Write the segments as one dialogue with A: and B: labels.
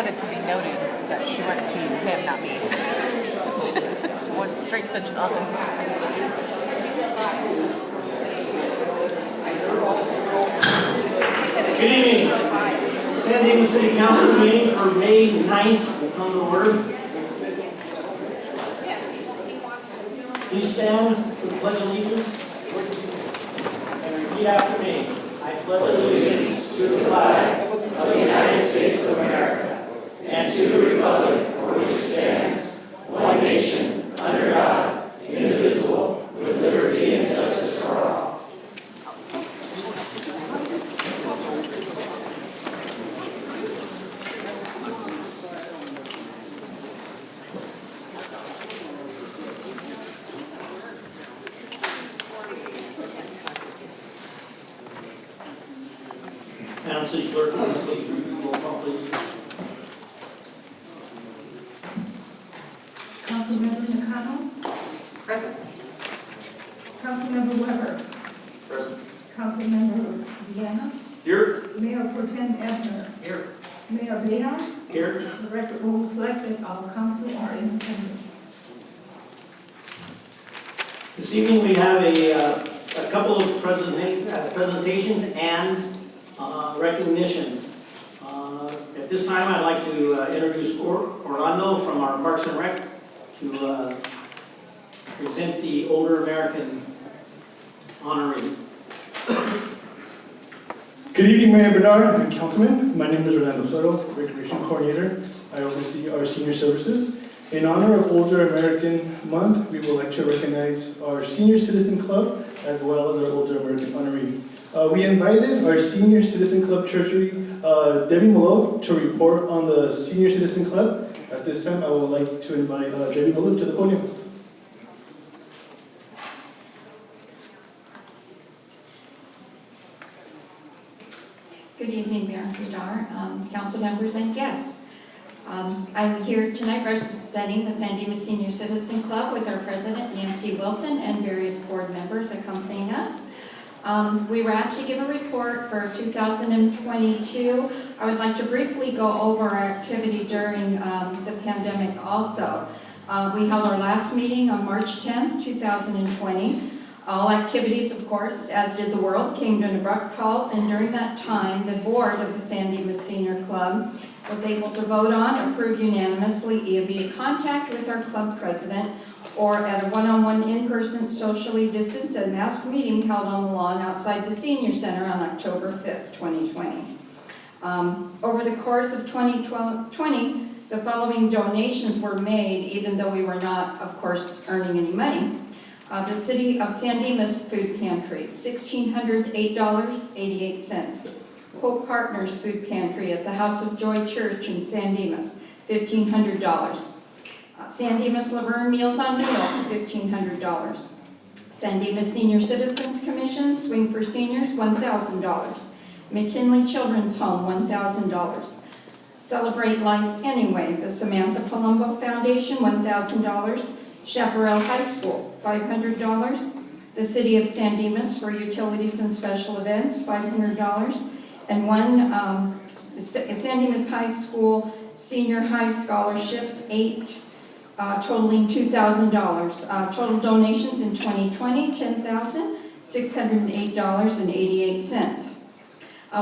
A: want it to be noted that she went to him, not me. Went straight to John.
B: Good evening. San Diego City Council meeting for May 9th will come to order. Please stand for the Pledge of Allegiance and repeat after me. I pledge allegiance to the flag of the United States of America and to the republic for which it stands, one nation, under God, indivisible, with liberty and justice for all. Madam City Clerk, please read the roll call, please.
C: Councilmember Nakano?
A: Present.
C: Councilmember Weber?
B: Present.
C: Councilmember Viana?
B: Here.
C: Mayor Pro Tem Ebner?
B: Here.
C: Mayor Bayard?
B: Here.
C: The record will reflect that all council are in attendance.
B: This evening we have a couple of presentations and recognitions. At this time I'd like to introduce Orlando from our Parks and Rec to present the Older American honoree.
D: Good evening, Mayor Bernard and Councilman. My name is Orlando Soto, Recreation Coordinator. I oversee our senior services. In honor of Older American Month, we would like to recognize our Senior Citizen Club as well as our Older American honoree. We invited our Senior Citizen Club treasury, Debbie Malo, to report on the Senior Citizen Club. At this time, I would like to invite Debbie Malo to the podium.
E: Good evening, Mayor Bernard, council members and guests. I'm here tonight representing the San Dimas Senior Citizen Club with our president, Nancy Wilson, and various board members accompanying us. We were asked to give a report for 2022. I would like to briefly go over our activity during the pandemic also. We held our last meeting on March 10th, 2020. All activities, of course, as did the world, came to an abrupt halt, and during that time, the board of the San Dimas Senior Club was able to vote on, approve unanimously, either via contact with our club president or at a one-on-one in-person socially distanced and masked meeting held on the lawn outside the Senior Center on October 5th, 2020. Over the course of 2020, the following donations were made, even though we were not, of course, earning any money. The City of San Dimas Food Pantry, $1,608.88. Hope Partners Food Pantry at the House of Joy Church in San Dimas, $1,500. San Dimas Laverne Meals on Wheels, $1,500. San Dimas Senior Citizens Commission, Swing for Seniors, $1,000. McKinley Children's Home, $1,000. Celebrate Life Anyway, the Samantha Palumbo Foundation, $1,000. Chaparral High School, $500. The City of San Dimas for Utilities and Special Events, $500. And one San Dimas High School Senior High Scholarships, 8, totaling $2,000. Total donations in 2020, $10,608.88.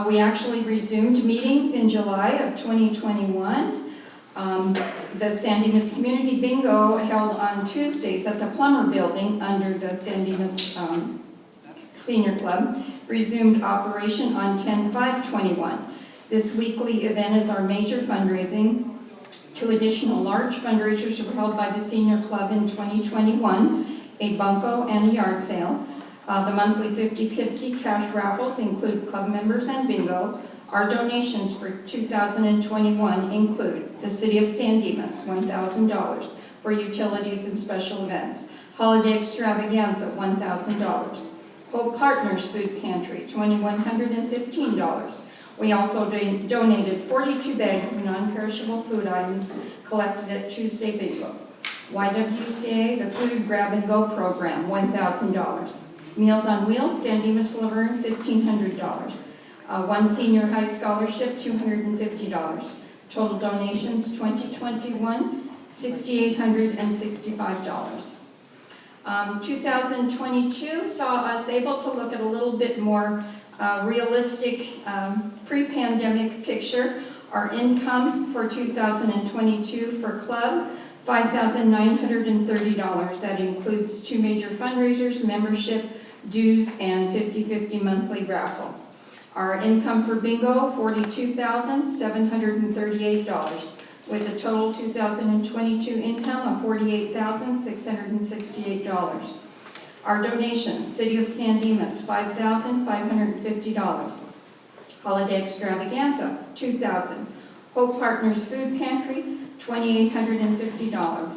E: We actually resumed meetings in July of 2021. The San Dimas Community Bingo held on Tuesdays at the Plummer Building under the San Dimas Senior Club resumed operation on 10/5/21. This weekly event is our major fundraising. 2 additional large fundraisers were held by the Senior Club in 2021, a bunco and a yard sale. The monthly 50/50 cash raffles include club members and bingo. Our donations for 2021 include the City of San Dimas, $1,000 for utilities and special events. Holiday Extravaganza, $1,000. Hope Partners Food Pantry, $2,115. We also donated 42 bags of non-perishable food items collected at Tuesday Bingo. YWCA, the Food Grab and Go program, $1,000. Meals on Wheels, San Dimas Laverne, $1,500. One senior high scholarship, $250. Total donations 2021, $6,865. 2022 saw us able to look at a little bit more realistic pre-pandemic picture. Our income for 2022 for club, $5,930. That includes 2 major fundraisers, membership, dues, and 50/50 monthly raffle. Our income for bingo, $42,738, with a total 2022 income of $48,668. Our donations, City of San Dimas, $5,550. Holiday Extravaganza, $2,000. Hope Partners Food Pantry, $2,850.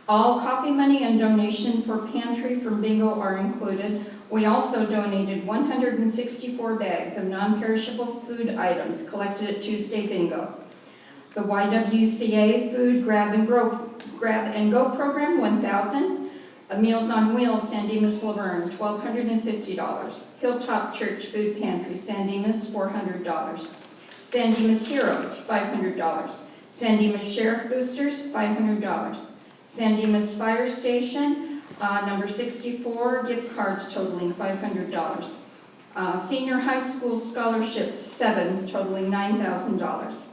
E: All coffee money and donation for pantry from bingo are included. We also donated 164 bags of non-perishable food items collected at Tuesday Bingo. The YWCA Food Grab and Go program, $1,000. Meals on Wheels, San Dimas Laverne, $1,250. Hilltop Church Food Pantry, San Dimas, $400. San Dimas Heroes, $500. San Dimas Sheriff Boosters, $500. San Dimas Fire Station, number 64, gift cards totaling $500. Senior high school scholarships, 7, totaling $9,000.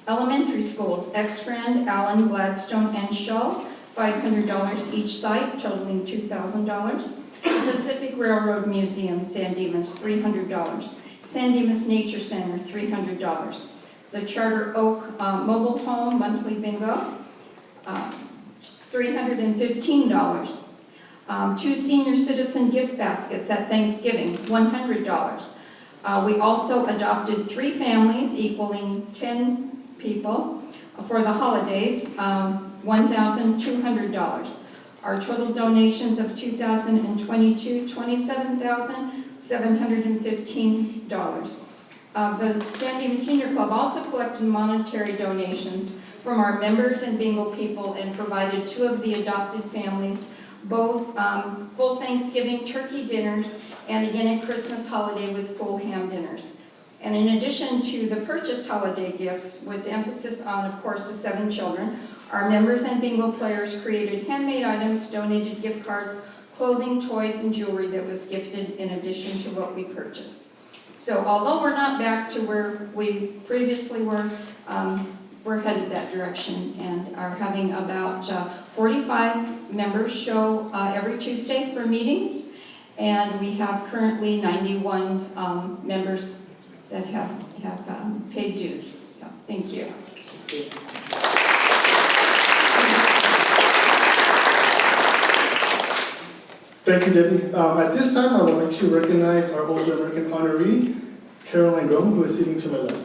E: Elementary schools, X-Strand, Allen, Gladstone, and Shaw, $500 each site, totaling $2,000. Pacific Railroad Museum, San Dimas, $300. San Dimas Nature Center, $300. The Charter Oak Mobile Home Monthly Bingo, $315. 2 senior citizen gift baskets at Thanksgiving, $100. We also adopted 3 families equaling 10 people for the holidays, $1,200. Our total donations of 2022, $27,715. The San Dimas Senior Club also collected monetary donations from our members and bingo people and provided 2 of the adopted families both full Thanksgiving turkey dinners and again a Christmas holiday with full ham dinners. And in addition to the purchased holiday gifts, with emphasis on, of course, the 7 children, our members and bingo players created handmade items, donated gift cards, clothing, toys, and jewelry that was gifted in addition to what we purchased. So although we're not back to where we previously were, we're headed that direction and are having about 45 members show every Tuesday for meetings. And we have currently 91 members that have paid dues. So thank you.
D: Thank you, Debbie. At this time, I would like to recognize our Older American honoree, Caroline Grom, who is sitting to my left.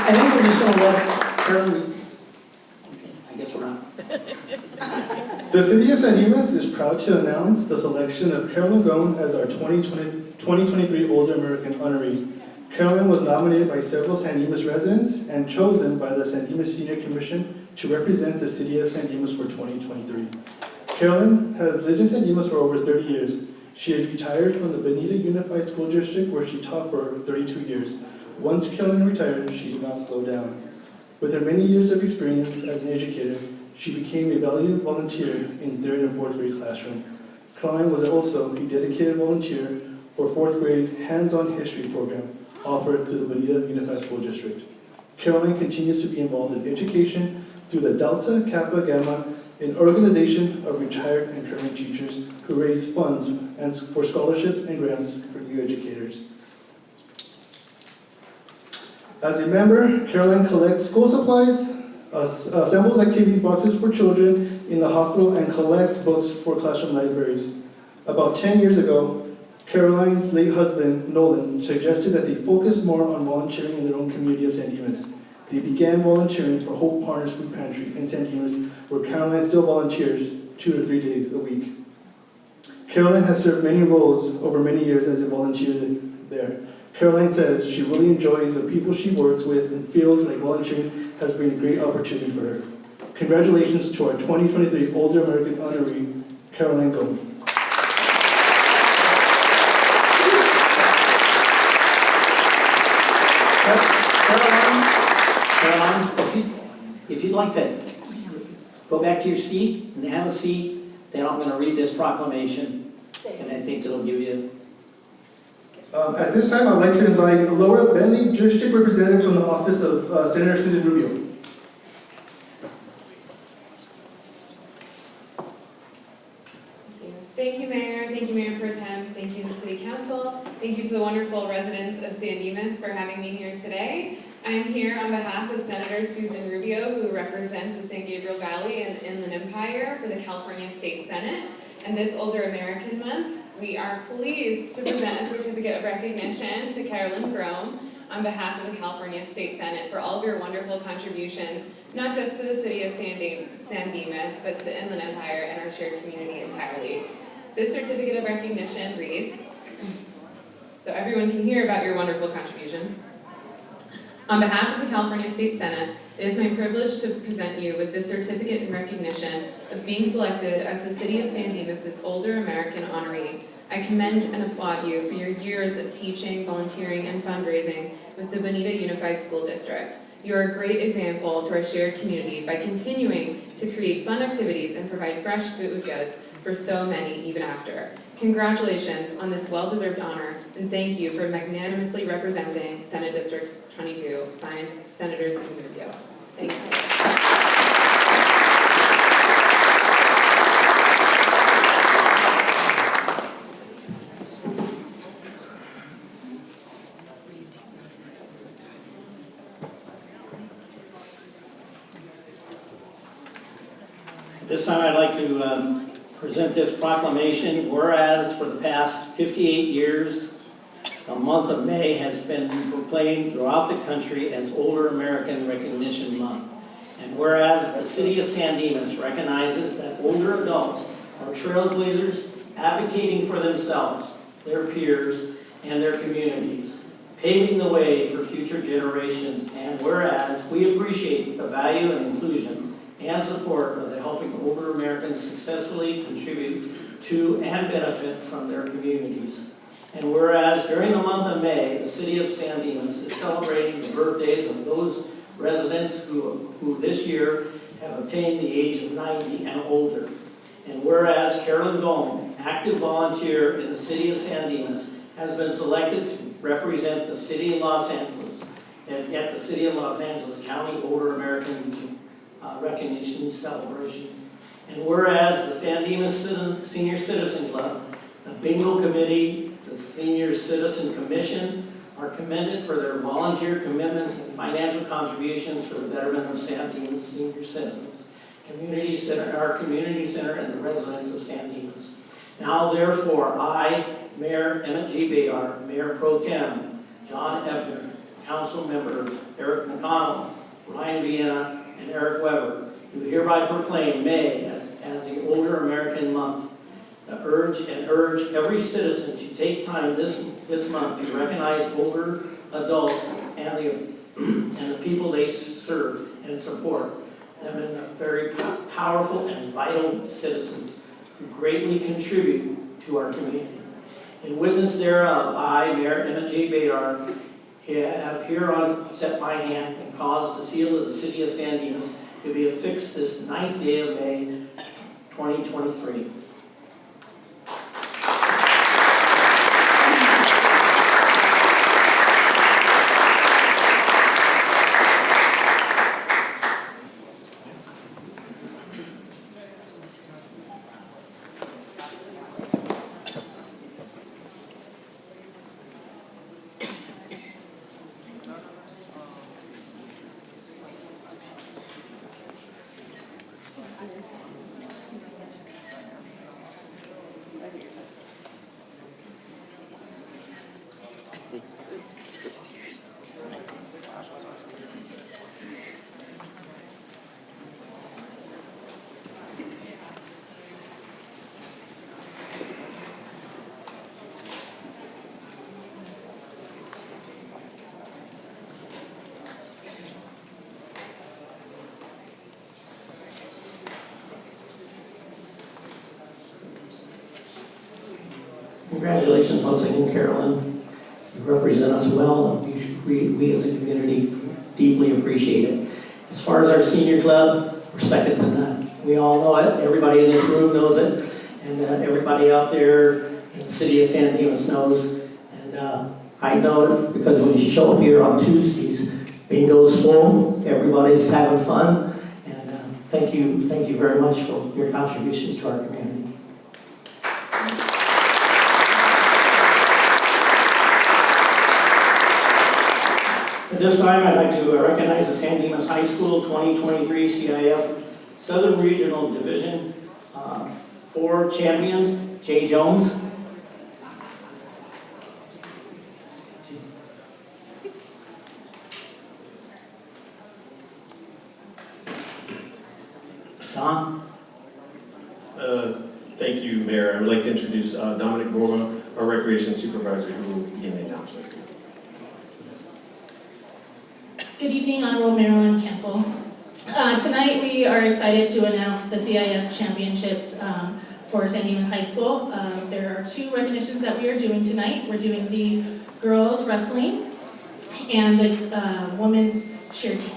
B: I think we're just going to let Caroline. Okay, I guess we're not.
D: The City of San Dimas is proud to announce the selection of Caroline Grom as our 2023 Older American honoree. Caroline was nominated by several San Dimas residents and chosen by the San Dimas Senior Commission to represent the City of San Dimas for 2023. Caroline has lived in San Dimas for over 30 years. She is retired from the Bonita Unified School District, where she taught for 32 years. Once Caroline retired, she did not slow down. With her many years of experience as an educator, she became a valued volunteer in 3rd and 4th grade classroom. Caroline was also a dedicated volunteer for 4th grade hands-on history program offered through the Bonita Unified School District. Caroline continues to be involved in education through the Delta Kappa Gamma, an organization of retired and current teachers who raise funds for scholarships and grants for new educators. As a member, Caroline collects school supplies, assembles activities boxes for children in the hospital, and collects books for classroom libraries. About 10 years ago, Caroline's late husband, Nolan, suggested that they focus more on volunteering in their own community of San Dimas. They began volunteering for Hope Partners Food Pantry in San Dimas, where Caroline still volunteers 2 to 3 days a week. Caroline has served many roles over many years as a volunteer there. Caroline says she really enjoys the people she works with and feels like volunteering has been a great opportunity for her. Congratulations to our 2023 Older American honoree, Caroline Gomez.
B: Caroline, if you'd like to go back to your seat and have a seat, then I'm going to read this proclamation, and I think it'll give you.
D: At this time, I'd like to invite Laura Bentley, District Representative from the office of Senator Susan Rubio.
F: Thank you, Mayor. Thank you, Mayor Pro Tem. Thank you to the City Council. Thank you to the wonderful residents of San Dimas for having me here today. I am here on behalf of Senator Susan Rubio, who represents the San Gabriel Valley and Inland Empire for the California State Senate. And this Older American Month, we are pleased to present a certificate of recognition to Carolyn Grome on behalf of the California State Senate for all of your wonderful contributions, not just to the city of San Dimas, but to the Inland Empire and our shared community entirely. This certificate of recognition reads, so everyone can hear about your wonderful contributions. On behalf of the California State Senate, it is my privilege to present you with this certificate in recognition of being selected as the City of San Dimas' Older American honoree. I commend and applaud you for your years of teaching, volunteering, and fundraising with the Bonita Unified School District. You are a great example to our shared community by continuing to create fun activities and provide fresh food goods for so many even after. Congratulations on this well-deserved honor, and thank you for magnanimously representing Senate District 22, signed Senator Susan Rubio. Thank you.
B: This time I'd like to present this proclamation. Whereas for the past 58 years, the month of May has been proclaimed throughout the country as Older American Recognition Month. And whereas the City of San Dimas recognizes that older adults are trailblazers advocating for themselves, their peers, and their communities, paving the way for future generations. And whereas we appreciate the value and inclusion and support of the helping older Americans successfully contribute to and benefit from their communities. And whereas during the month of May, the City of San Dimas is celebrating the birthdays of those residents who this year have attained the age of 90 and older. And whereas Carolyn Grome, active volunteer in the City of San Dimas, has been selected to represent the City of Los Angeles at the City of Los Angeles County Older American Recognition Celebration. And whereas the San Dimas Senior Citizen Club, the Bingo Committee, the Senior Citizen Commission are commended for their volunteer commitments and financial contributions for the betterment of San Dimas senior citizens, community center, our community center, and the residents of San Dimas. Now, therefore, I, Mayor Emmett G. Bayard, Mayor Pro Tem John Ebner, Council members Eric McConnell, Ryan Vienna, and Eric Weber, do hereby proclaim May as the Older American Month. Urge every citizen to take time this month to recognize older adults and the people they serve and support them in the very powerful and vital citizens who greatly contribute to our community. In witness thereof, I, Mayor Emmett J. Bayard, have hereon set my hand and caused the seal of the City of San Dimas to be affixed this 9th day of May, 2023. Congratulations once again, Carolyn. You represent us well, and we we as a community deeply appreciate it. As far as our senior club, we're second to none. We all know it, everybody in this room knows it, and everybody out there in the city of San Dimas knows. And I know it because when you show up here on Tuesdays, bingo's full, everybody's having fun, and thank you very much for your contributions to our community. At this time, I'd like to recognize the San Dimas High School 2023 CIF Southern Regional Division 4 champions, Jay Jones. Don?
G: Thank you, Mayor. I would like to introduce Dominic Borba, our Recreation Supervisor, who will begin the announcement.
H: Good evening, Honorable Mayor and Council. Tonight we are excited to announce the CIF Championships for San Dimas High School. There are 2 recognitions that we are doing tonight. We're doing the girls wrestling and the women's cheer team.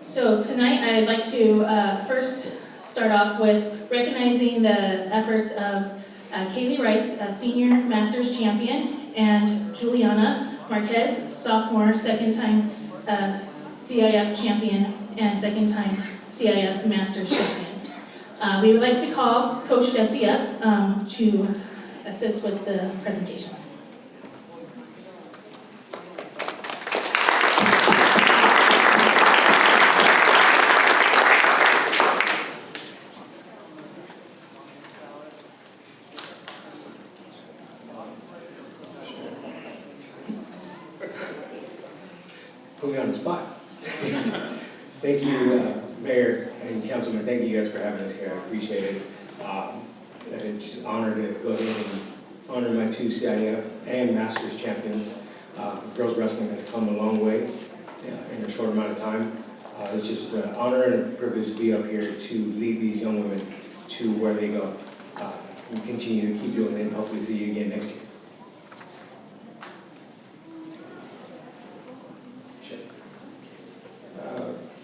H: So tonight I'd like to first start off with recognizing the efforts of Kaylee Rice, a senior masters champion, and Juliana Marquez, sophomore, second-time CIF champion and second-time CIF masters champion. We would like to call Coach Jesse up to assist with the presentation.
I: Put me on the spot. Thank you, Mayor and Councilman. Thank you guys for having us here. I appreciate it. It's an honor to go ahead and honor my 2 CIF and Masters champions. Girls wrestling has come a long way in a short amount of time. It's just an honor and a privilege to be up here to lead these young women to where they go. We continue to keep doing it and hopefully see you again next year.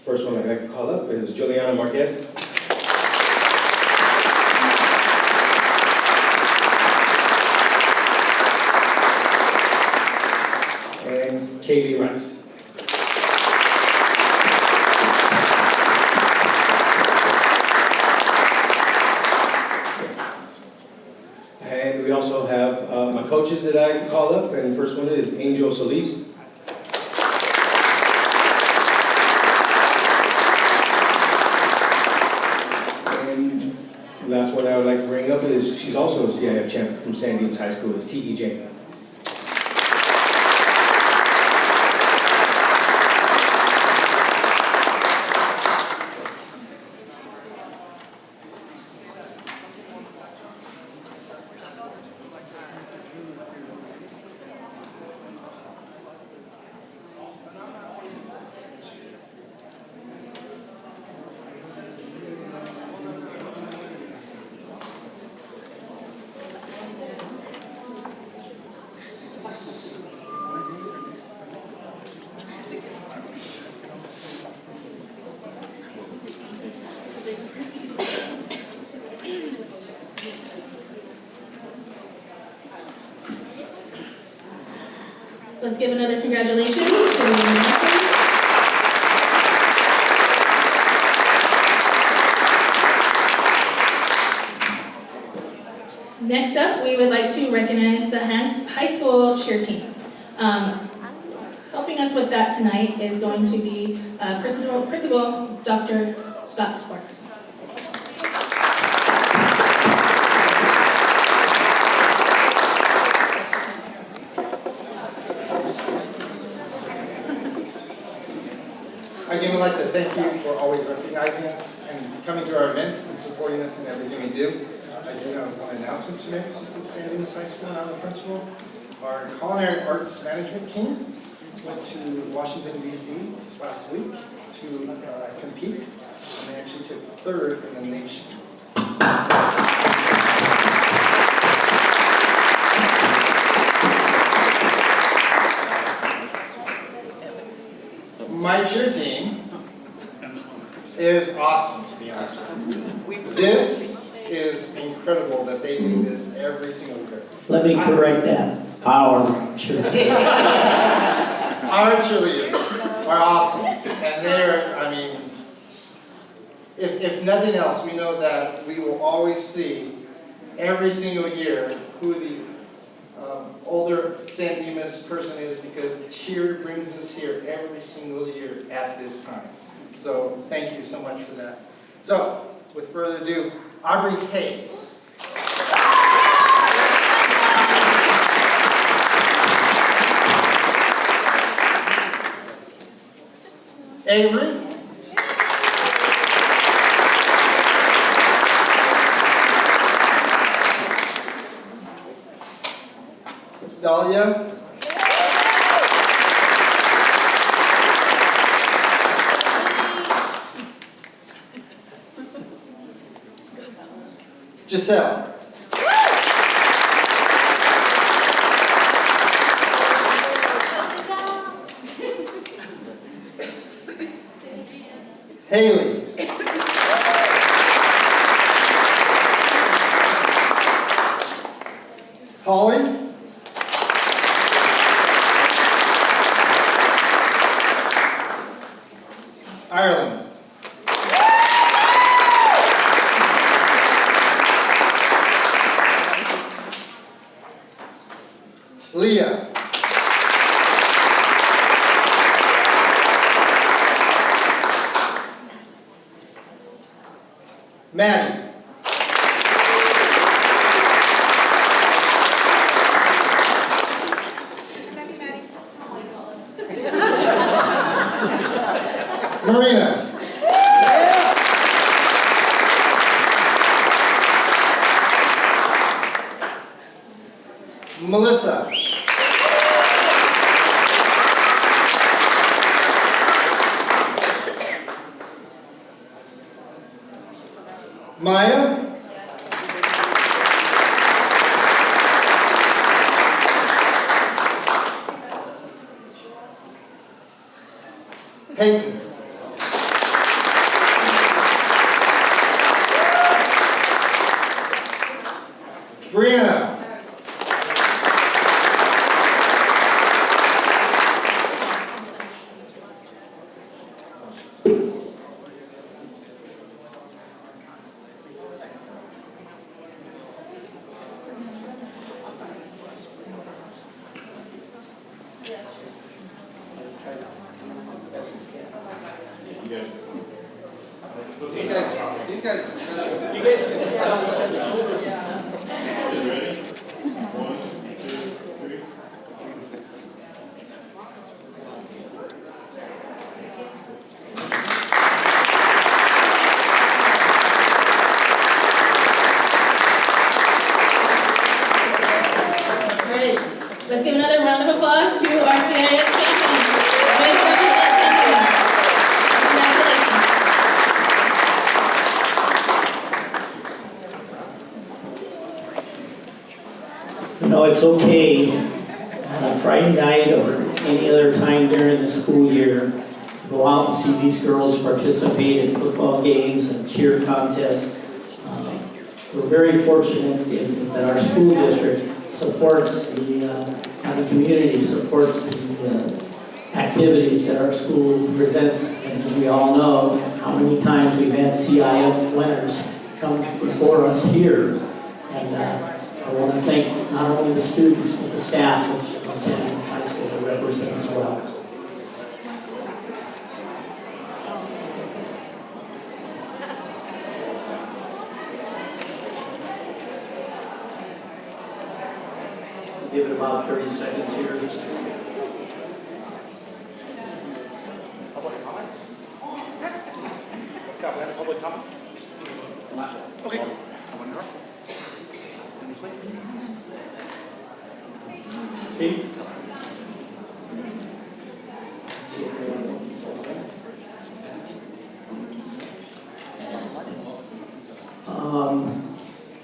I: First one I'd like to call up is Juliana Marquez. And Kaylee Rice. And we also have my coaches that I like to call up, and the first one is Angel Solis. Last one I would like to bring up is, she's also a CIF champion from San Dimas High School, is T.E. Jenkins.
H: Let's give another congratulations to the Masters. Next up, we would like to recognize the high school cheer team. Helping us with that tonight is going to be Principal Dr. Scott Sparks.
J: Again, we'd like to thank you for always recognizing us and coming to our events and supporting us in everything we do. I do have one announcement to make since it's San Dimas High School and I'm the principal. Our culinary arts management team went to Washington, D.C. just last week to compete, and they actually took 3rd in the nation. My cheer team is awesome, to be honest with you. This is incredible that they do this every single year.
B: Let me correct that. Our cheerleaders.
J: Our cheerleaders are awesome. And they're, I mean, if nothing else, we know that we will always see every single year who the older San Dimas person is, because cheer brings us here every single year at this time. So thank you so much for that. So with further ado, Aubrey Hayes. Avery. Dahlia. Giselle. Haley. Holly. Ireland. Leah. Maddie. Marina. Melissa. Maya. Peyton. Brianna. These guys can stand on each other's shoulders.
G: You ready? 1, 2, 3.
H: Great. Let's give another round of applause to our CIF champions. Great job, Congratulations.
B: You know, it's okay on a Friday night or any other time during the school year to go out and see these girls participate in football games and cheer contests. We're very fortunate that our school district supports and the community supports the activities that our school presents. And as we all know, how many times we've had CIF winners come before us here. And I want to thank not only the students, but the staff of San Dimas High School that represent as well. Give it about 30 seconds here.
K: Public comments? Scott, we have public comments? Okay. I want to interrupt.
B: Steve?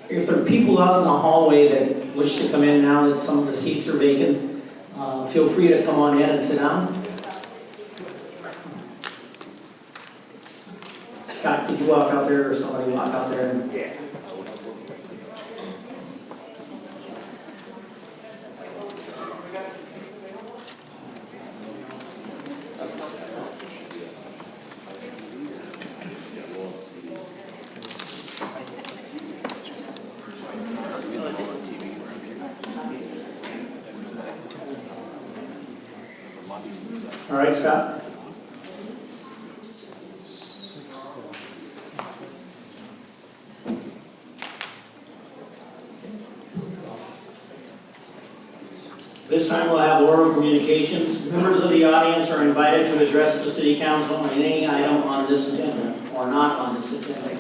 B: If there are people out in the hallway that wish to come in now that some of the seats are vacant, feel free to come on in and sit down. Scott, could you walk out there or somebody walk out there?
K: Yeah.
B: All right, Scott? This time we'll have oral communications. Members of the audience are invited to address the City Council on any item on this agenda or not on this agenda.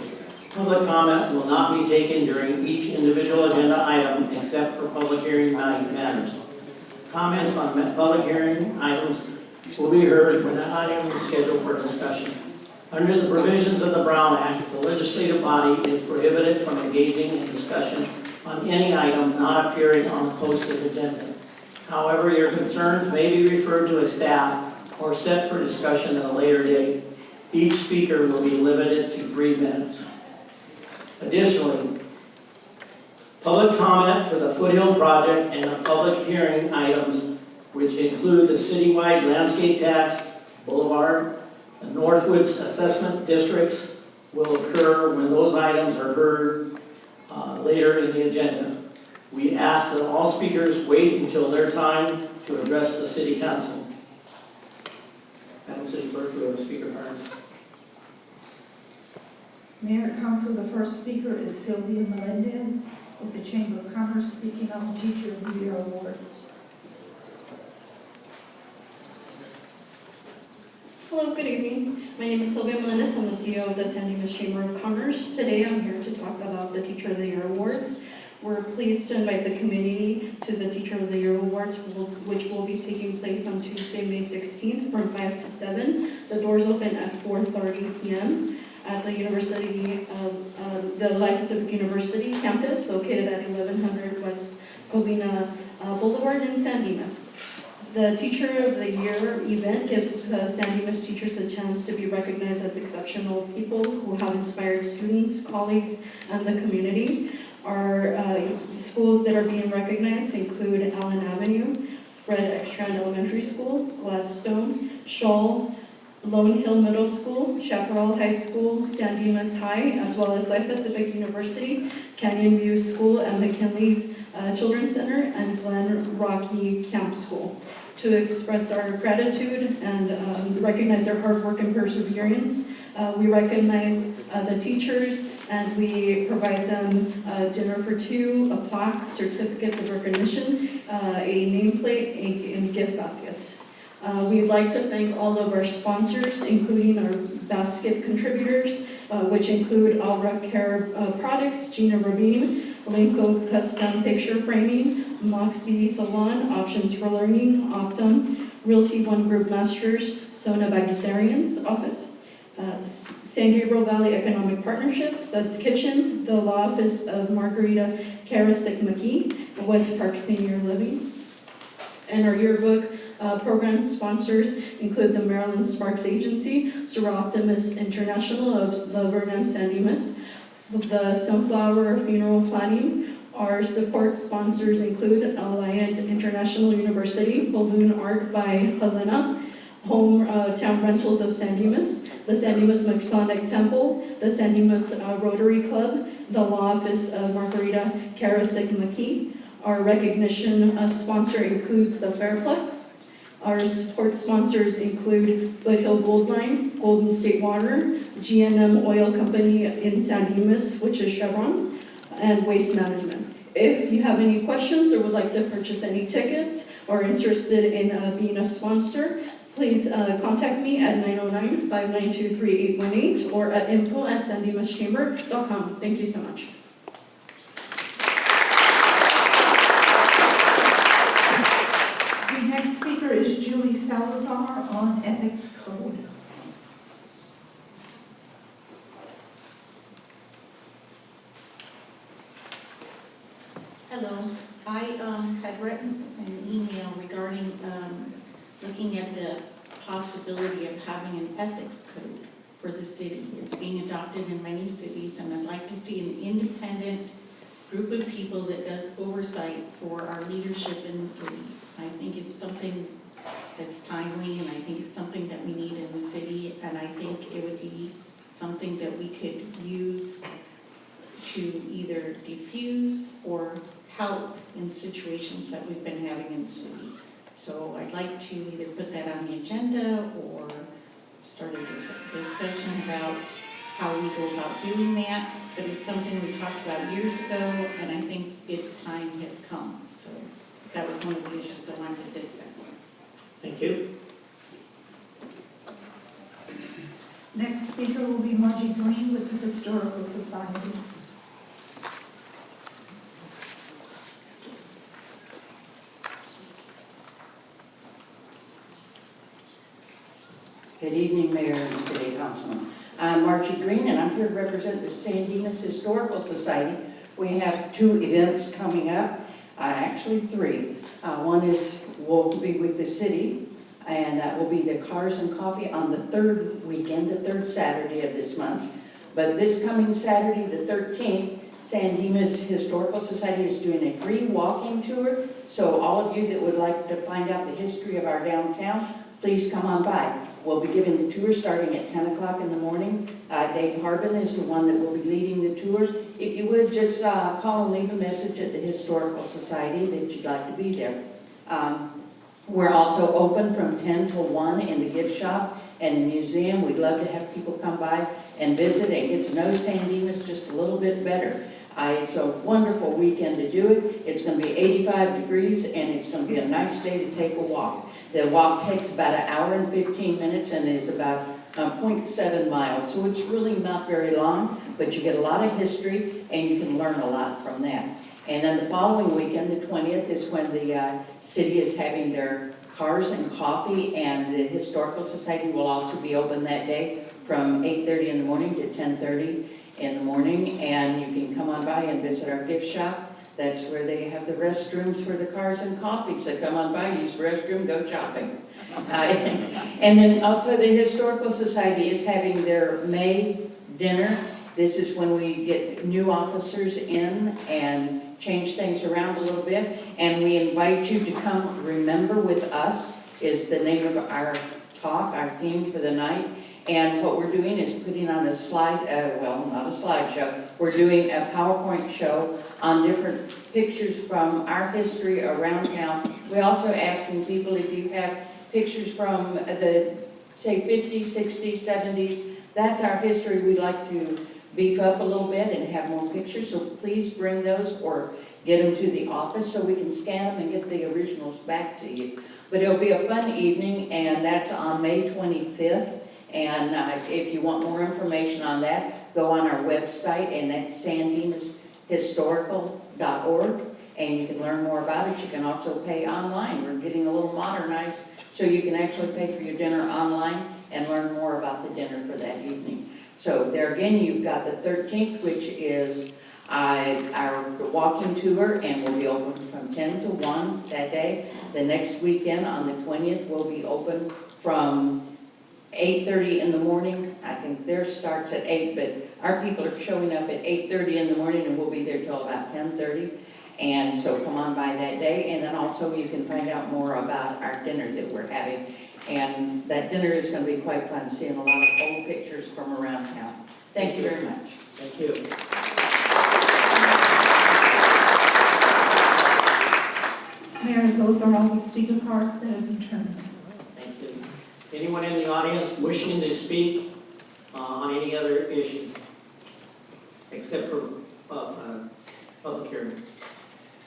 B: Public comment will not be taken during each individual agenda item except for public hearing matters. Comments on public hearing items will be heard when the item is scheduled for discussion. Under the provisions of the Brown Act, the legislative body is prohibited from engaging in discussion on any item not appearing on the posted agenda. However, your concerns may be referred to a staff or set for discussion at a later date. Each speaker will be limited to 3 minutes. Additionally, public comment for the Foothill project and the public hearing items, which include the citywide landscape tax, boulevard, and Northwoods assessment districts, will occur when those items are heard later in the agenda. We ask that all speakers wait until their time to address the City Council. Madam City Clerk, do we have speaker cards?
C: Mayor and Council, the first speaker is Sylvia Melendez with the Chamber of Commerce speaking on the Teacher of the Year Award.
L: Hello, good evening. My name is Sylvia Melendez. I'm the CEO of the San Dimas Chamber of Commerce. Today I'm here to talk about the Teacher of the Year Awards. We're pleased to invite the community to the Teacher of the Year Awards, which will be taking place on Tuesday, May 16th from 5 to 7. The doors open at 4:30 p.m. at the University of the Life Pacific University campus, located at 1100 West Covina Boulevard in San Dimas. The Teacher of the Year event gives the San Dimas teachers a chance to be recognized as exceptional people who have inspired students, colleagues, and the community. Our schools that are being recognized include Allen Avenue, Fred Ekstrand Elementary School, Gladstone, Scholl, Lone Hill Middle School, Chaparral High School, San Dimas High, as well as Life Pacific University, Canyon View School, and McKinley's Children's Center, and Glen Rocky Camp School. To express our gratitude and recognize their hard work and perseverance, we recognize the teachers, and we provide them dinner for two, a plaque, certificates of recognition, a nameplate, and gift baskets. We'd like to thank all of our sponsors, including our basket contributors, which include Alra Care Products, Gina Rabin, Linko Custom Picture Framing, Moxie Salon, Options for Learning, Optum, Realty One Group Masters, Sona Bagdasarian's office, San Gabriel Valley Economic Partnership, Suds Kitchen, the Law Office of Margarita Karasik McKee, West Park Senior Living. And our yearbook program sponsors include the Maryland Sparks Agency, Seroptimus International of La Vernon, San Dimas, the Sunflower Funeral Planning. Our support sponsors include Alliant International University, Balloon Art by Helena, Hometown Rentals of San Dimas, the San Dimas Masonic Temple, the San Dimas Rotary Club, the Law Office of Margarita Karasik McKee. Our recognition sponsor includes the Fairplex. Our support sponsors include Foothill Gold Line, Golden State Water, G&M Oil Company in San Dimas, which is Chevron, and Waste Management. If you have any questions or would like to purchase any tickets or interested in being a sponsor, please contact me at 909-592-3818 or at info@sandimaschamber.com. Thank you so much.
C: The next speaker is Julie Salazar on Ethics Code.
M: Hello, I had written an email regarding looking at the possibility of having an ethics code for the city. It's being adopted in many cities, and I'd like to see an independent group of people that does oversight for our leadership in the city. I think it's something that's timely, and I think it's something that we need in the city, and I think it would be something that we could use to either diffuse or help in situations that we've been having in the city. So I'd like to either put that on the agenda or start a discussion about how we go about doing that. But it's something we talked about years ago, and I think its time has come. So that was one of the issues I wanted to discuss.
B: Thank you.
C: Next speaker will be Margie Green with the Historical Society.
N: Good evening, Mayor and City Councilman. I'm Margie Green, and I'm here to represent the San Dimas Historical Society. We have 2 events coming up, actually 3. One is we'll be with the city, and that will be the Cars and Coffee on the 3rd weekend, the 3rd Saturday of this month. But this coming Saturday, the 13th, San Dimas Historical Society is doing a free walking tour. So all of you that would like to find out the history of our downtown, please come on by. We'll be giving the tour starting at 10 o'clock in the morning. Dave Harbin is the one that will be leading the tours. If you would, just call and leave a message at the Historical Society that you'd like to be there. We're also open from 10 till 1 in the gift shop and the museum. We'd love to have people come by and visit and get to know San Dimas just a little bit better. It's a wonderful weekend to do it. It's going to be 85 degrees, and it's going to be a nice day to take a walk. The walk takes about 1 hour and 15 minutes and is about 0.7 miles, so it's really not very long, but you get a lot of history and you can learn a lot from that. And then the following weekend, the 20th, is when the city is having their Cars and Coffee, and the Historical Society will also be open that day from 8:30 in the morning to 10:30 in the morning, and you can come on by and visit our gift shop. That's where they have the restrooms for the Cars and Coffee, so come on by, use the restroom, go shopping. And then also the Historical Society is having their May dinner. This is when we get new officers in and change things around a little bit, and we invite you to come. Remember with Us is the name of our talk, our theme for the night. And what we're doing is putting on a slide, well, not a slideshow, we're doing a PowerPoint show on different pictures from our history around town. We're also asking people if you have pictures from the, say, 50s, 60s, 70s. That's our history. We'd like to beef up a little bit and have more pictures, so please bring those or get them to the office so we can scan them and get the originals back to you. But it'll be a fun evening, and that's on May 25th. And if you want more information on that, go on our website, and that's sanddimashistorical.org, and you can learn more about it. You can also pay online. We're getting a little modernized, so you can actually pay for your dinner online and learn more about the dinner for that evening. So there again, you've got the 13th, which is our walking tour, and we'll be open from 10 to 1 that day. The next weekend on the 20th, we'll be open from 8:30 in the morning. I think theirs starts at 8, but our people are showing up at 8:30 in the morning, and we'll be there till about 10:30. And so come on by that day, and then also you can find out more about our dinner that we're having. And that dinner is going to be quite fun, seeing a lot of old pictures from around town. Thank you very much.
B: Thank you.
C: Mayor, those are all the speaker cards that have been turned.
B: Thank you. Anyone in the audience wishing to speak on any other issue? Except for public hearing.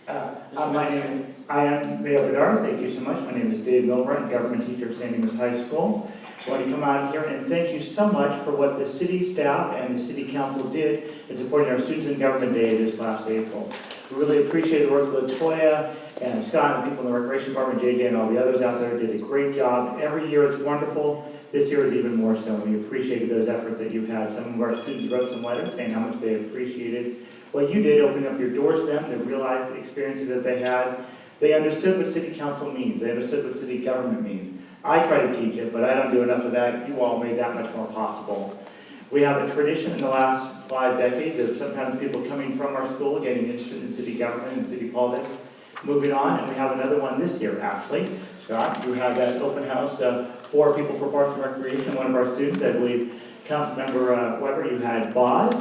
O: I am Mayor Bedard. Thank you so much. My name is Dave Milburn, government teacher at San Dimas High School. I want to come out here and thank you so much for what the city staff and the city council did in supporting our Students in Government Day this last April. We really appreciate the work of Latoya and Scott and the people in the Recreation Department, JJ and all the others out there did a great job. Every year it's wonderful. This year is even more so. We appreciate those efforts that you've had. Some of our students wrote some letters saying how much they appreciated what you did, opening up your doors to them, the real life experiences that they had. They understood what city council means. They understood what city government means. I try to teach it, but I don't do enough of that. You all made that much more possible. We have a tradition in the last 5 decades of sometimes people coming from our school, getting interested in city government and city politics, moving on, and we have another one this year, actually. Scott, you have that open house for people for Parks and Recreation, one of our students, I believe, Councilmember Weber, you had Boz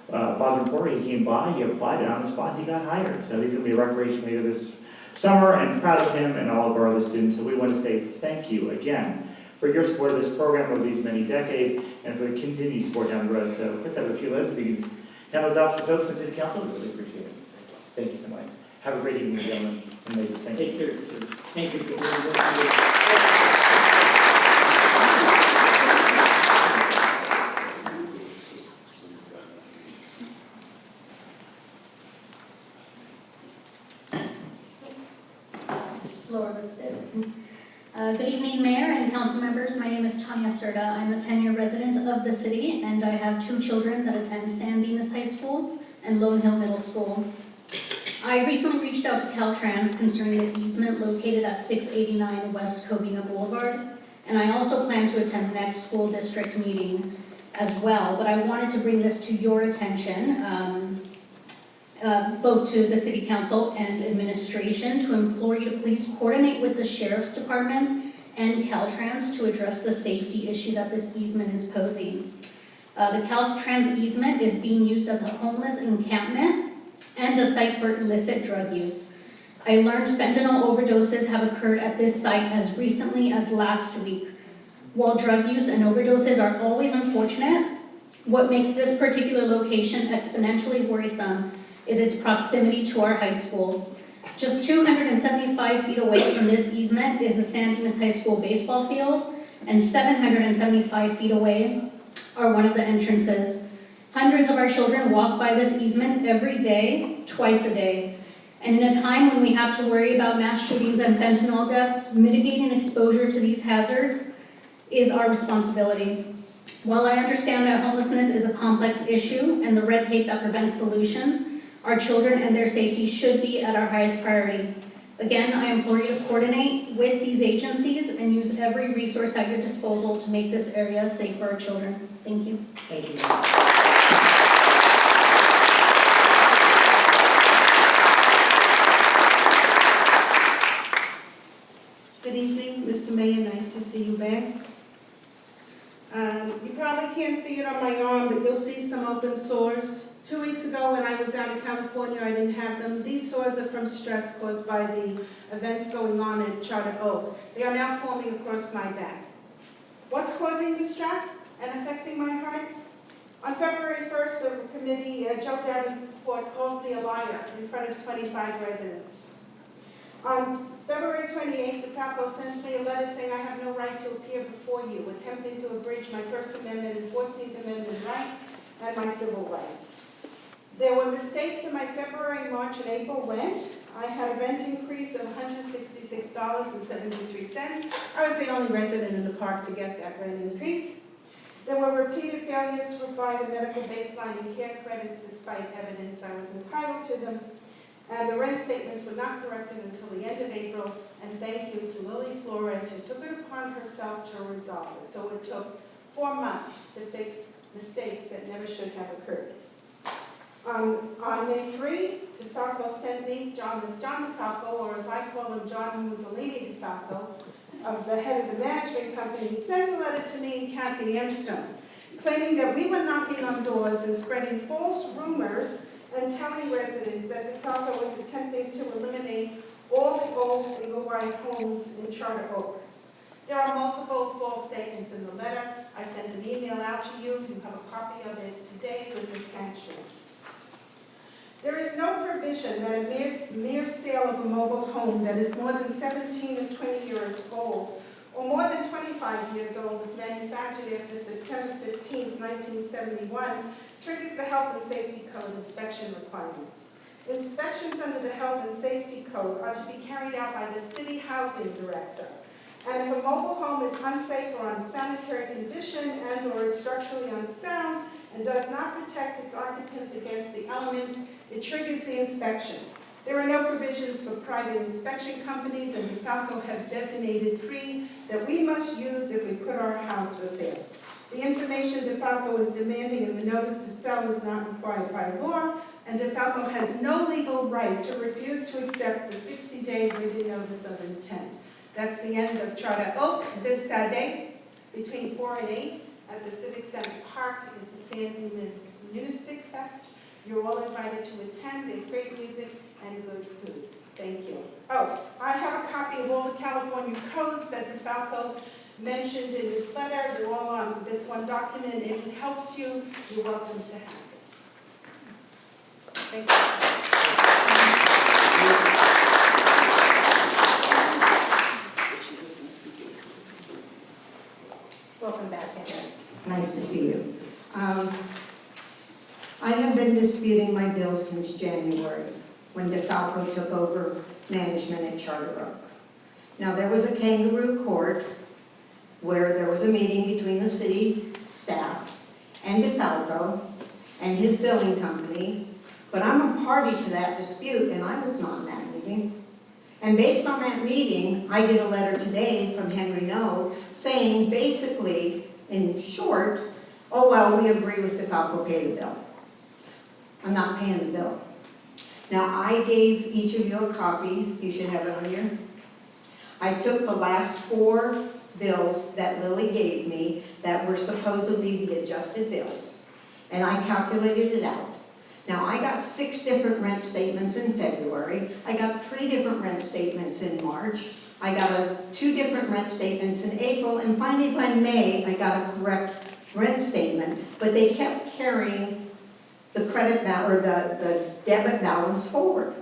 O: Reporter, he came by, he applied, and on the spot he got hired. So he's going to be a recreation leader this summer, and proud of him and all of our other students. So we want to say thank you again for your support of this program over these many decades, and for the continued support down the road. So let's have a few letters. We can hand those off to folks in City Council. We really appreciate it. Thank you so much. Have a great evening, gentlemen. Amazing. Thank you.
B: Take care. Thank you for doing this.
P: Laura Lisbeth. Good evening, Mayor and council members. My name is Tanya Serta. I'm a 10-year resident of the city, and I have 2 children that attend San Dimas High School and Lone Hill Middle School. I recently reached out to Caltrans concerning the easement located at 689 West Covina Boulevard, and I also plan to attend the next school district meeting as well, but I wanted to bring this to your attention, both to the City Council and administration, to implore you to please coordinate with the Sheriff's Department and Caltrans to address the safety issue that this easement is posing. The Caltrans easement is being used as a homeless encampment and a site for illicit drug use. I learned fentanyl overdoses have occurred at this site as recently as last week. While drug use and overdoses are always unfortunate, what makes this particular location exponentially worrisome is its proximity to our high school. Just 275 feet away from this easement is the San Dimas High School baseball field, and 775 feet away are one of the entrances. Hundreds of our children walk by this easement every day, twice a day. And in a time when we have to worry about mass shootings and fentanyl deaths, mitigating exposure to these hazards is our responsibility. While I understand that homelessness is a complex issue and the red tape that prevents solutions, our children and their safety should be at our highest priority. Again, I implore you to coordinate with these agencies and use every resource at your disposal to make this area safe for our children. Thank you.
B: Thank you.
Q: Good evening, Mr. Mayor, nice to see you back. You probably can't see it on my arm, but you'll see some open sores. 2 weeks ago when I was out in California, I didn't have them. These sores are from stress caused by the events going on at Charter Oak. They are now forming across my back. What's causing the stress and affecting my heart? On February 1st, the committee, Joe Davenport calls me a liar in front of 25 residents. On February 28th, the Falco sends me a letter saying I have no right to appear before you, attempting to abridge my First Amendment and 14th Amendment rights and my civil rights. There were mistakes in my February, March, and April rent. I had a rent increase of $166.73. I was the only resident in the park to get that rent increase. There were repeated failures to provide the medical baseline and care credits despite evidence I was entitled to them. And the rent statements were not corrected until the end of April. And thank you to Lily Flores, who took it upon herself to resolve it. So it took 4 months to fix mistakes that never should have occurred. On May 3, DeFalco sent me, John DeFalco, or as I call him, John Mussolini DeFalco, of the head of the management company. He sent a letter to me and Kathy Amstone, claiming that we were knocking on doors and spreading false rumors and telling residents that DeFalco was attempting to eliminate all the old single-wide homes in Charter Oak. There are multiple false statements in the letter. I sent an email out to you. You have a copy of it today with attachments. There is no provision that a mere sale of a mobile home that is more than 17 or 20 years old, or more than 25 years old if manufactured after September 15, 1971, triggers the Health and Safety Code inspection requirements. Inspections under the Health and Safety Code are to be carried out by the City Housing Director. And if a mobile home is unsafe or unsanitary condition and/or is structurally unsound and does not protect its occupants against the elements, it triggers the inspection. There are no provisions for private inspection companies, and DeFalco have designated 3 that we must use if we put our house for sale. The information DeFalco is demanding in the notice to sell is not required by law, and DeFalco has no legal right to refuse to accept the 60-day written notice of intent. That's the end of Charter Oak. This Saturday, between 4 and 8, at the Civic Center Park is the San Dimas Music Fest. You're all invited to attend. There's great music and good food. Thank you. Oh, I have a copy of all the California codes that DeFalco mentioned in this letter. They're all on this one document. If it helps you, you're welcome to have this. Thank you.
R: Welcome back, Anna. Nice to see you. I have been disputing my bill since January, when DeFalco took over management at Charter Oak. Now, there was a kangaroo court where there was a meeting between the city staff and DeFalco and his billing company, but I'm a party to that dispute, and I was not in that meeting. And based on that meeting, I get a letter today from Henry No saying, basically, in short, oh, well, we agree with DeFalco, pay the bill. I'm not paying the bill. Now, I gave each of you a copy. You should have it on here. I took the last 4 bills that Lily gave me that were supposedly the adjusted bills, and I calculated it out. Now, I got 6 different rent statements in February. I got 3 different rent statements in March. I got 2 different rent statements in April, and finally by May, I got a correct rent statement, but they kept carrying the credit or the debit balance forward.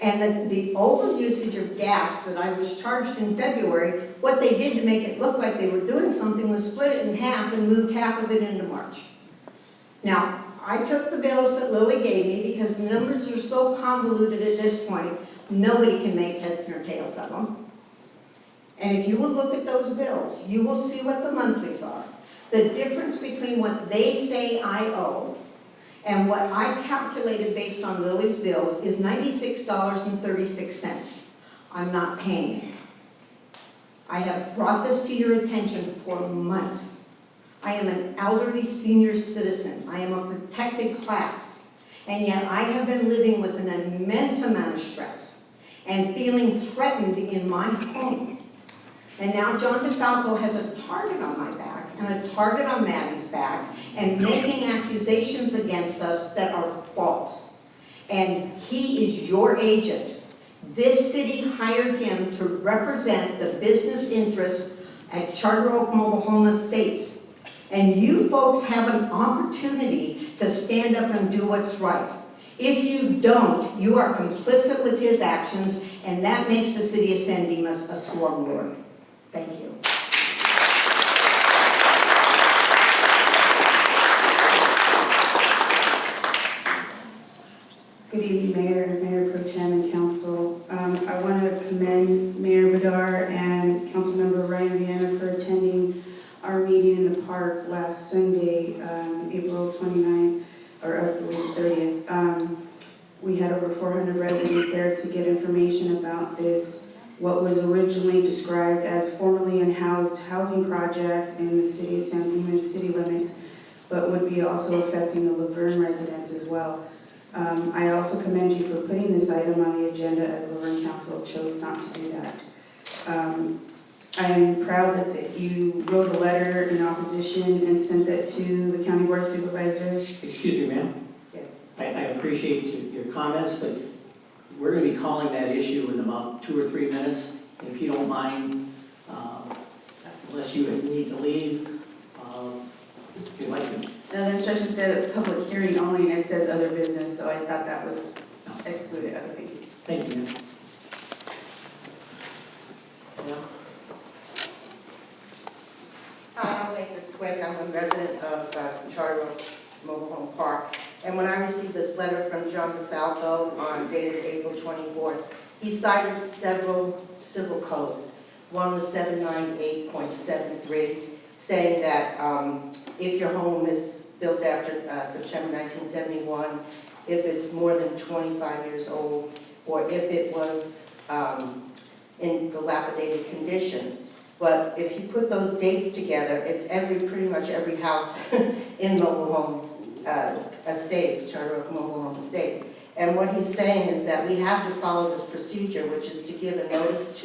R: And the over usage of gas that I was charged in February, what they did to make it look like they were doing something was split it in half and moved half of it into March. Now, I took the bills that Lily gave me because the numbers are so convoluted at this point, nobody can make heads nor tails of them. And if you will look at those bills, you will see what the monthlies are. The difference between what they say I owe and what I calculated based on Lily's bills is $96.36. I'm not paying it. I have brought this to your attention for months. I am an elderly senior citizen. I am a protected class. And yet I have been living with an immense amount of stress and feeling threatened in my home. And now John DeFalco has a target on my back and a target on Maddie's back and making accusations against us that are false. And he is your agent. This city hired him to represent the business interests at Charter Oak Mobile Home Estates. And you folks have an opportunity to stand up and do what's right. If you don't, you are complicit with his actions, and that makes the city of San Dimas a slumlord. Thank you.
S: Good evening, Mayor, Mayor Pro Tem, and Council. I want to commend Mayor Badar and Councilmember Ryan Viana for attending our meeting in the park last Sunday, April 29th, or I believe 30th. We had over 400 residents there to get information about this, what was originally described as formerly unhoused housing project in the city of San Dimas city limits, but would be also affecting the Laverne residents as well. I also commend you for putting this item on the agenda as Laverne Council chose not to do that. I am proud that you wrote a letter in opposition and sent that to the County Board of Supervisors.
B: Excuse me, ma'am.
S: Yes.
B: I appreciate your comments, but we're going to be calling that issue in about 2 or 3 minutes. And if you don't mind, unless you need to leave, if you'd like to.
S: Now, the instruction said a public hearing only, and it says other business, so I thought that was excluded. Other things.
B: Thank you, ma'am.
T: I'll make this quick. I'm a resident of Charter Oak Mobile Home Park. And when I received this letter from John DeFalco on dated April 24th, he cited several civil codes. One was 798.73, saying that if your home is built after September 1971, if it's more than 25 years old, or if it was in dilapidated condition. But if you put those dates together, it's pretty much every house in mobile home estates, Charter Oak Mobile Home Estates. And what he's saying is that we have to follow this procedure, which is to give a notice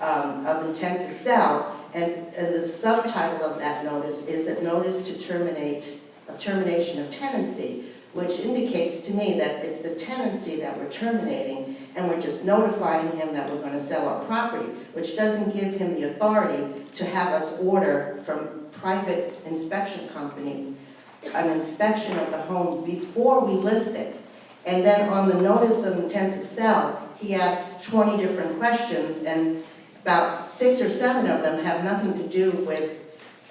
T: of intent to sell, and the subtitle of that notice is a notice to termination of tenancy, which indicates to me that it's the tenancy that we're terminating, and we're just notifying him that we're going to sell our property, which doesn't give him the authority to have us order from private inspection companies an inspection of the home before we list it. And then on the notice of intent to sell, he asks 20 different questions, and about 6 or 7 of them have nothing to do with,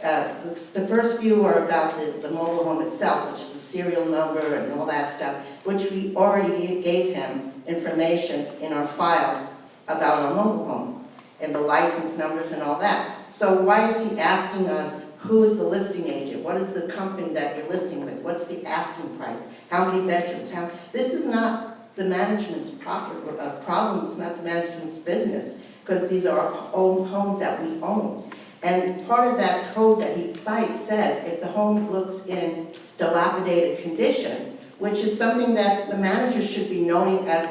T: the first few are about the mobile home itself, which is the serial number and all that stuff, which we already gave him information in our file about our mobile home, and the license numbers and all that. So why is he asking us, who is the listing agent? What is the company that you're listing with? What's the asking price? How many bedrooms? This is not the management's problem, it's not the management's business, because these are our own homes that we own. And part of that code that he cites says if the home looks in dilapidated condition, which is something that the managers should be noting as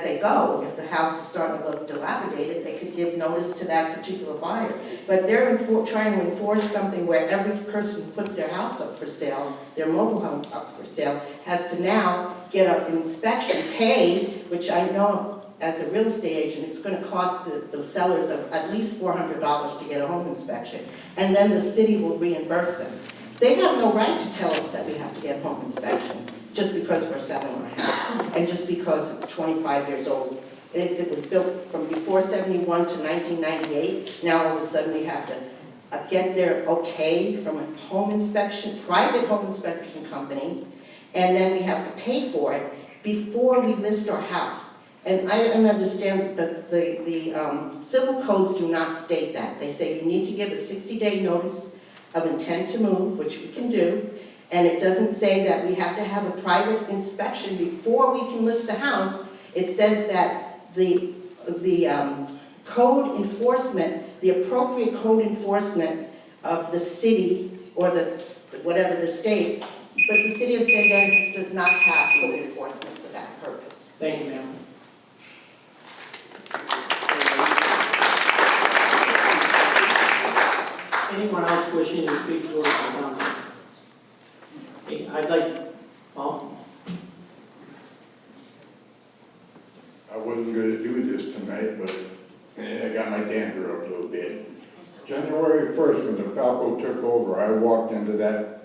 T: they go. If the house is starting to look dilapidated, they could give notice to that particular buyer. But they're trying to enforce something where every person who puts their house up for sale, their mobile home up for sale, has to now get an inspection paid, which I know as a real estate agent, it's going to cost the sellers at least $400 to get a home inspection. And then the city will reimburse them. They have no right to tell us that we have to get a home inspection just because we're selling our house and just because it's 25 years old. It was built from before 71 to 1998. Now all of a sudden we have to get their okay from a home inspection, private home inspection company, and then we have to pay for it before we list our house. And I don't understand that the civil codes do not state that. They say you need to give a 60-day notice of intent to move, which we can do, and it doesn't say that we have to have a private inspection before we can list the house. It says that the code enforcement, the appropriate code enforcement of the city or whatever the state, but the city of San Dimas does not have code enforcement for that purpose.
B: Thank you, ma'am. Anyone else wishing to speak towards the council? Okay, I'd like, Paul?
U: I wasn't going to do this tonight, but I got my dander up a little bit. January 1st, when the Falco took over, I walked into that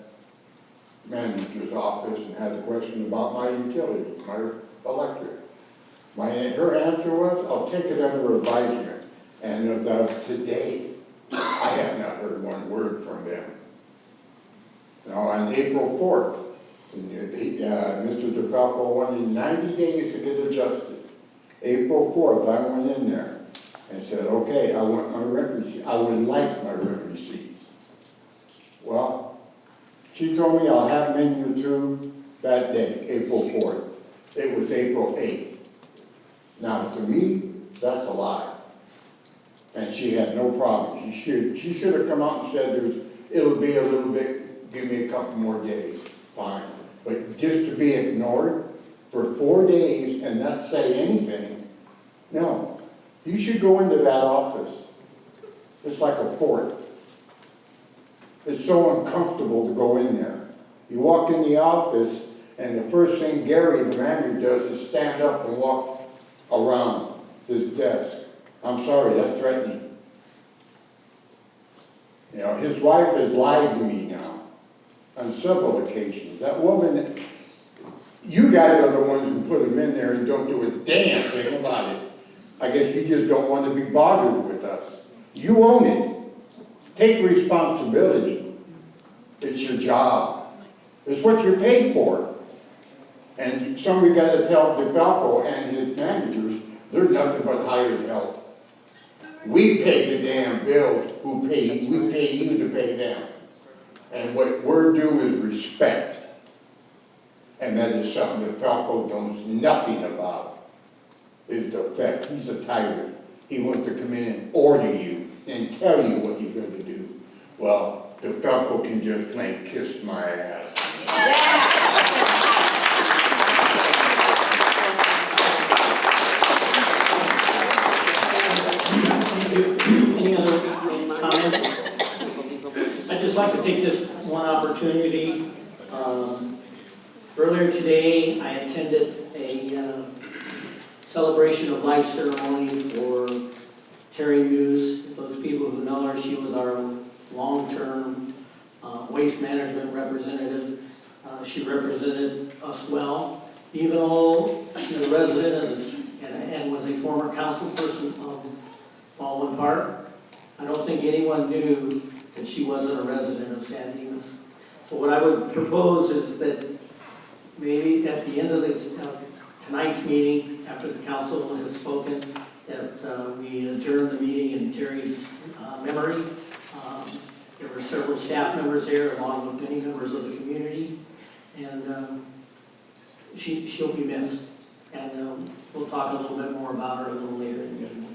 U: manager's office and had a question about my utilities, my electric. Her answer was, I'll take it under advisement. And as of today, I have not heard one word from them. Now, on April 4th, Mr. DeFalco wanted 90 days to get adjusted. April 4th, I went in there and said, okay, I want my rent receipt. I would like my rent receipts. Well, she told me I'll have them in you that day, April 4th. It was April 8th. Now, to me, that's a lie. And she had no problem. She should have come out and said it'll be a little bit, give me a couple more days. Fine. But just to be ignored for 4 days and not say anything, no. You should go into that office. It's like a fort. It's so uncomfortable to go in there. You walk in the office and the first thing Gary, the manager, does is stand up and walk around his desk. I'm sorry, that's threatening. You know, his wife has lied to me now on several occasions. That woman, you guys are the ones who put him in there and don't do a damn thing about it. I guess you just don't want to be bothered with us. You own it. Take responsibility. It's your job. It's what you're paid for. And somebody got to tell DeFalco and his managers, they're nothing but hired help. We pay the damn bills, we pay you to pay them. And what we're due is respect. And that is something that Falco knows nothing about. is the fact he's a tyrant. He wants to come in and order you and tell you what you're going to do. Well, the Falco can just plain kiss my ass.
B: Any other comments? I'd just like to take this one opportunity. Earlier today, I attended a celebration of life ceremony for Terry Muse. Those people who know her, she was our long-term waste management representative. She represented us well, even though she's a resident and was a former council person of Baldwin Park. I don't think anyone knew that she wasn't a resident of San Dimas. So what I would propose is that maybe at the end of this tonight's meeting, after the council has spoken, that we adjourn the meeting in Terry's memory. There were several staff members there, along with many members of the community, and she'll be missed. And we'll talk a little bit more about her a little later in the evening.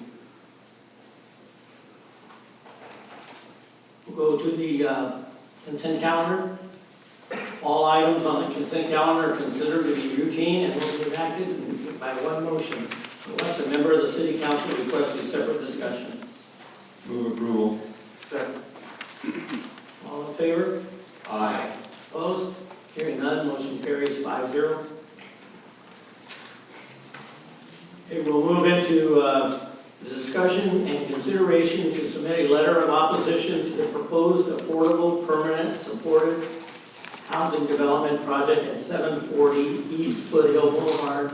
B: We'll go to the consent calendar. All items on the consent calendar are considered to be routine and will be enacted by one motion, unless a member of the city council requests a separate discussion.
G: Move approval.
K: Second.
B: All in favor?
K: Aye.
B: Opposed? Hearing none, motion carries 5-0. Okay, we'll move into the discussion and consideration to submit a letter of opposition to the proposed affordable, permanent, supported housing development project at 740 East Foothill Boulevard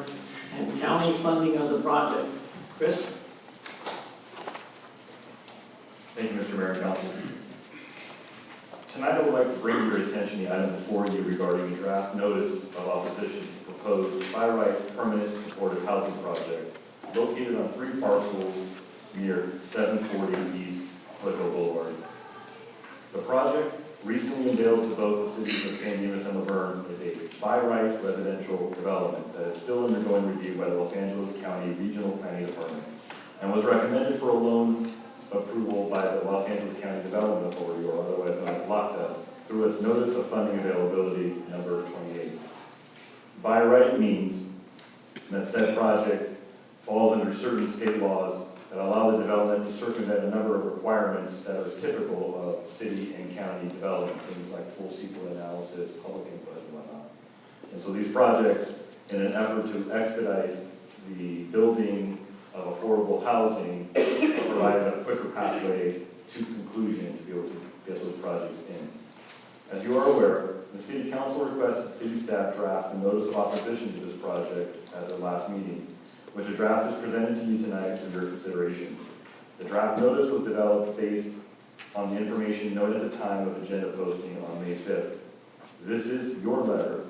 B: and county funding of the project. Chris?
A: Thank you, Mr. Mayor and Council. Tonight I would like to bring to your attention the item before you regarding a draft notice of opposition to proposed by right permanent supported housing project located on 3 parcels near 740 East Foothill Boulevard. The project, recently unveiled to both the cities of San Dimas and Laverne, is a by right residential development that is still undergoing review by the Los Angeles County Regional Planning Department and was recommended for a loan approval by the Los Angeles County Development Authority, or otherwise known as LOCTA, through its Notice of Funding Availability number 28. By right means that said project falls under certain state laws that allow the development to circumvent a number of requirements that are typical of city and county development, things like full CEQA analysis, public input, and whatnot. And so these projects, in an effort to expedite the building of affordable housing, provide a quicker pathway to conclusion to be able to get those projects in. As you are aware, the City Council requested City staff draft a notice of opposition to this project at their last meeting, which a draft is presented to you tonight for your consideration. The draft notice was developed based on the information known at the time of agenda posting on May 5th. This is your letter,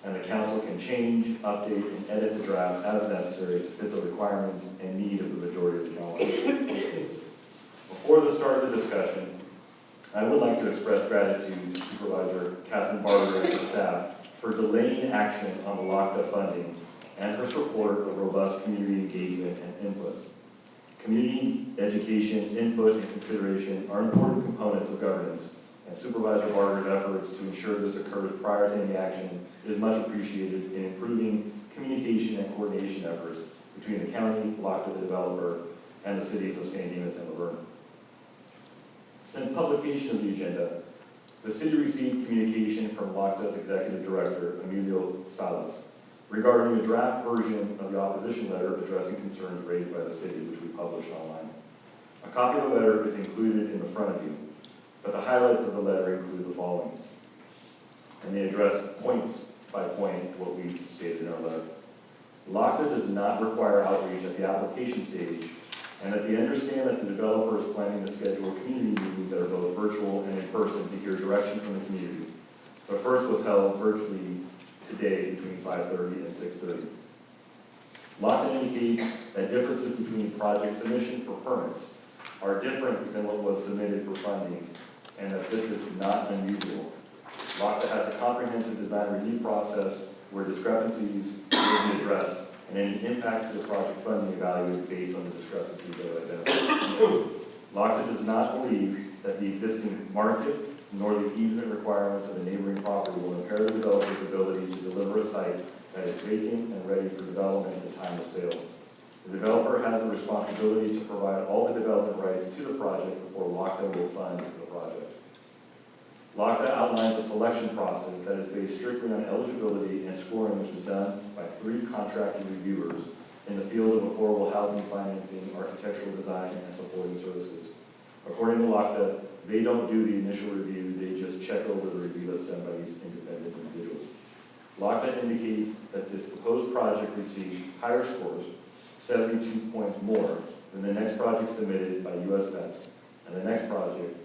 A: and the council can change, update, and edit the draft as necessary to fit the requirements and need of the majority of the council. Before the start of the discussion, I would like to express gratitude to Supervisor Catherine Barber and her staff for delaying action on the LOCTA funding and her support of robust community engagement and input. Community education, input, and consideration are important components of governance, and Supervisor Barber's efforts to ensure this occurs prior to any action is much appreciated in improving communication and coordination efforts between the county, LOCTA, the developer, and the cities of San Dimas and Laverne. Since publication of the agenda, the city received communication from LOCTA's executive director, Emilio Salas, regarding a draft version of the opposition letter addressing concerns raised by the city, which we published online. A copy of the letter is included in the front of you, but the highlights of the letter include the following. And they address points by point what we stated in our letter. LOCTA does not require outreach at the application stage, and that they understand that the developer is planning to schedule community meetings that are both virtual and in person to hear direction from the community. The first was held virtually today between 5:30 and 6:30. LOCTA indicates that differences between project submission for permits are different than what was submitted for funding, and that this is not unusual. LOCTA has a comprehensive design review process where discrepancies will be addressed, and any impacts to the project funding evaluated based on the discrepancies that are identified. LOCTA does not believe that the existing market nor the easement requirements of the neighboring property will impair the developer's ability to deliver a site that is vacant and ready for development at the time of sale. The developer has the responsibility to provide all the development rights to the project before LOCTA will fund the project. LOCTA outlines a selection process that is based strictly on eligibility and scoring, which is done by 3 contracted reviewers in the field of affordable housing financing, architectural design, and supporting services. According to LOCTA, they don't do the initial review, they just check over the review that's done by these independent individuals. LOCTA indicates that this proposed project received higher scores, 72 points more than the next project submitted by US Vets, and the next project,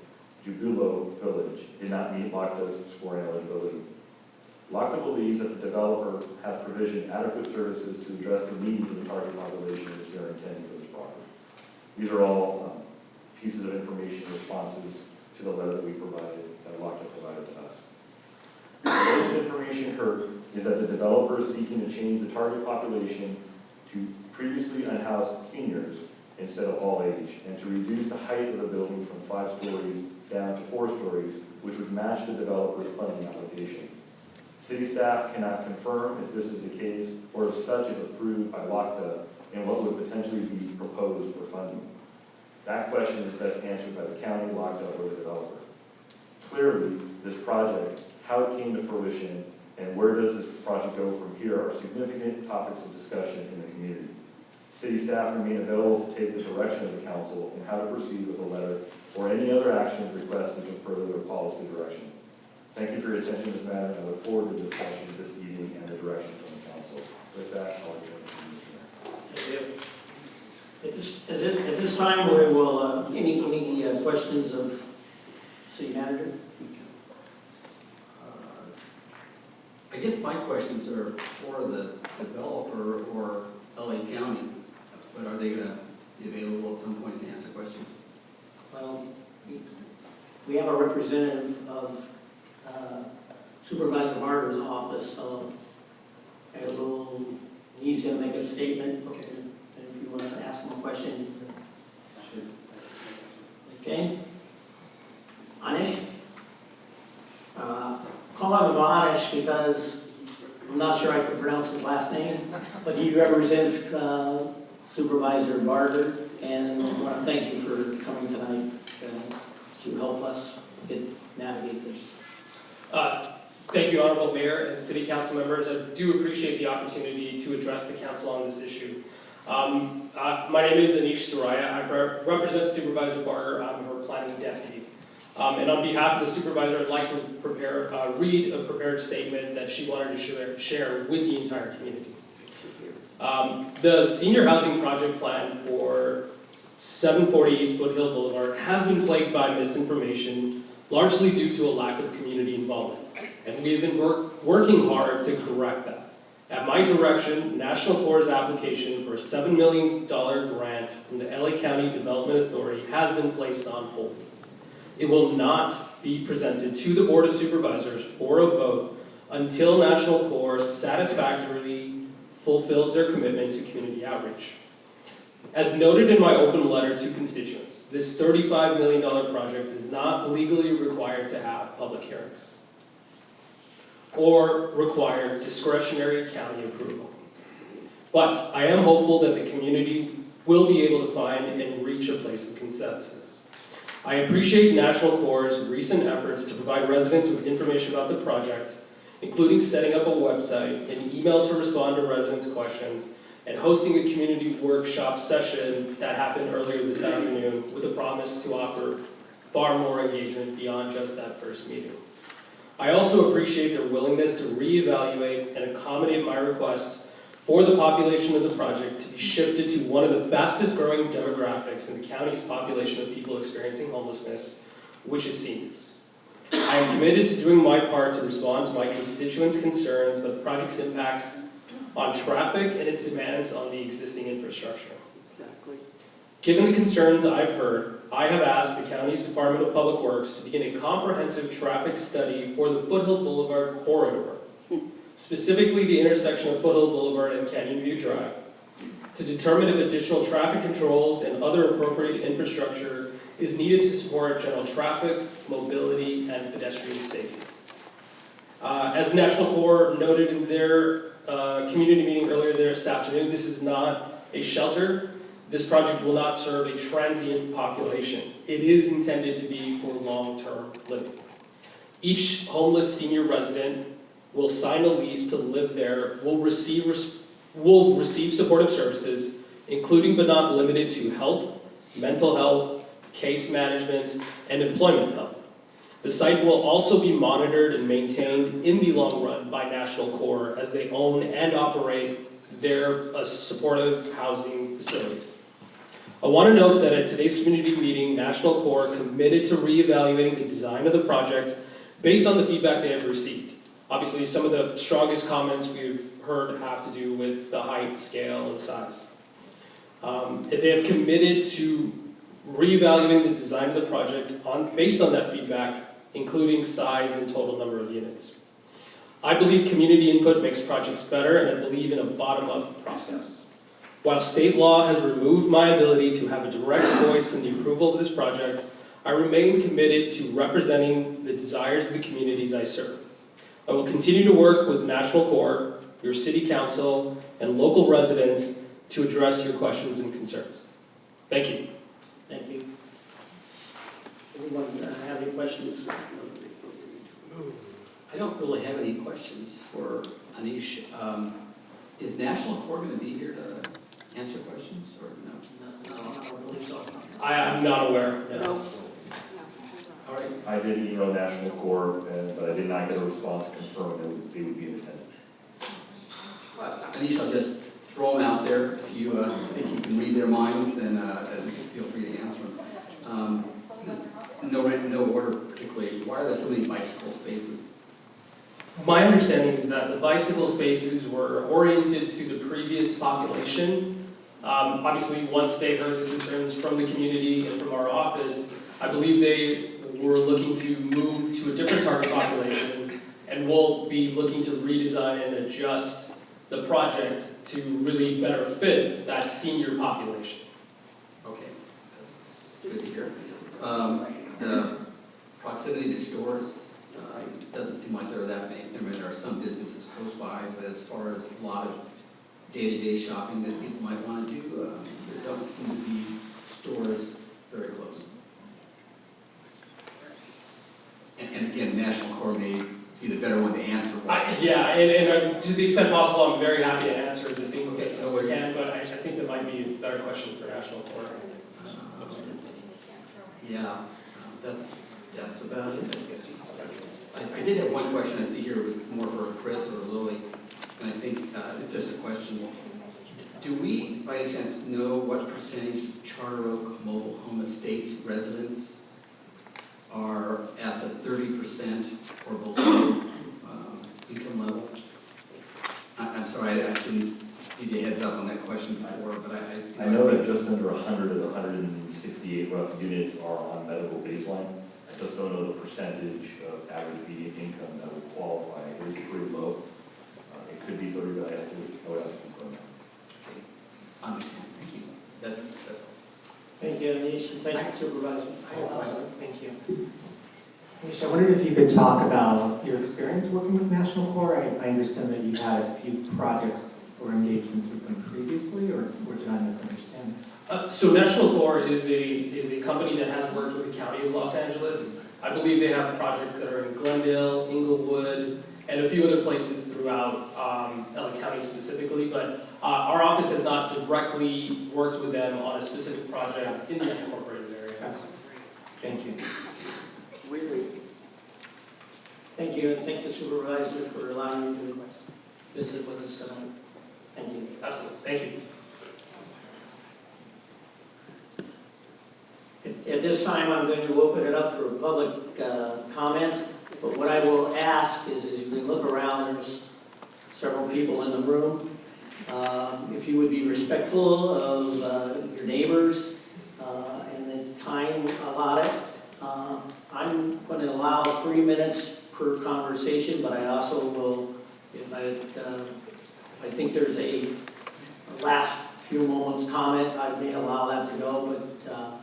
A: Gill Village, did not meet LOCTA's scoring eligibility. LOCTA believes that the developer has provisioned adequate services to address the needs of the target population which they are intending for this property. These are all pieces of information, responses to the letter that we provided, that LOCTA provided to us. The latest information heard is that the developer is seeking to change the target population to previously unhoused seniors instead of all age, and to reduce the height of the building from 5 stories down to 4 stories, which would match the developer's funding application. City staff cannot confirm if this is the case or if such is approved by LOCTA and what would potentially be proposed for funding. That question is best answered by the county, LOCTA, or the developer. Clearly, this project, how it came to fruition, and where does this project go from here are significant topics of discussion in the community. City staff remain available to take the direction of the council on how to proceed with the letter or any other actions requested to further their policy direction. Thank you for your attention to this matter, and I look forward to the discussion this evening and the direction from the council. With that, I'll return to you, Mr. Mayor.
B: Thank you. At this time, we will, any questions of city manager?
E: I guess my questions are for the developer or LA County, but are they going to be available at some point to answer questions?
B: Well, we have a representative of Supervisor Barter's office, so he's going to make a statement.
E: Okay.
B: And if you want to ask him a question. Sure. Okay. Anish? Call him Anish because I'm not sure I can pronounce his last name, but he represents Supervisor Barter, and I want to thank you for coming tonight to help us navigate this.
V: Thank you, Honorable Mayor and City Council members. I do appreciate the opportunity to address the council on this issue. My name is Anish Suraya. I represent Supervisor Barter. I'm her planning deputy. And on behalf of the supervisor, I'd like to read a prepared statement that she wanted to share with the entire community. The senior housing project plan for 740 East Foothill Boulevard has been plagued by misinformation, largely due to a lack of community involvement. And we have been working hard to correct that. At my direction, National Corps' application for a $7 million grant from the LA County Development Authority has been placed on hold. It will not be presented to the Board of Supervisors for a vote until National Corps satisfactorily fulfills their commitment to community outreach. As noted in my open letter to constituents, this $35 million project is not legally required to have public hearings or require discretionary county approval. But I am hopeful that the community will be able to find and reach a place of consensus. I appreciate National Corps' recent efforts to provide residents with information about the project, including setting up a website, an email to respond to residents' questions, and hosting a community workshop session that happened earlier this afternoon with a promise to offer far more engagement beyond just that first meeting. I also appreciate their willingness to reevaluate and accommodate my request for the population of the project to be shifted to one of the fastest growing demographics in the county's population of people experiencing homelessness, which is seniors. I am committed to doing my part to respond to my constituents' concerns about the project's impacts on traffic and its demands on the existing infrastructure.
E: Exactly.
V: Given the concerns I've heard, I have asked the county's Department of Public Works to begin a comprehensive traffic study for the Foothill Boulevard corridor, specifically the intersection of Foothill Boulevard and Canyon View Drive, to determine if additional traffic controls and other appropriate infrastructure is needed to support general traffic, mobility, and pedestrian safety. As National Corps noted in their community meeting earlier this afternoon, this is not a shelter. This project will not serve a transient population. It is intended to be for long-term living. Each homeless senior resident will sign a lease to live there, will receive supportive services, including but not limited to health, mental health, case management, and employment help. The site will also be monitored and maintained in the long run by National Corps as they own and operate their supportive housing facilities. I want to note that at today's community meeting, National Corps committed to reevaluating the design of the project based on the feedback they have received. Obviously, some of the strongest comments we've heard have to do with the height, scale, and size. They have committed to reevaluating the design of the project based on that feedback, including size and total number of units. I believe community input makes projects better, and I believe in a bottom-up process. While state law has removed my ability to have a direct voice in the approval of this project, I remain committed to representing the desires of the communities I serve. I will continue to work with National Corps, your city council, and local residents to address your questions and concerns. Thank you.
B: Thank you. Anyone have any questions?
E: I don't really have any questions for Anish. Is National Corps going to be here to answer questions, or no?
B: No, I don't believe so.
V: I'm not aware.
E: No. All right.
A: I did email National Corps, but I did not get a response confirming that they would be in attendance.
E: Anish, I'll just throw them out there. If you think you can read their minds, then feel free to answer them. Just no order particularly. Why are there so many bicycle spaces?
V: My understanding is that the bicycle spaces were oriented to the previous population. Obviously, once they heard the concerns from the community and from our office, I believe they were looking to move to a different target population, and we'll be looking to redesign and adjust the project to really better fit that senior population.
E: Okay, that's good to hear. The proximity to stores, doesn't seem like there are that many. There are some businesses close by, but as far as a lot of day-to-day shopping that people might want to do, there don't seem to be stores very close. And again, National Corps may be the better one to answer.
V: And to the extent possible, I'm very happy to answer the things that
E: no
V: we can, but I think that might be a better question for National Corps.
E: That's about it, I guess. I did have one question I see here, it was more for Chris or Lily, and I think it's just a question. Do we, by any chance, know what percentage Charter Oak Mobile Home Estates residents are at the 30% or below income level? I'm sorry, I didn't give you a heads up on that question before, but
A: I know that just under 100 of the 168 rough units are on medical baseline. I just don't know the percentage of average median income that would qualify. It is pretty low. It could be 30, but I would have to confirm that.
E: Understand. Thank you. That's all.
B: Thank you, Anish, and thank you, Supervisor.
D: Thank you. Anish, I wondered if you could talk about your experience working with National Corps. I understand that you had a few projects or engagements with them previously, or did I misunderstand?
V: So National Corps is a company that has worked with the County of Los Angeles. I believe they have projects that are in Glendale, Inglewood, and a few other places throughout LA County specifically, but our office has not directly worked with them on a specific project in the incorporated area.
D: Thank you.
B: Thank you, and thank the Supervisor for allowing me to visit with us tonight. Thank you.
V: Absolutely. Thank you.
B: At this time, I'm going to open it up for public comments, but what I will ask is, as you can look around, there's several people in the room. If you would be respectful of your neighbors and the time allotted. I'm going to allow 3 minutes per conversation, but I also will If I think there's a last few moments comment, I may allow that to go, but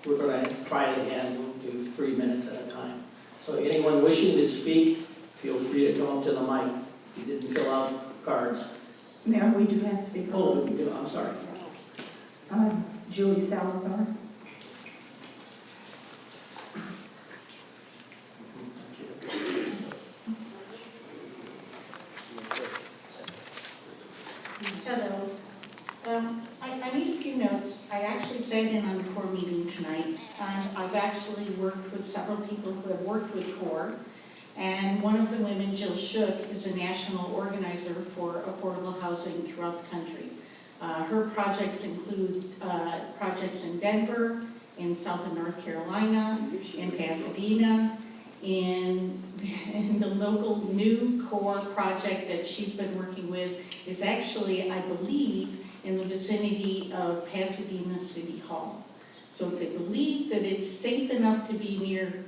B: we're going to try to handle to 3 minutes at a time. So anyone wishing to speak, feel free to come up to the mic. You didn't fill out cards.
C: Mayor, we do have speakers.
B: Oh, we do, I'm sorry.
C: Julie Salazar.
M: Hello. I made a few notes. I actually sat in on the CORE meeting tonight. I've actually worked with several people who have worked with CORE. And one of the women, Gill, is a national organizer for affordable housing throughout the country. Her projects include projects in Denver, in South and North Carolina, in Pasadena, in the local new CORE project that she's been working with is actually, I believe, in the vicinity of Pasadena City Hall. So if they believe that it's safe enough to be near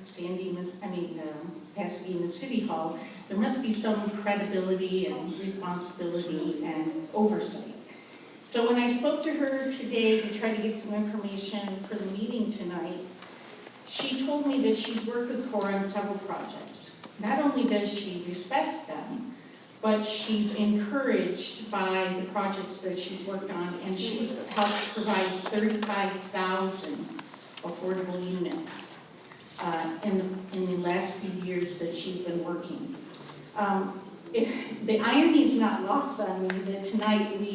M: Pasadena City Hall, there must be some credibility and responsibility and oversight. So when I spoke to her today to try to get some information for the meeting tonight, she told me that she's worked with CORE on several projects. Not only does she respect them, but she's encouraged by the projects that she's worked on, and she's helped provide 35,000 affordable units in the last few years that she's been working. The irony is not lost on me that tonight we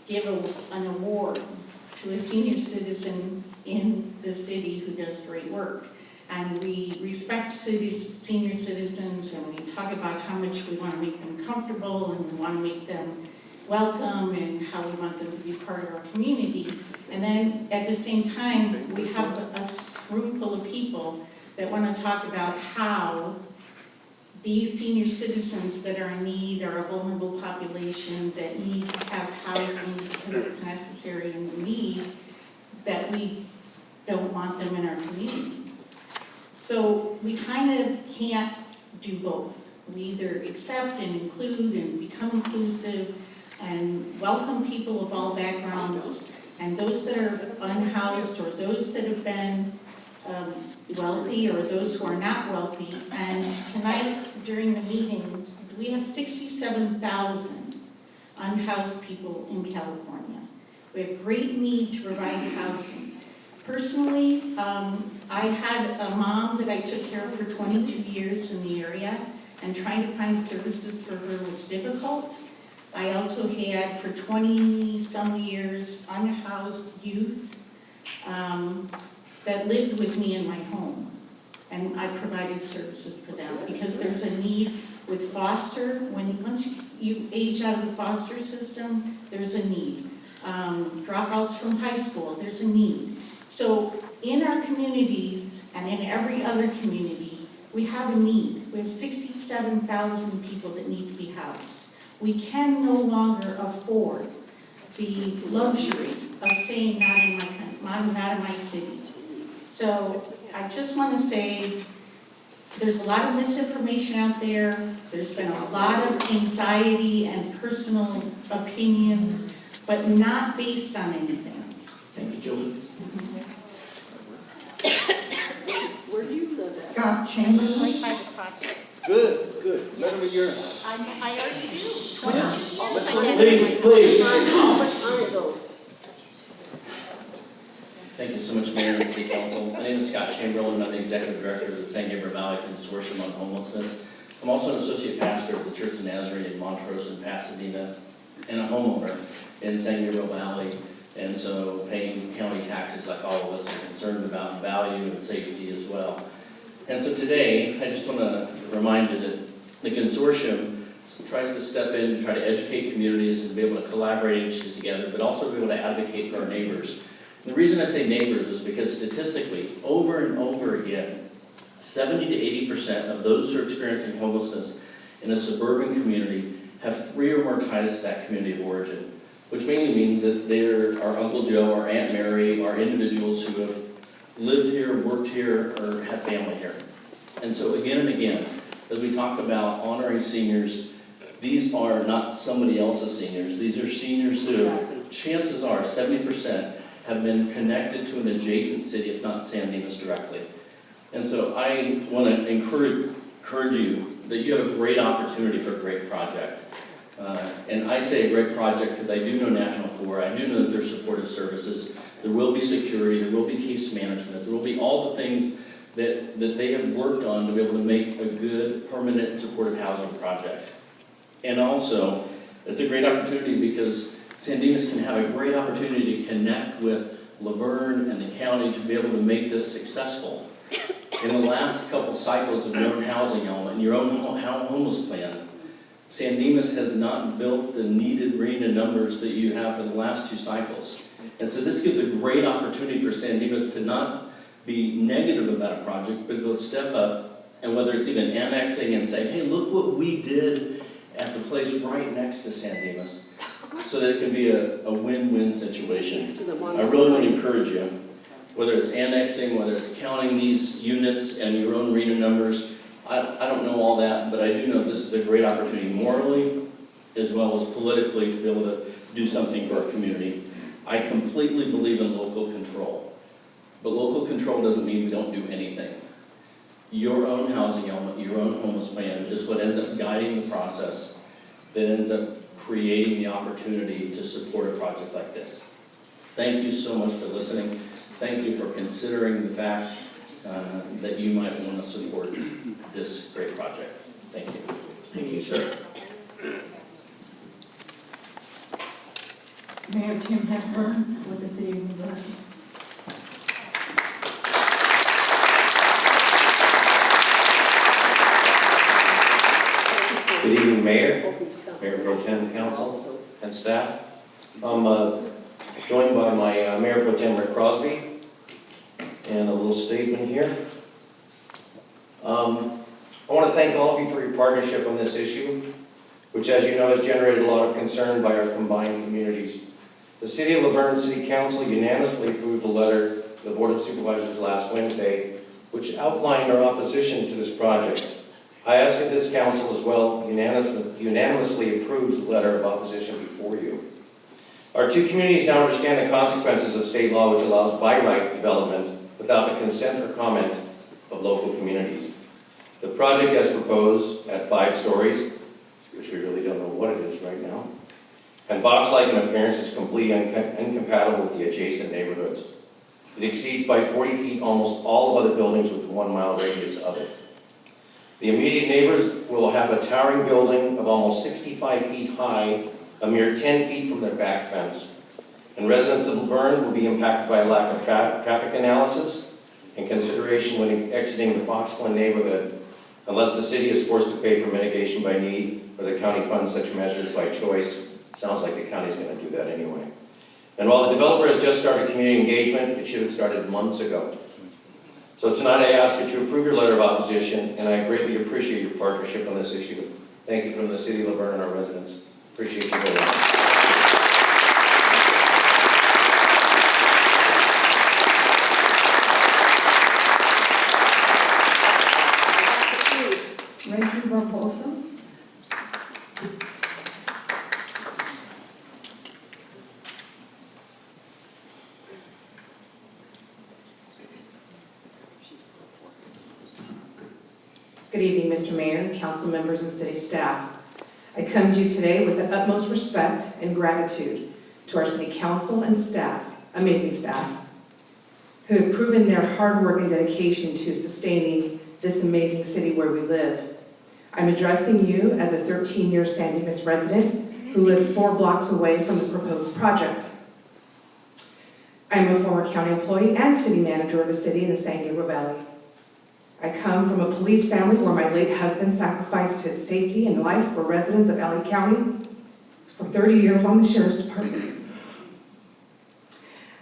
M: give an award to a senior citizen in the city who does great work. And we respect senior citizens, and we talk about how much we want to make them comfortable and we want to make them welcome and how we want them to be part of our community. And then at the same time, we have a room full of people that want to talk about how these senior citizens that are in need are a vulnerable population that need to have housing because it's necessary and the need, that we don't want them in our community. So we kind of can't do both. We either accept and include and become inclusive and welcome people of all backgrounds, and those that are unhoused or those that have been wealthy or those who are not wealthy. And tonight during the meeting, we have 67,000 unhoused people in California. We have great need to provide housing. Personally, I had a mom that I took care of for 22 years in the area, and trying to find services for her was difficult. I also had for 20-some years unhoused youth that lived with me in my home, and I provided services for them because there's a need with foster. Once you age out of the foster system, there's a need. Dropouts from high school, there's a need. So in our communities and in every other community, we have a need. We have 67,000 people that need to be housed. We can no longer afford the luxury of saying not in my city. So I just want to say there's a lot of misinformation out there. There's been a lot of anxiety and personal opinions, but not based on anything.
B: Thank you, Julie.
C: Where do you live? Scott Chambers.
K: Good. Let them in your.
M: I already do.
B: Please.
F: Thank you so much, Mayor and City Council. My name is Scott Chamberlain, and I'm the Executive Director of the San Gabriel Valley Consortium on Homelessness. I'm also an Associate Pastor of the Church of Nazarene in Montrose and Pasadena, and a homeowner in San Gabriel Valley, and so paying county taxes like all of us are concerned about value and safety as well. And so today, I just want to remind you that the consortium tries to step in to try to educate communities and to be able to collaborate agencies together, but also to be able to advocate for our neighbors. The reason I say neighbors is because statistically, over and over again, 70 to 80% of those who are experiencing homelessness in a suburban community have 3 or more ties to that community of origin, which mainly means that they're our Uncle Joe, our Aunt Mary, are individuals who have lived here, worked here, or have family here. And so again and again, as we talk about honoring seniors, these are not somebody else's seniors. These are seniors who, chances are, 70% have been connected to an adjacent city, if not San Dimas directly. And so I want to encourage you that you have a great opportunity for a great project. And I say a great project because I do know National Corps, I do know that there's supportive services, there will be security, there will be case management, there will be all the things that they have worked on to be able to make a good, permanent, supportive housing project. And also, it's a great opportunity because San Dimas can have a great opportunity to connect with Laverne and the county to be able to make this successful. In the last couple cycles of your own housing element, your own homeless plan, San Dimas has not built the needed RENA numbers that you have for the last 2 cycles. And so this gives a great opportunity for San Dimas to not be negative about a project, but go step up, and whether it's even annexing and saying, hey, look what we did at the place right next to San Dimas, so that it can be a win-win situation. I really want to encourage you, whether it's annexing, whether it's counting these units and your own RENA numbers, I don't know all that, but I do know this is a great opportunity morally as well as politically to be able to do something for our community. I completely believe in local control, but local control doesn't mean we don't do anything. Your own housing element, your own homeless plan is what ends up guiding the process that ends up creating the opportunity to support a project like this. Thank you so much for listening. Thank you for considering the fact that you might want to support this great project. Thank you.
B: Thank you, sir.
C: Mayor Tim Hepburn with the City of Laverne.
I: Good evening, Mayor, Mayor Pro Tem, Council, and staff. I'm joined by my Mayor Pro Tem, Rick Crosby, and a little statement here. I want to thank all of you for your partnership on this issue, which, as you know, has generated a lot of concern by our combined communities. The City of Laverne City Council unanimously approved a letter to the Board of Supervisors last Wednesday, which outlined our opposition to this project. I ask that this council as well unanimously approves the letter of opposition before you. Our 2 communities now understand the consequences of state law which allows by right development without the consent or comment of local communities. The project as proposed at 5 stories, which we really don't know what it is right now, and box-like in appearance is completely incompatible with the adjacent neighborhoods. It exceeds by 40 feet almost all of other buildings with a 1-mile radius of it. The immediate neighbors will have a towering building of almost 65 feet high, a mere 10 feet from their back fence. And residents of Laverne will be impacted by a lack of traffic analysis and consideration when exiting the Fox Glen neighborhood, unless the city is forced to pay for mitigation by need or the county funds such measures by choice. Sounds like the county's going to do that anyway. And while the developer has just started community engagement, it should have started months ago. So tonight I ask that you approve your letter of opposition, and I greatly appreciate your partnership on this issue. Thank you from the City of Laverne and our residents. Appreciate you very much.
C: Reggie Barbosa.
J: Good evening, Mr. Mayor, council members, and city staff. I come to you today with the utmost respect and gratitude to our city council and staff, amazing staff, who have proven their hard work and dedication to sustaining this amazing city where we live. I'm addressing you as a 13-year San Dimas resident who lives 4 blocks away from the proposed project. I am a former county employee and city manager of a city in the San Gabriel Valley. I come from a police family where my late husband sacrificed his safety and life for residents of LA County for 30 years on the Sheriff's Department.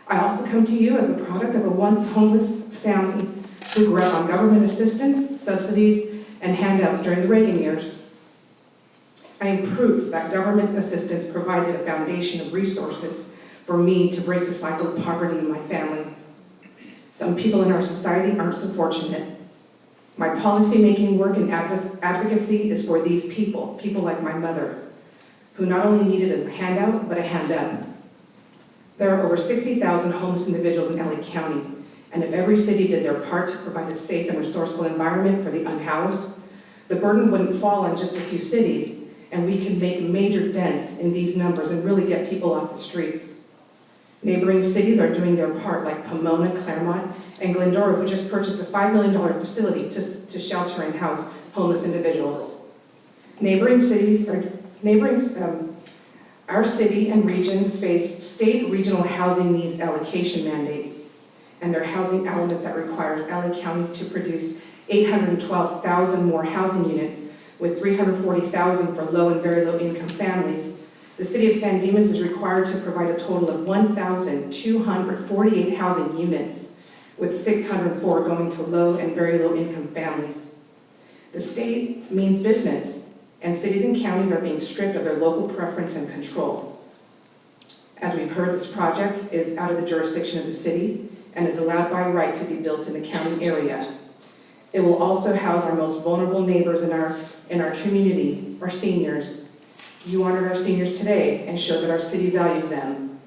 J: I also come to you as the product of a once homeless family who grew up on government assistance, subsidies, and handouts during the Reagan years. I am proof that government assistance provided a foundation of resources for me to break the cycle of poverty in my family. Some people in our society aren't so fortunate. My policymaking work and advocacy is for these people, people like my mother, who not only needed a handout, but a hand up. There are over 60,000 homeless individuals in LA County, and if every city did their part to provide a safe and resourceful environment for the unhoused, the burden wouldn't fall on just a few cities, and we can make major dents in these numbers and really get people off the streets. Neighboring cities are doing their part, like Pomona, Claremont, and Glendora, who just purchased a $5 million facility to shelter and house homeless individuals. Our city and region face state regional housing needs allocation mandates, and their housing elements that requires LA County to produce 812,000 more housing units, with 340,000 for low and very low income families. The city of San Dimas is required to provide a total of 1,248 housing units, with 604 going to low and very low income families. The state means business, and cities and counties are being stripped of their local preference and control. As we've heard, this project is out of the jurisdiction of the city and is allowed by right to be built in the county area. It will also house our most vulnerable neighbors in our community, our seniors. You honored our seniors today and showed that our city values them.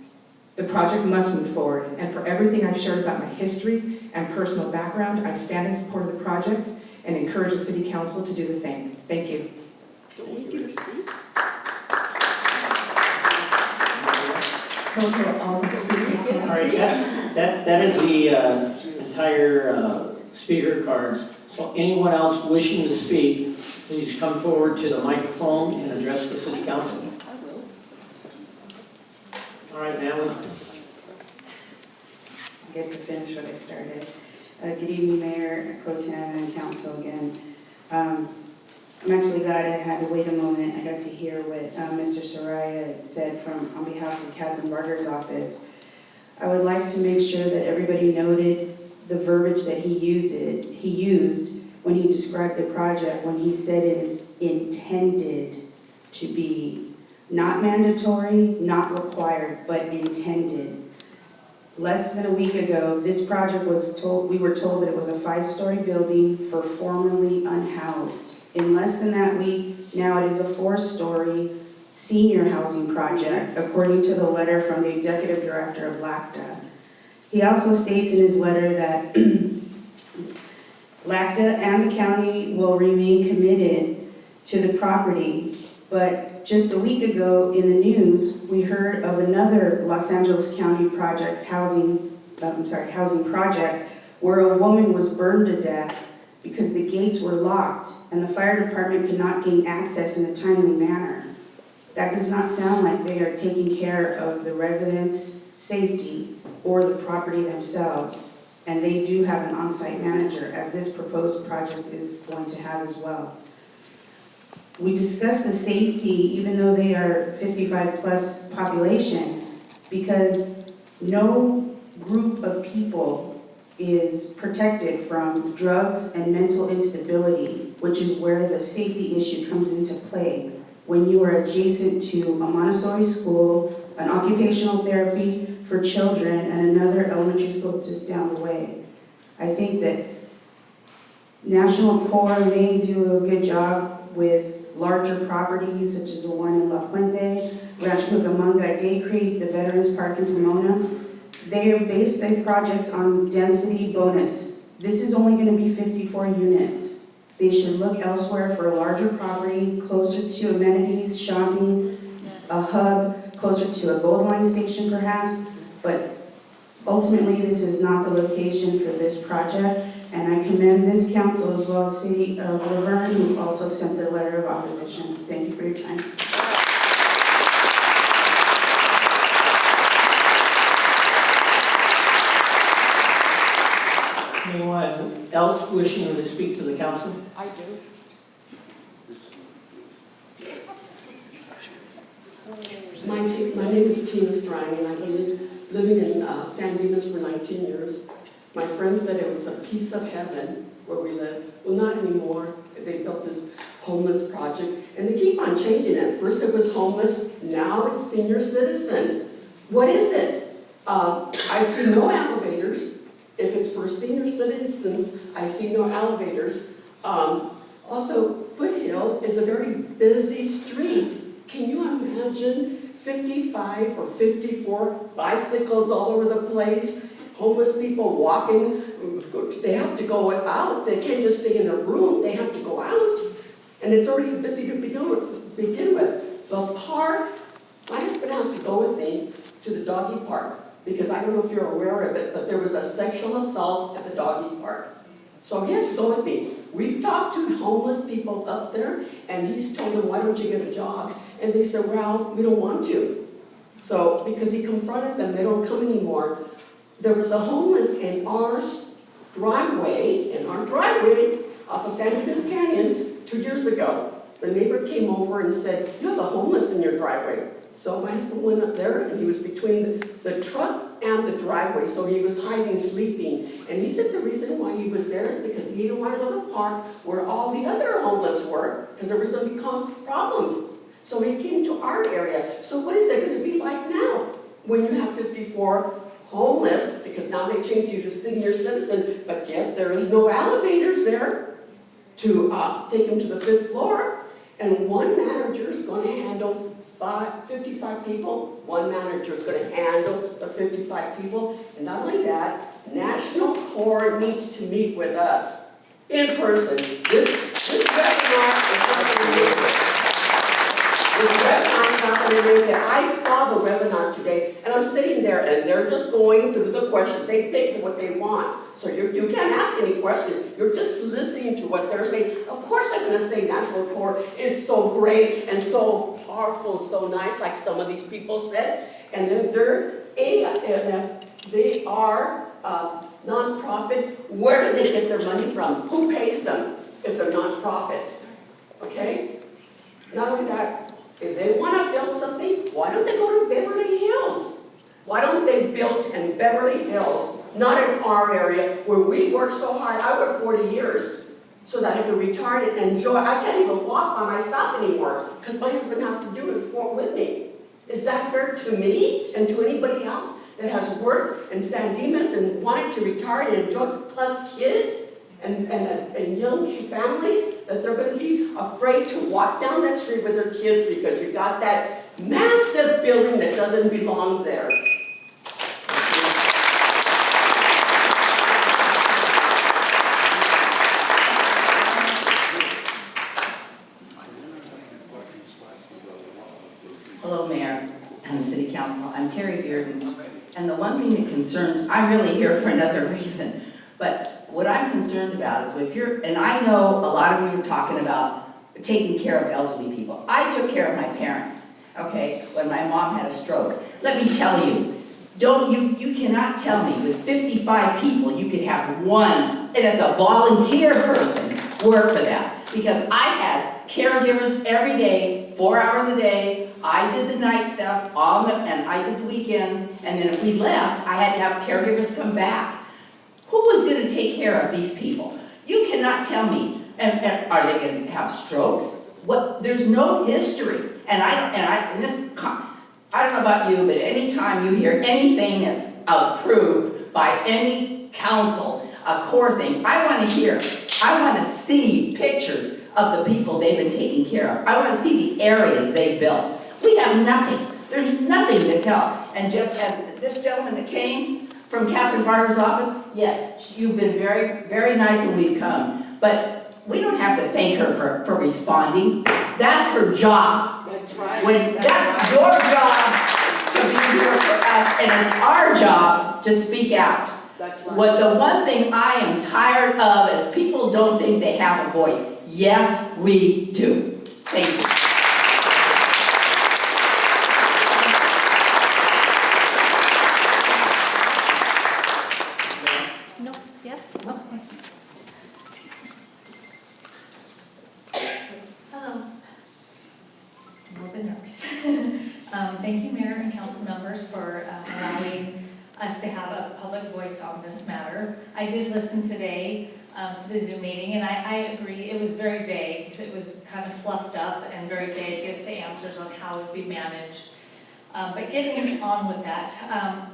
J: The project must move forward, and for everything I've shared about my history and personal background, I stand in support of the project and encourage the City Council to do the same. Thank you.
B: Those are all the speaking. All right, that is the entire speaker cards. So anyone else wishing to speak, please come forward to the microphone and address the City Council. All right, Natalie.
S: I get to finish what I started. Good evening, Mayor, Pro Tem, and Council again. I'm actually glad I had to wait a moment. I got to hear what Mr. Soraya said on behalf of Catherine Barger's office. I would like to make sure that everybody noted the verbiage that he used when he described the project, when he said it is intended to be not mandatory, not required, but intended. Less than a week ago, this project we were told that it was a 5-story building for formerly unhoused. In less than that week, now it is a 4-story senior housing project, according to the letter from the executive director of LACTA. He also states in his letter that LACTA and the county will remain committed to the property, but just a week ago in the news, we heard of another Los Angeles County project, housing project, where a woman was burned to death because the gates were locked and the fire department could not gain access in a timely manner. That does not sound like they are taking care of the residents' safety or the property themselves. And they do have an on-site manager, as this proposed project is going to have as well. We discussed the safety, even though they are 55+ population, because no group of people is protected from drugs and mental instability, which is where the safety issue comes into play. When you are adjacent to a Montessori school, an occupational therapy for children, and another elementary school just down the way. I think that National Corps may do a good job with larger properties, such as the one in La Puente, Rancho Cucamonga, Day Creek, the Veterans Park in Pomona. They are based their projects on density bonus. This is only going to be 54 units. They should look elsewhere for a larger property, closer to amenities, shopping, a hub, closer to a gold mine station perhaps, but ultimately this is not the location for this project, and I commend this council as well as City of Laverne, who also sent their letter of opposition. Thank you for your time.
B: Anyone else wishing to speak to the council?
K: I do. My name is Dimas, and I've been living in San Dimas for 19 years. My friends said it was a piece of heaven where we live. Well, not anymore. They built this homeless project, and they keep on changing it. First it was homeless, now it's senior citizen. What is it? I see no elevators. If it's for senior citizens, I see no elevators. Also, Foothill is a very busy street. Can you imagine 55 or 54 bicycles all over the place? Homeless people walking, they have to go out. They can't just stay in their room, they have to go out. And it's already busy to begin with. The park, my husband has to go with me to the doggy park, because I don't know if you're aware of it, but there was a sexual assault at the doggy park. So he has to go with me. We've talked to homeless people up there, and he's told them, why don't you get a job? And they said, well, we don't want to. So, because he confronted them, they don't come anymore. There was a homeless in our driveway off of San Dimas Canyon 2 years ago. The neighbor came over and said, you have a homeless in your driveway. So my husband went up there, and he was between the truck and the driveway, so he was hiding, sleeping. And he said the reason why he was there is because he didn't want to go to the park where all the other homeless were, because there was going to be constant problems. So he came to our area. So what is it going to be like now when you have 54 homeless, because now they changed you to senior citizen, but yet there is no elevators there to take them to the 5th floor. And one manager is going to handle 55 people. One manager is going to handle the 55 people. And not only that, National Corps needs to meet with us in person. This webinar is not going to make it. This webinar is not going to make it. I saw the webinar today, and I'm sitting there, and they're just going through the questions. They pick what they want. So you can't ask any questions. You're just listening to what they're saying. Of course I'm going to say National Corps is so great and so powerful and so nice, like some of these people said. And then they are nonprofit. Where do they get their money from? Who pays them if they're nonprofit? Okay? Not only that, if they want to build something, why don't they go to Beverly Hills? Why don't they build in Beverly Hills, not in our area where we work so hard? I worked 40 years so that I could retire and enjoy. I can't even walk by myself anymore because my husband has to do it with me. Is that fair to me and to anybody else that has worked in San Dimas and wanted to retire and enjoy, plus kids and young families, that they're going to be afraid to walk down that street with their kids because you got that massive building that doesn't belong there?
H: Hello, Mayor and the City Council. I'm Terry Bearden, and the one thing that concerns, I'm really here for another reason, but what I'm concerned about is if you're, and I know a lot of you are talking about taking care of elderly people. I took care of my parents, okay, when my mom had a stroke. Let me tell you, you cannot tell me with 55 people you could have one, and it's a volunteer person, work for that. Because I had caregivers every day, 4 hours a day. I did the night stuff, and I did the weekends, and then if we left, I had to have caregivers come back. Who was going to take care of these people? You cannot tell me. And are they going to have strokes? There's no history. And I don't know about you, but anytime you hear anything that's approved by any council, a core thing, I want to see pictures of the people they've been taking care of. I want to see the areas they built. We have nothing. There's nothing to tell. And this gentleman that came from Catherine Barter's office, yes, you've been very, very nice when we've come. But we don't have to thank her for responding. That's her job.
K: That's right.
H: That's your job to be here for us, and it's our job to speak out.
K: That's right.
H: The one thing I am tired of is people don't think they have a voice. Yes, we do. Thank you.
P: No, yes? No. Hello. I'm a little bit nervous. Thank you, Mayor and council members, for allowing us to have a public voice on this matter. I did listen today to the Zoom meeting, and I agree, it was very vague. It was kind of fluffed up and very vague as to answers on how it would be managed. But getting on with that,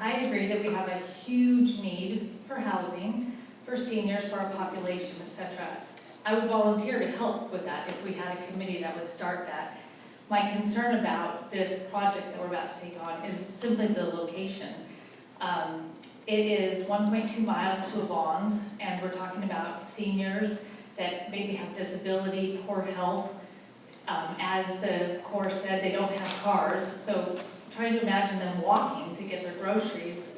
P: I agree that we have a huge need for housing, for seniors, for our population, etc.
L: I would volunteer to help with that if we had a committee that would start that. My concern about this project that we're about to take on is simply the location. It is 1.2 miles to Avon's, and we're talking about seniors that maybe have disability, poor health. As the Corps said, they don't have cars, so trying to imagine them walking to get their groceries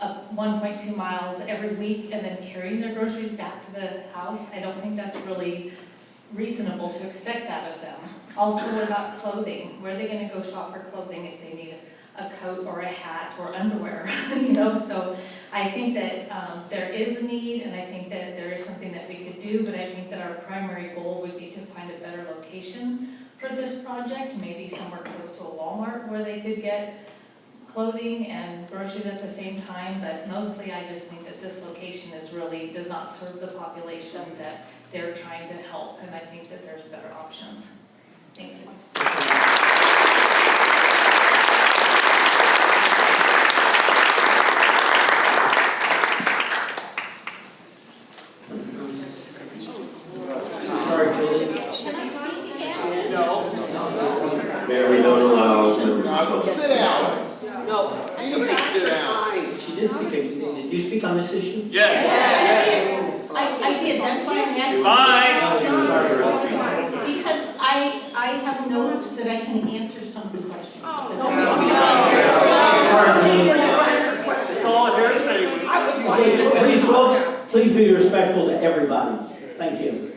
L: up 1.2 miles every week and then carrying their groceries back to the house, I don't think that's really reasonable to expect that of them. Also, what about clothing? Where are they going to go shop for clothing if they need a coat or a hat or underwear? So I think that there is a need, and I think that there is something that we could do, but I think that our primary goal would be to find a better location for this project, maybe somewhere close to a Walmart where they could get clothing and groceries at the same time, but mostly I just think that this location does not serve the population that they're trying to help, and I think that there's better options. Thank you.
B: Sorry, Julie.
G: Mayor, we don't allow members to
B: Sit down. No. Sit down. She did speak. Did you speak on this issue?
M: Yes. I did, that's why I'm asking. Because I have notes that I can answer some of the questions.
B: It's all hearsay. Please, folks, please be respectful to everybody. Thank you.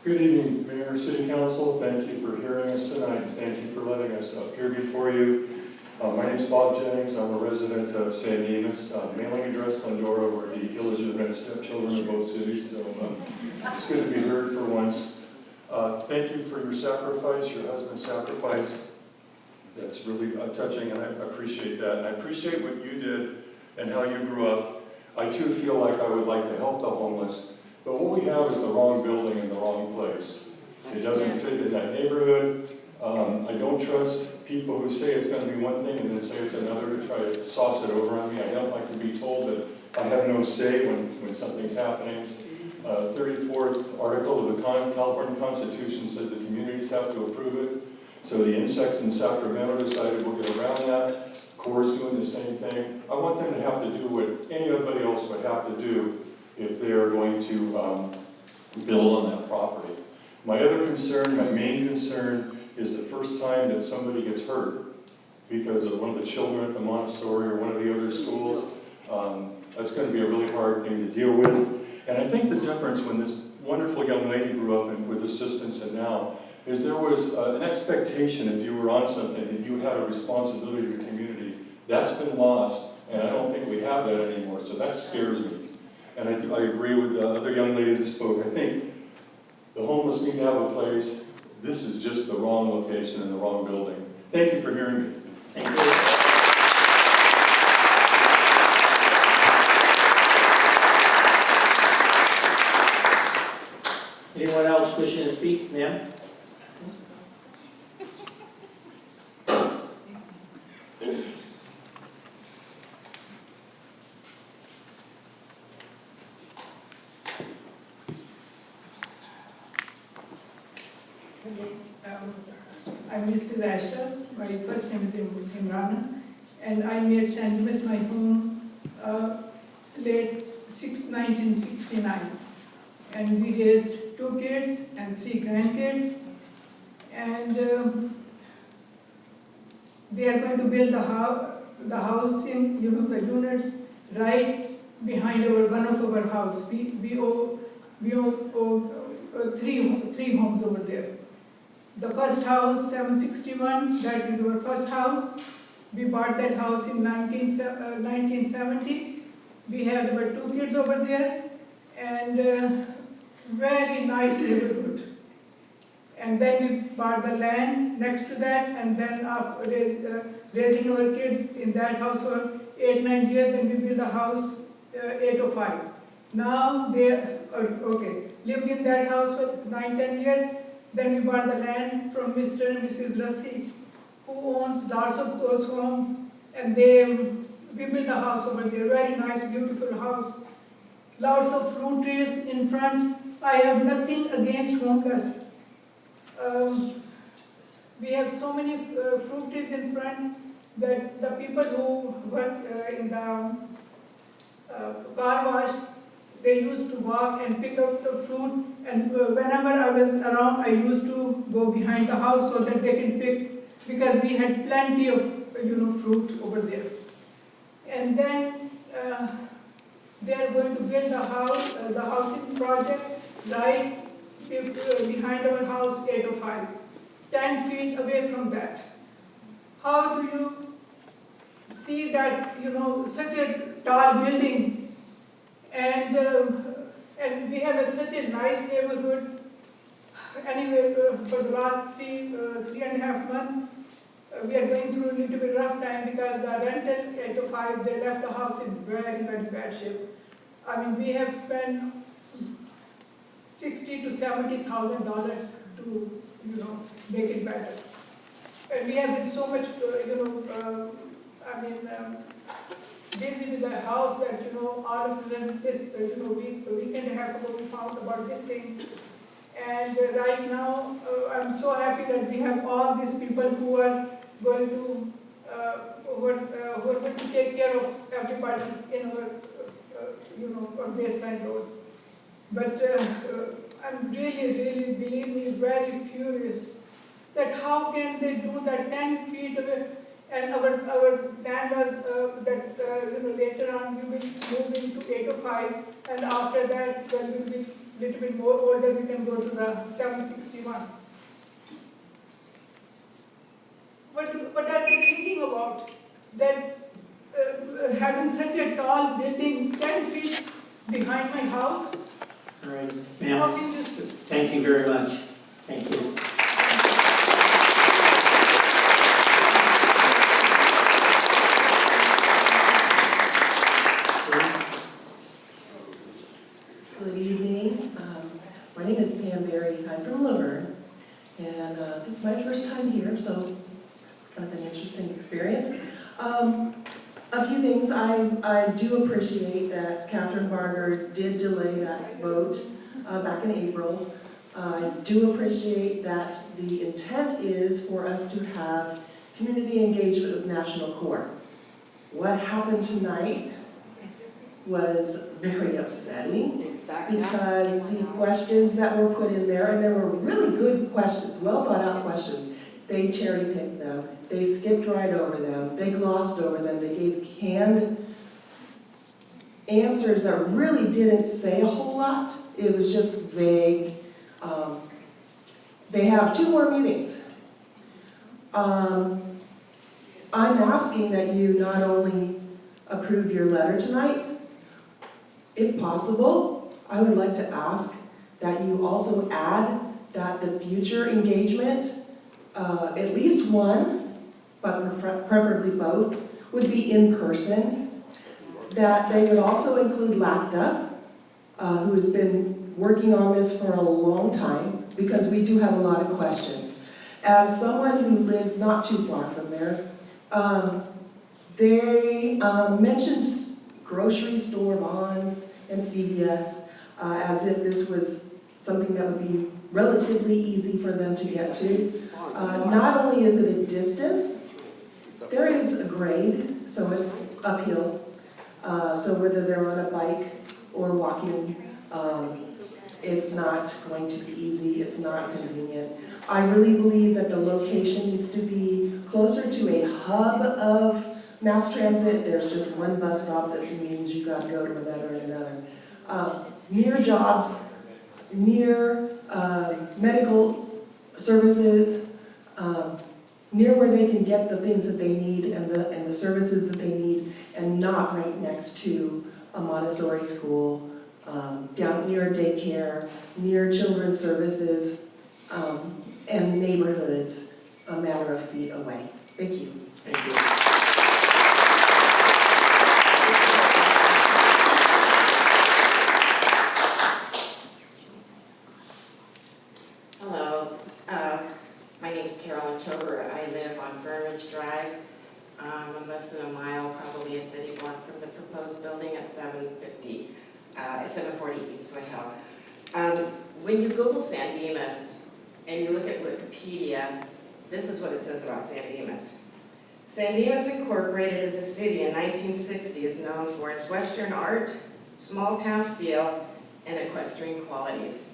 N: Good evening, Mayor, City Council. Thank you for hearing us tonight. Thank you for letting us appear before you. My name is Bob Jennings. I'm a resident of San Dimas. Mailing address Glendora. We're the illegitimate stepchildren of both cities, so it's good to be heard for once. Thank you for your sacrifice, your husband's sacrifice. That's really touching, and I appreciate that. And I appreciate what you did and how you grew up. I too feel like I would like to help the homeless. But what we have is the wrong building in the wrong place. It doesn't fit in that neighborhood. I don't trust people who say it's going to be one thing and then say it's another to try to sauce it over on me. I don't like to be told that I have no say when something's happening. 34th article of the California Constitution says the communities have to approve it. So the insects in Sacramento decided we'll get around that. Corps is doing the same thing. I want them to have to do what anybody else would have to do if they are going to build on that property. My other concern, my main concern, is the first time that somebody gets hurt because of one of the children at the Montessori or one of the other schools. That's going to be a really hard thing to deal with. And I think the difference when this wonderful young lady grew up with assistance and now is there was an expectation if you were on something that you had a responsibility to the community. That's been lost, and I don't think we have that anymore, so that scares me. And I agree with the other young lady that spoke. I think the homeless need to have a place. This is just the wrong location and the wrong building. Thank you for hearing me.
B: Thank you. Anyone else wishing to speak, ma'am?
W: I'm Mrs. Asha. My first name is Imrana, and I made San Dimas my home late 1969. And we raised 2 kids and 3 grandkids, and they are going to build the housing, the units right behind one of our house. We owe 3 homes over there. The first house, 761, that is our first house. We bought that house in 1970. We had about 2 kids over there, and very nice neighborhood. And then we bought the land next to that, and then after raising our kids in that house for 8-9 years, then we built the house 805. Now they lived in that house for 9-10 years. Then we bought the land from Mr. and Mrs. Rusty, who owns lots of those homes, and we built a house over there, very nice, beautiful house. Lots of fruit trees in front. I have nothing against homeless. We have so many fruit trees in front that the people who work in the car wash, they used to walk and pick up the fruit, and whenever I was around, I used to go behind the house so that they can pick, because we had plenty of fruit over there. And then they are going to build the housing project right behind our house, 805, 10 feet away from that. How do you see that, such a tall building, and we have such a nice neighborhood. Anyway, for the last 3.5 months, we are going through a little bit rough time because the rental 805, they left the house in very, very bad shape. I mean, we have spent $60,000 to $70,000 to, make it better. And we have been so much, busy with the house that, all of a sudden, this, week and a half ago, we found about this thing. And right now, I'm so happy that we have all these people who are going to, who are going to take care of everybody in our, on baseline road. But I'm really, believe me, very furious that how can they do that 10 feet away. And our plan was that later on we will move into 805, and after that, when we will be a little bit more older, we can go to the 761. What are they thinking about? That having such a tall building 10 feet behind my house?
B: All right, ma'am. Thank you very much. Thank you.
O: Good evening. My name is Pam Berry. I'm from Laverne, and this is my first time here, so it's kind of an interesting experience. A few things. I do appreciate that Catherine Barger did delay that vote back in April. I do appreciate that the intent is for us to have community engagement with National Corps. What happened tonight was very upsetting because the questions that were put in there, and there were really good questions, well thought out questions, they cherry picked them, they skipped right over them, they glossed over them, they gave canned answers that really didn't say a whole lot. It was just vague. They have 2 more meetings. I'm asking that you not only approve your letter tonight, if possible, I would like to ask that you also add that the future engagement, at least one, but preferably both, would be in person. That they would also include LACTA, who has been working on this for a long time, because we do have a lot of questions. As someone who lives not too far from there, they mentioned grocery store bonds and CVS as if this was something that would be relatively easy for them to get to. Not only is it a distance, there is a grade, so it's uphill. So whether they're on a bike or walking, it's not going to be easy, it's not convenient. I really believe that the location needs to be closer to a hub of mass transit. There's just one bus stop that means you've got to go to another and another. Near jobs, near medical services, near where they can get the things that they need and the services that they need, and not right next to a Montessori school, down near daycare, near children's services, and neighborhoods a matter of feet away. Thank you.
B: Thank you.
Q: Hello, drive, I'm less than a mile, probably a city block from the proposed building at 740 East Foothill. When you Google San Dimas and you look at Wikipedia, this is what it says about San Dimas. San Dimas Incorporated as a city in 1960 is known for its Western art, small town feel, and equestrian qualities.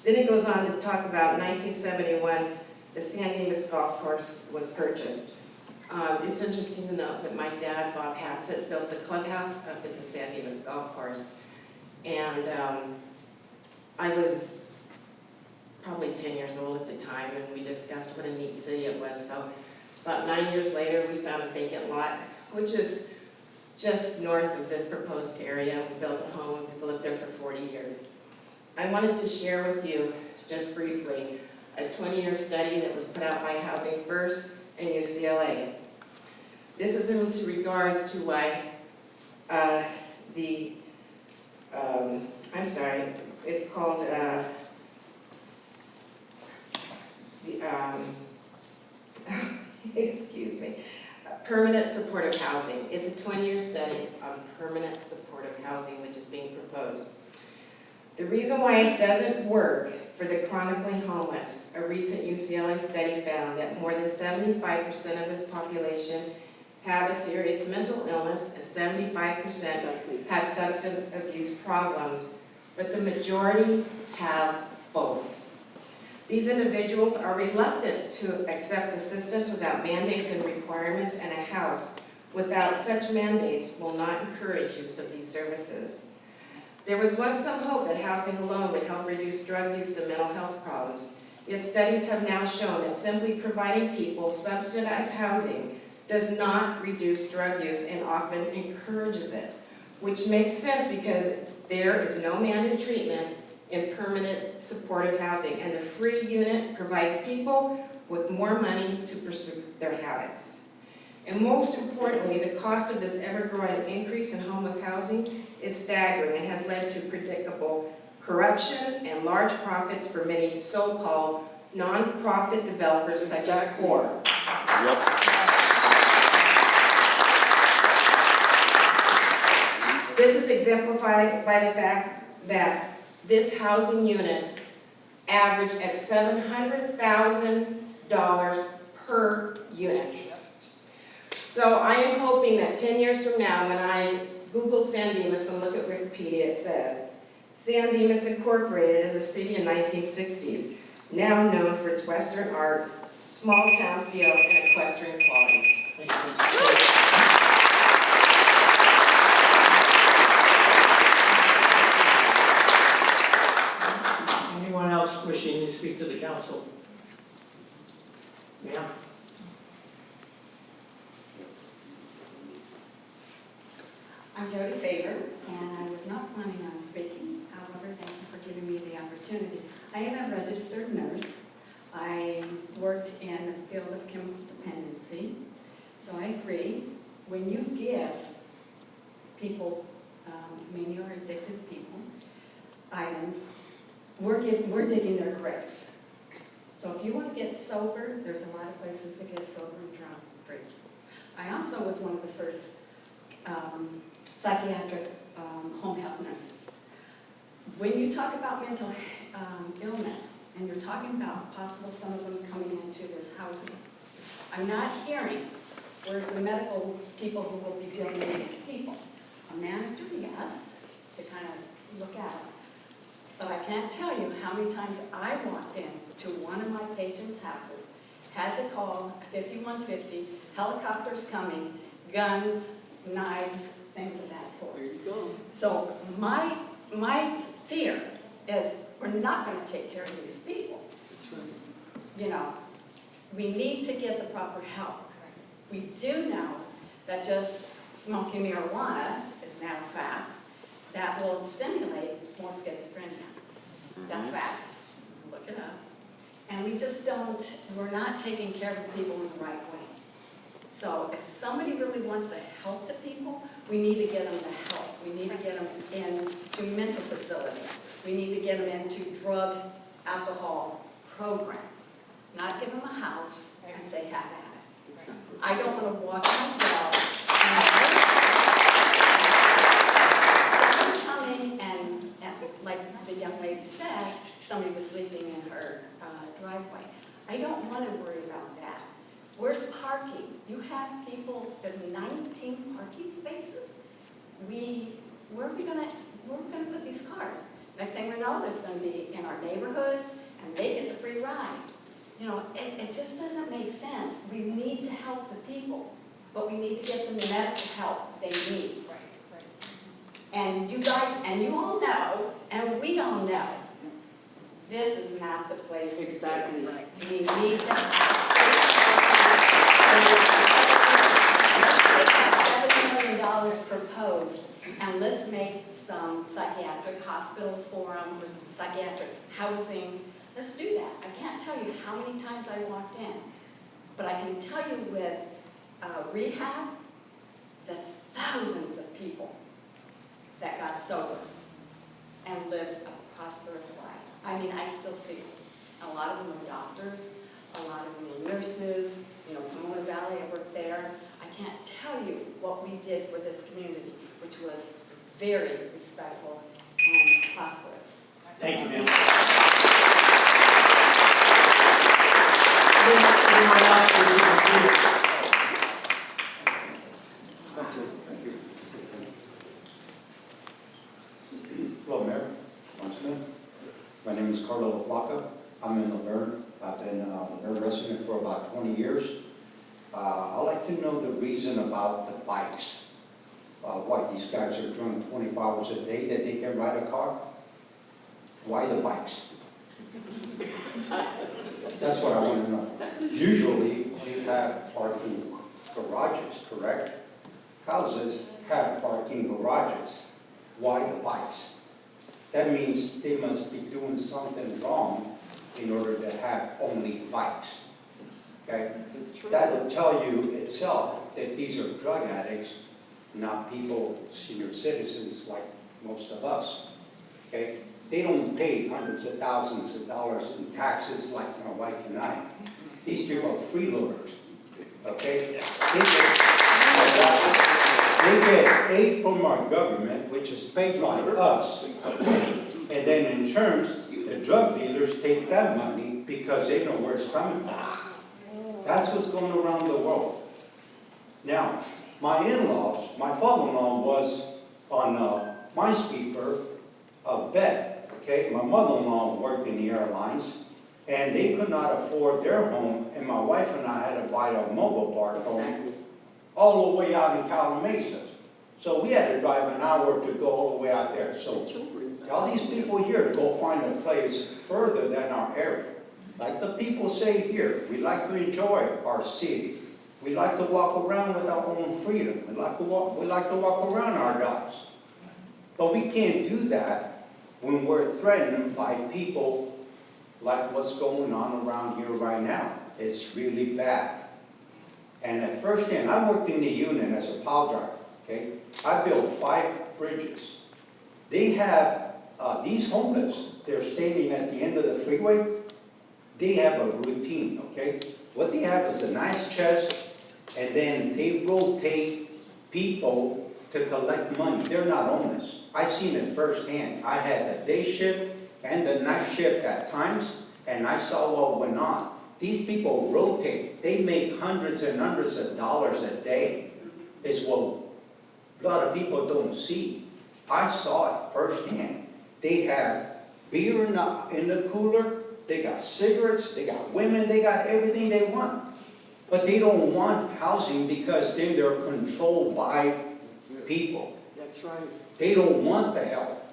Q: Then it goes on to talk about 1971, the San Dimas Golf Course was purchased. It's interesting to note that my dad, Bob Hassett, built the clubhouse up at the San Dimas Golf Course. And I was probably 10 years old at the time, and we discussed what a neat city it was. So about 9 years later, we found a vacant lot, which is just north of this proposed area. We built a home, and we've lived there for 40 years. I wanted to share with you, just briefly, a 20-year study that was put out by Housing First and UCLA. This is in regards to why it's called excuse me, permanent supportive housing. It's a 20-year study on permanent supportive housing which is being proposed. The reason why it doesn't work for the chronically homeless, a recent UCLA study found that more than 75% of this population have a serious mental illness and 75% have substance abuse problems, but the majority have both. These individuals are reluctant to accept assistance without mandates and requirements, and a house without such mandates will not encourage use of these services. There was once some hope that housing alone would help reduce drug use and mental health problems. Yet studies have now shown that simply providing people subsidized housing does not reduce drug use and often encourages it, which makes sense because there is no mandated treatment in permanent supportive housing, and the free unit provides people with more money to pursue their habits. And most importantly, the cost of this ever-growing increase in homeless housing is staggering and has led to predictable corruption and large profits for many so-called non-profit developers such as CORE. This is exemplified by the fact that this housing units average at $700,000 per unit. So I am hoping that 10 years from now, when I Google San Dimas and look at Wikipedia, it says, San Dimas Incorporated is a city in 1960s, now known for its Western art, small town feel, and equestrian qualities.
B: Anyone else wishing to speak to the council? Ma'am?
R: I'm Jody Favor, and I was not planning on speaking. However, thank you for giving me the opportunity. I am a registered nurse. I worked in the field of chemical dependency. So I agree, when you give people, many are addicted people, items, we're digging their grave. So if you want to get sober, there's a lot of places to get sober and drug free. I also was one of the first psychiatric home health nurses. When you talk about mental illness, and you're talking about possible some of them coming into this housing, I'm not hearing where's the medical people who will be dealing with these people. A manager, yes, to kind of look at it. But I can't tell you how many times I walked in to one of my patients' houses, had to call 5150, helicopters coming, guns, knives, things of that sort. There you go. So my fear is we're not going to take care of these people. That's right. You know, we need to get the proper help. We do know that just smoking marijuana is now a fact that will stimulate more schizophrenia. That's fact. Look it up. And we just don't, we're not taking care of the people in the right way. So if somebody really wants to help the people, we need to get them the help. We need to get them into mental facilities. We need to get them into drug, alcohol programs. Not give them a house and say, have at it. I don't want to walk out well and coming and like the young lady said, somebody was sleeping in her driveway. I don't want to worry about that. Where's parking? You have people, there's 19 parking spaces. Where are we gonna put these cars? Next thing we know, there's gonna be in our neighborhoods and they get the free ride. You know, it just doesn't make sense. We need to help the people, but we need to get them the medical help they need. Right. And you guys, and you all know, and we all know, this is not the place. Exactly right. We need to let's take that $7 million proposed and let's make some psychiatric hospitals for them, with psychiatric housing. Let's do that. I can't tell you how many times I walked in, but I can tell you with rehab, there's thousands of people that got sober and lived a prosperous life. I mean, I still see it. A lot of them are doctors, a lot of them are nurses, you know, Pomona Valley, I worked there. I can't tell you what we did for this community, which was very respectful and prosperous.
B: Thank you, ma'am.
A: Hello, Mayor. Councilman. My name is Carlo Flaca. I'm in Laverne. I've been a Laverne resident for about 20 years. I'd like to know the reason about the bikes. Why these guys are drunk 24 hours a day that they can ride a car? Why the bikes? That's what I want to know. Usually, you have parking garages, correct? Houses have parking garages. Why the bikes? That means they must be doing something wrong in order to have only bikes. Okay? That will tell you itself that these are drug addicts, not people, senior citizens like most of us. Okay? They don't pay hundreds of thousands of dollars in taxes like my wife and I. These people are freeloaders. Okay? They get aid from our government, which is paid by us. And then in terms, the drug dealers take that money because they know where it's coming from. That's what's going around the world. Now, my in-laws, my father-in-law was on Minesweeper, a vet, okay? My mother-in-law worked in the airlines, and they could not afford their home, and my wife and I had to buy a mobile park home all the way out in Calamasa. So we had to drive an hour to go all the way out there. So all these people here to go find a place further than our area. Like the people say here, we like to enjoy our city. We like to walk around with our own freedom. We like to walk around our dogs. But we can't do that when we're threatened by people like what's going on around here right now. It's really bad. And at first hand, I worked in the union as a plow driver, okay? I built 5 bridges. They have these homeless, they're standing at the end of the freeway. They have a routine, okay? What they have is a nice chest, and then they rotate people to collect money. They're not homeless. I've seen it firsthand. I had the day shift and the night shift at times, and I saw what went on. These people rotate. They make hundreds and hundreds of dollars a day. It's what a lot of people don't see. I saw it firsthand. They have beer in the cooler. They got cigarettes. They got women. They got everything they want. But they don't want housing because then they're controlled by people.
K: That's right.
A: They don't want the help.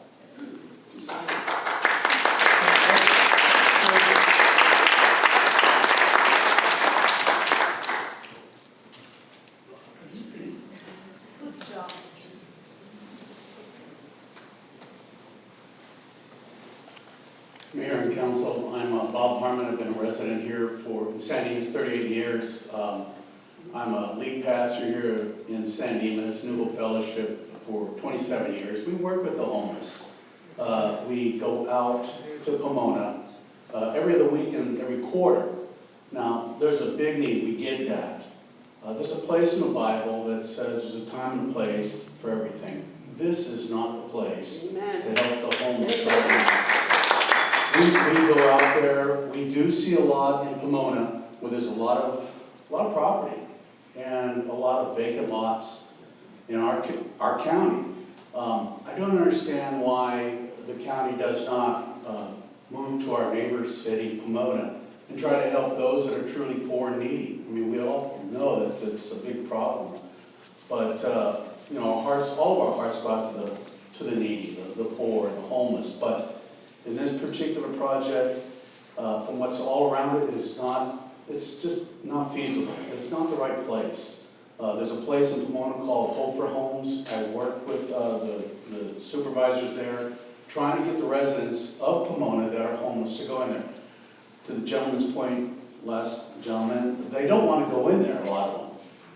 T: Mayor and Council, I'm Bob Harmon. I've been a resident here in San Dimas 38 years. I'm a lead pastor here in San Dimas, New Hope Fellowship for 27 years. We work with the homeless. We go out to Pomona every other week and every quarter. Now, there's a big need, we get that. There's a place in the Bible that says there's a time and a place for everything. This is not the place to help the homeless right now. We go out there, we do see a lot in Pomona where there's a lot of property and a lot of vacant lots in our county. I don't understand why the county does not move to our neighbor city, Pomona, and try to help those that are truly poor and needy. I mean, we all know that it's a big problem, but you know, all of our hearts go out to the needy, the poor, and the homeless. But in this particular project, from what's all around it, it's just not feasible. It's not the right place. There's a place in Pomona called Hope for Homes. I worked with the supervisors there, trying to get the residents of Pomona that are homeless to go in there. To the gentleman's point, last gentleman, they don't want to go in there, a lot of them,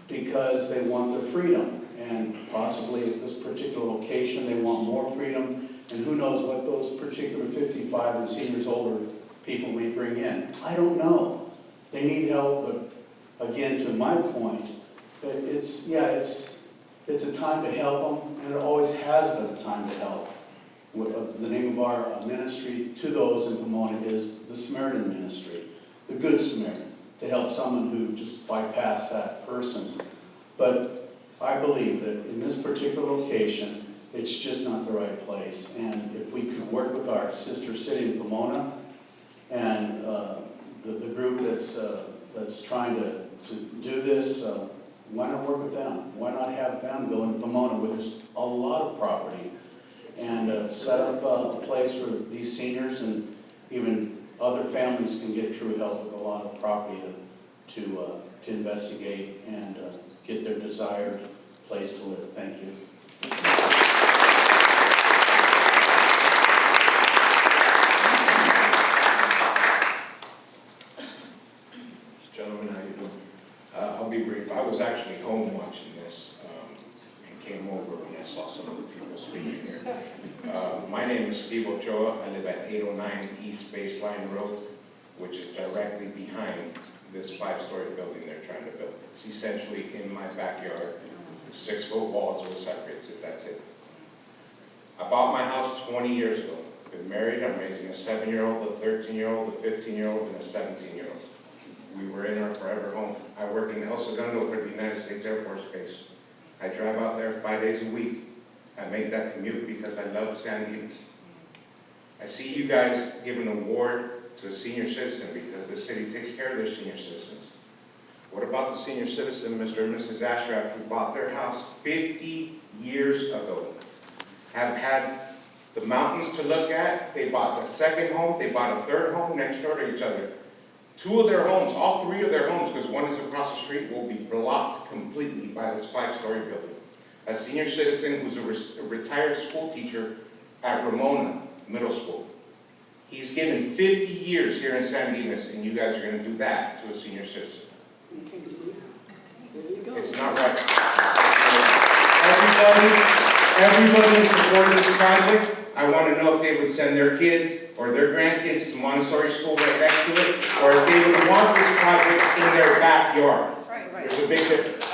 T: because they want their freedom. And possibly at this particular location, they want more freedom. And who knows what those particular 55 and seniors older people we bring in. I don't know. They need help, but again, to my point, it's a time to help them, and it always has been a time to help. The name of our ministry to those in Pomona is the Samaritan Ministry, the Good Samaritan, to help someone who just bypassed that person. But I believe that in this particular location, it's just not the right place. And if we could work with our sister city in Pomona and the group that's trying to do this, why not work with them? Why not have them go into Pomona where there's a lot of property and set up a place where these seniors and even other families can get true help with a lot of property to investigate and get their desired place to live. Thank you.
D: Gentlemen, how you doing? I'll be brief. I was actually home watching this and came over when I saw some of the people speaking here. My name is Steve Ochoa. I live at 809 East Baseline Road, which is directly behind this 5-story building they're trying to build. It's essentially in my backyard, 6-foot walls with separates it, that's it. I bought my house 20 years ago. Been married, I'm raising a 7-year-old, a 13-year-old, a 15-year-old, and a 17-year-old. We were in our forever home. I work in El Segundo for the United States Air Force Base. I drive out there 5 days a week. I make that commute because I love San Dimas. I see you guys give an award to a senior citizen because the city takes care of their senior citizens. What about the senior citizen, Mr. and Mrs. Ashraft, who bought their house 50 years ago? Have had the mountains to look at. They bought a second home. They bought a third home next door to each other. 2 of their homes, all 3 of their homes, because one is across the street, will be blocked completely by this 5-story building. A senior citizen who's a retired school teacher at Ramona Middle School. He's given 50 years here in San Dimas, and you guys are going to do that to a senior citizen. It's not right. Everybody in support of this project, I want to know if they would send their kids or their grandkids to Montessori school right next to it, or if they would want this project in their backyard. That's right, right. There's a big difference.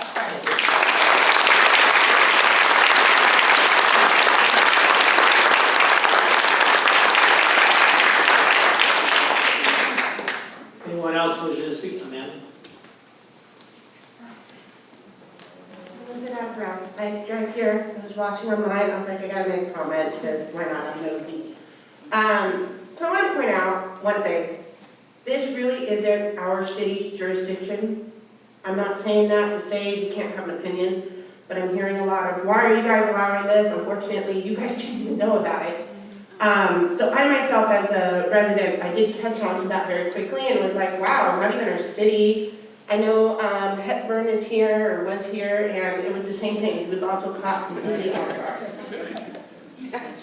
B: Anyone else wishing to speak to Amanda?
E: I drive here, I was watching online, I was like, I gotta make a comment, because why not, I'm nosy. So I want to point out one thing. This really isn't our city's jurisdiction. I'm not saying that to say we can't have an opinion, but I'm hearing a lot of, why are you guys allowing this? Unfortunately, you guys didn't even know about it. So I myself, as a resident, I did catch on to that very quickly and was like, wow, not even our city. I know Hepburn is here, or was here, and it was the same thing. He was also caught completely off guard.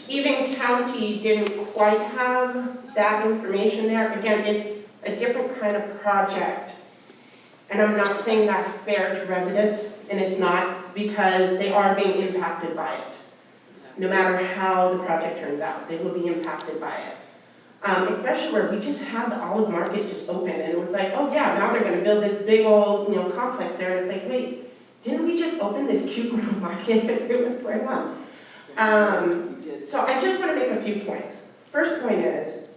E: Even county didn't quite have that information there. Again, it's a different kind of project. And I'm not saying that's fair to residents, and it's not, because they are being impacted by it. No matter how the project turns out, they will be impacted by it. Especially where we just had the Olive Market just open, and it was like, oh yeah, now they're gonna build this big old, complex there, and it's like, wait, didn't we just open this cute little market? What's going on? So I just wanna make a few points. First point is,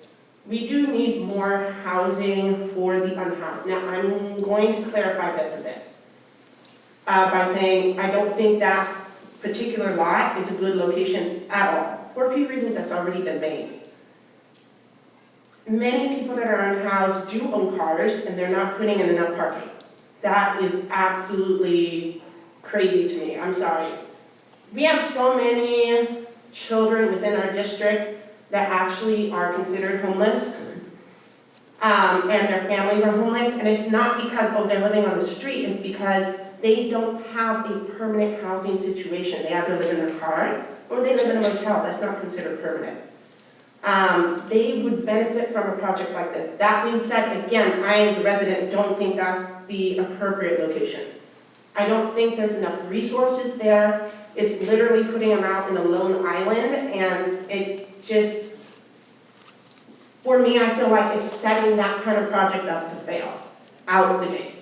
E: we do need more housing for the unhoused. Now, I'm going to clarify this a bit by saying I don't think that particular lot is a good location at all, for a few reasons that's already been made. Many people that are unhoused do own cars, and they're not putting in enough parking. That is absolutely crazy to me, I'm sorry. We have so many children within our district that actually are considered homeless, and their families are homeless, and it's not because, oh, they're living on the street, it's because they don't have a permanent housing situation. They either live in their car, or they live in a motel. That's not considered permanent. They would benefit from a project like this. That being said, again, I as a resident don't think that's the appropriate location. I don't think there's enough resources there. It's literally putting them out in a lone island, and it just, for me, I feel like it's setting that kind of project up to fail out of the gate.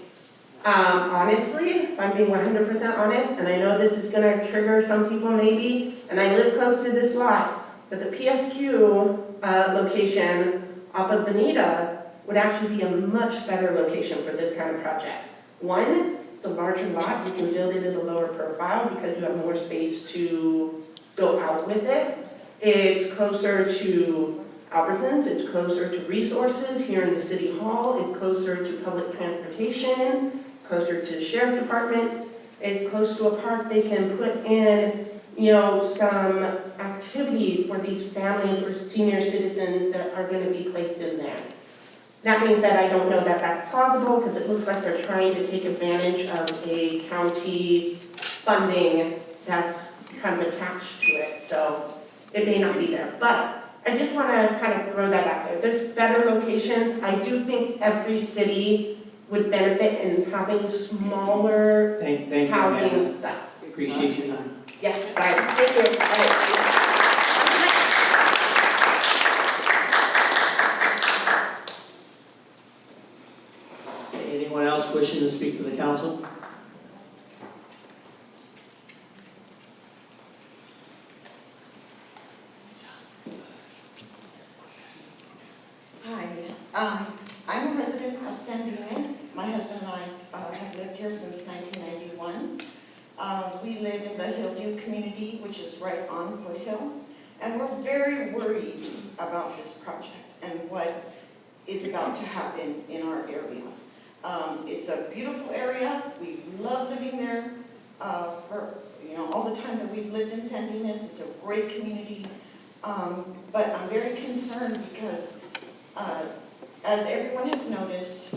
E: Honestly, if I'm being 100% honest, and I know this is gonna trigger some people maybe, and I live close to this lot, but the PSQ location off of Bonita would actually be a much better location for this kind of project. One, the larger lot, you can build it at a lower profile because you have more space to go out with it. It's closer to Albertsons, it's closer to resources here in the city hall, it's closer to public transportation, closer to the sheriff's department, it's close to a park they can put in, some activity for these families or senior citizens that are going to be placed in there. That being said, I don't know that that's plausible because it looks like they're trying to take advantage of a county funding that's kind of attached to it, so it may not be there. But I just want to kind of throw that out there. There's better locations. I do think every city would benefit in having smaller
B: Thank you,
E: housing
B: ma'am.
E: and stuff.
B: Appreciate your time.
E: Yes, right. Thank you.
B: Anyone else wishing to speak to the council?
F: Hi, I'm a resident of San Dimas. My husband and I have lived here since 1991. We live in the Hillview community, which is right on Foothill, and we're very worried about this project and what is about to happen in our area. It's a beautiful area. We love living there for all the time that we've lived in San Dimas. It's a great community, but I'm very concerned because as everyone has noticed,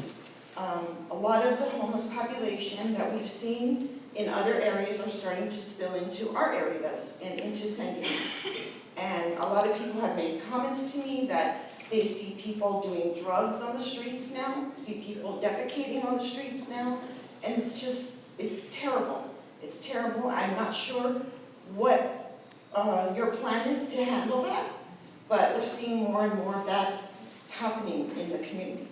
F: a lot of the homeless population that we've seen in other areas are starting to spill into our areas and into San Dimas. And a lot of people have made comments to me that they see people doing drugs on the streets now, see people defecating on the streets now, and it's terrible. It's terrible. I'm not sure what your plan is to handle that, but we're seeing more and more of that happening in the community.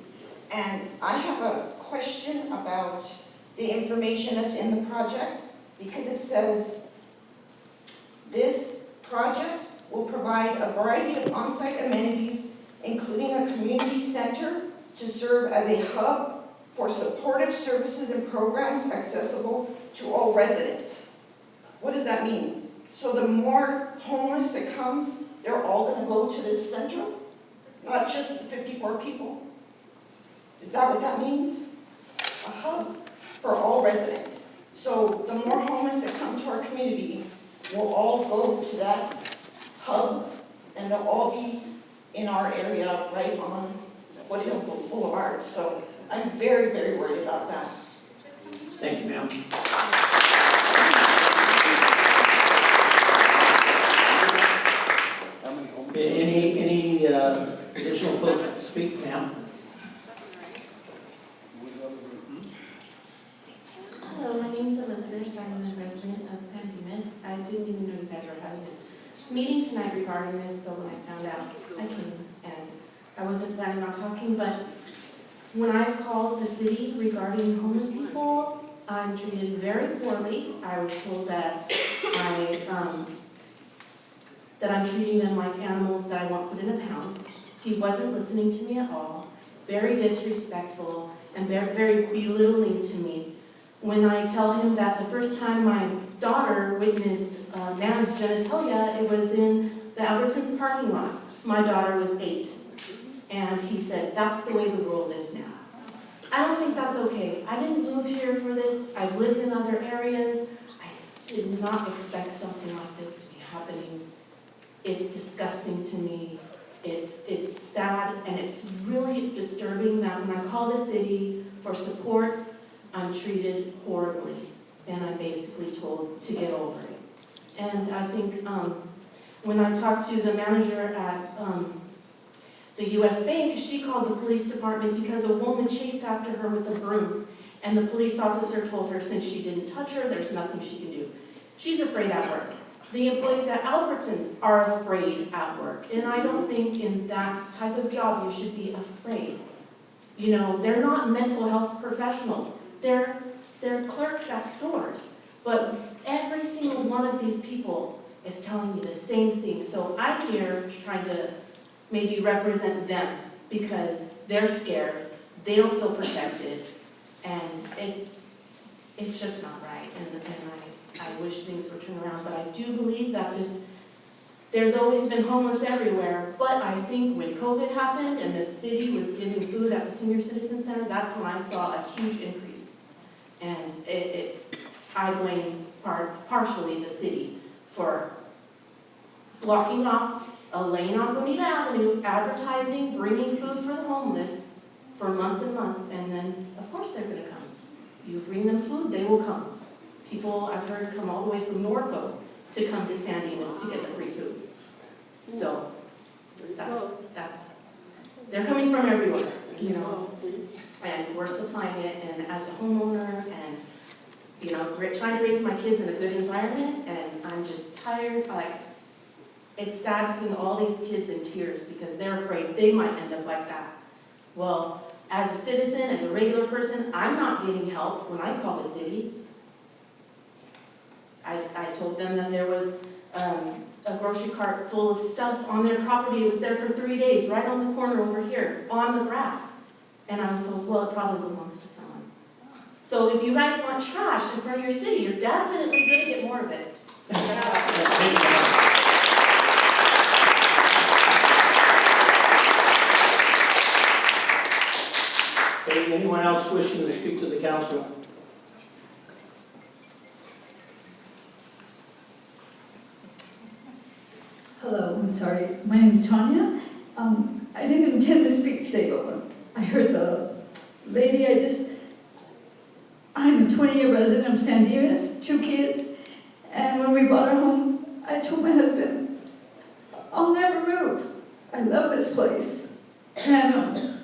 F: And I have a question about the information that's in the project, because it says this project will provide a variety of on-site amenities, including a community center to serve as a hub for supportive services and programs accessible to all residents. What does that mean? So the more homeless that comes, they're all going to go to this center? Not just the 54 people? Is that what that means? A hub for all residents. So the more homeless that come to our community will all go to that hub, and they'll all be in our area right on FoothillBoulevard. So I'm very, very worried about that.
B: Thank you, ma'am. Any additional folks to speak, ma'am?
U: Hello, my name is Elizabeth. I'm a resident of San Dimas. I didn't even know you guys were having a meeting tonight regarding this, but when I found out, I came and
S: I wasn't planning on talking, but when I've called the city regarding homeless people, I'm treated very poorly. I was told that I'm treating them like animals that I want put in a pound. He wasn't listening to me at all, very disrespectful, and very belittling to me. When I tell him that the first time my daughter witnessed a man's genitalia, it was in the Albertsons parking lot. My daughter was 8. And he said, that's the way the world is now. I don't think that's okay. I didn't move here for this. I've lived in other areas. I did not expect something like this to be happening. It's disgusting to me. It's sad, and it's really disturbing that when I call the city for support, I'm treated horribly, and I'm basically told to get over it. And I think when I talked to the manager at the U.S. Bank, she called the police department because a woman chased after her with a broom, and the police officer told her since she didn't touch her, there's nothing she can do. She's afraid at work. The employees at Albertsons are afraid at work, and I don't think in that type of job you should be afraid. You know, they're not mental health professionals. They're clerks at stores. But every single one of these people is telling me the same thing. So I'm here trying to maybe represent them because they're scared, they don't feel protected, and it's just not right. And I wish things would turn around, but I do believe that there's always been homeless everywhere, but I think when COVID happened and the city was giving food at the Senior Citizen Center, that's when I saw a huge increase. And I blame partially the city for blocking off a lane on Bonita Avenue, advertising, bringing food for the homeless for months and months, and then, of course, they're going to come. You bring them food, they will come. People, I've heard, come all the way from Norco to come to San Dimas to get the free food. So, they're coming from everywhere, you know, and we're supplying it, and as a homeowner, and, you know, trying to raise my kids in a good environment, and I'm just tired, it's sad seeing all these kids in tears because they're afraid they might end up like that. Well, as a citizen, as a regular person, I'm not getting help when I call the city. I told them that there was a grocery cart full of stuff on their property. It was there for 3 days, right on the corner over here, on the grass. And I was told, well, it probably belongs to someone. So if you guys want trash in front of your city, you're definitely going to get more of it.
B: Anyone else wishing to speak to the council?
C: Hello, I'm sorry. My name's Tanya. I didn't intend to speak today, but when I heard the lady, I'm a 20-year resident of San Dimas, 2 kids, and when we bought our home, I told my husband, I'll never move. I love this place. And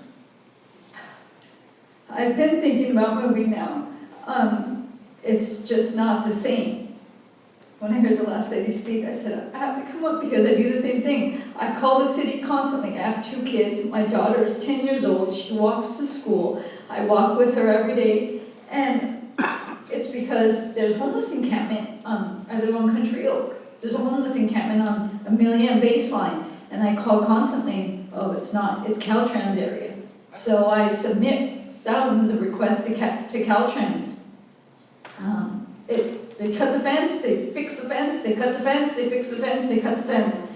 C: I've been thinking about moving now. It's just not the same. When I heard the last lady speak, I said, I have to come up because I do the same thing. I call the city constantly. I have 2 kids. My daughter is 10 years old. She walks to school. I walk with her every day. And it's because there's homeless encampment. I live on Country Oak. There's a homeless encampment on Amelia and Baseline. And I call constantly, oh, it's not, it's Caltrans area. So I submit thousands of requests to Caltrans. They cut the fence, they fix the fence, they cut the fence, they fix the fence, they cut the fence.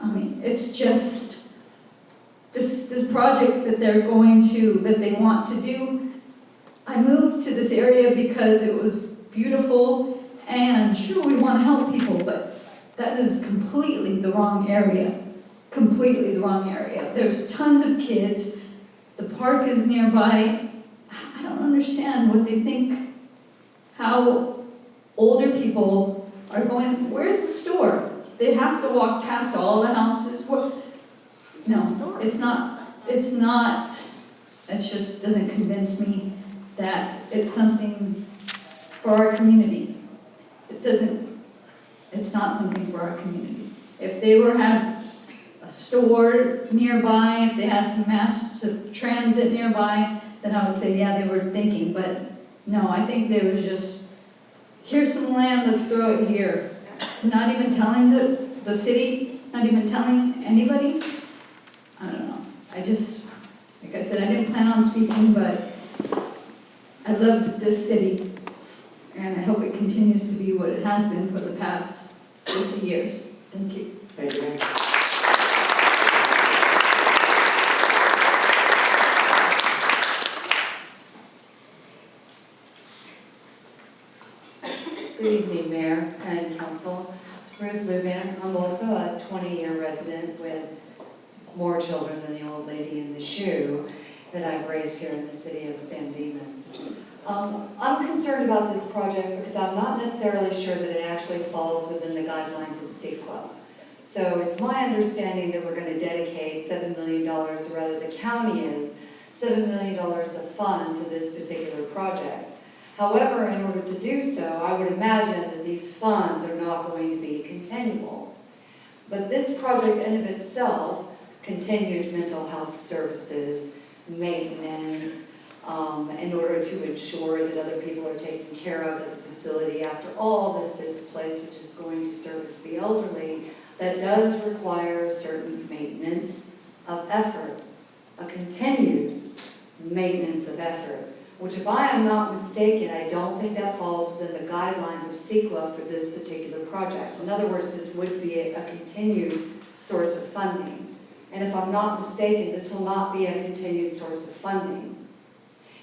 C: I mean, it's just this project that they want to do. I moved to this area because it was beautiful, and sure, we want to help people, but that is completely the wrong area. Completely the wrong area. There's tons of kids. The park is nearby. I don't understand what they think, how older people are going, where's the store? They have to walk past all the houses. No, it's not, it just doesn't convince me that it's something for our community. It's not something for our community. If they have a store nearby, if they had some mass transit nearby, then I would say, yeah, they were thinking, but no, I think they was just, here's some land, let's throw it here. Not even telling the city, not even telling anybody. I don't know. I just, like I said, I didn't plan on speaking, but I loved this city, and I hope it continues to be what it has been for the past 50 years. Thank you.
B: Thank you.
I: Good evening, Mayor and Council. Ruth Luban. I'm also a 20-year resident with more children than the old lady in the shoe that I've raised here in the city of San Dimas. I'm concerned about this project because I'm not necessarily sure that it actually falls within the guidelines of CEQA. So it's my understanding that we're going to dedicate $7 million, or rather the county is, $7 million of fund to this particular project. However, in order to do so, I would imagine that these funds are not going to be continual. But this project in of itself, continued mental health services, maintenance, in order to ensure that other people are taken care of at the facility after all this is a place which is going to service the elderly, that does require a certain maintenance of effort, a continued maintenance of effort, which if I am not mistaken, I don't think that falls within the guidelines of CEQA for this particular project. In other words, this would be a continued source of funding. And if I'm not mistaken, this will not be a continued source of funding.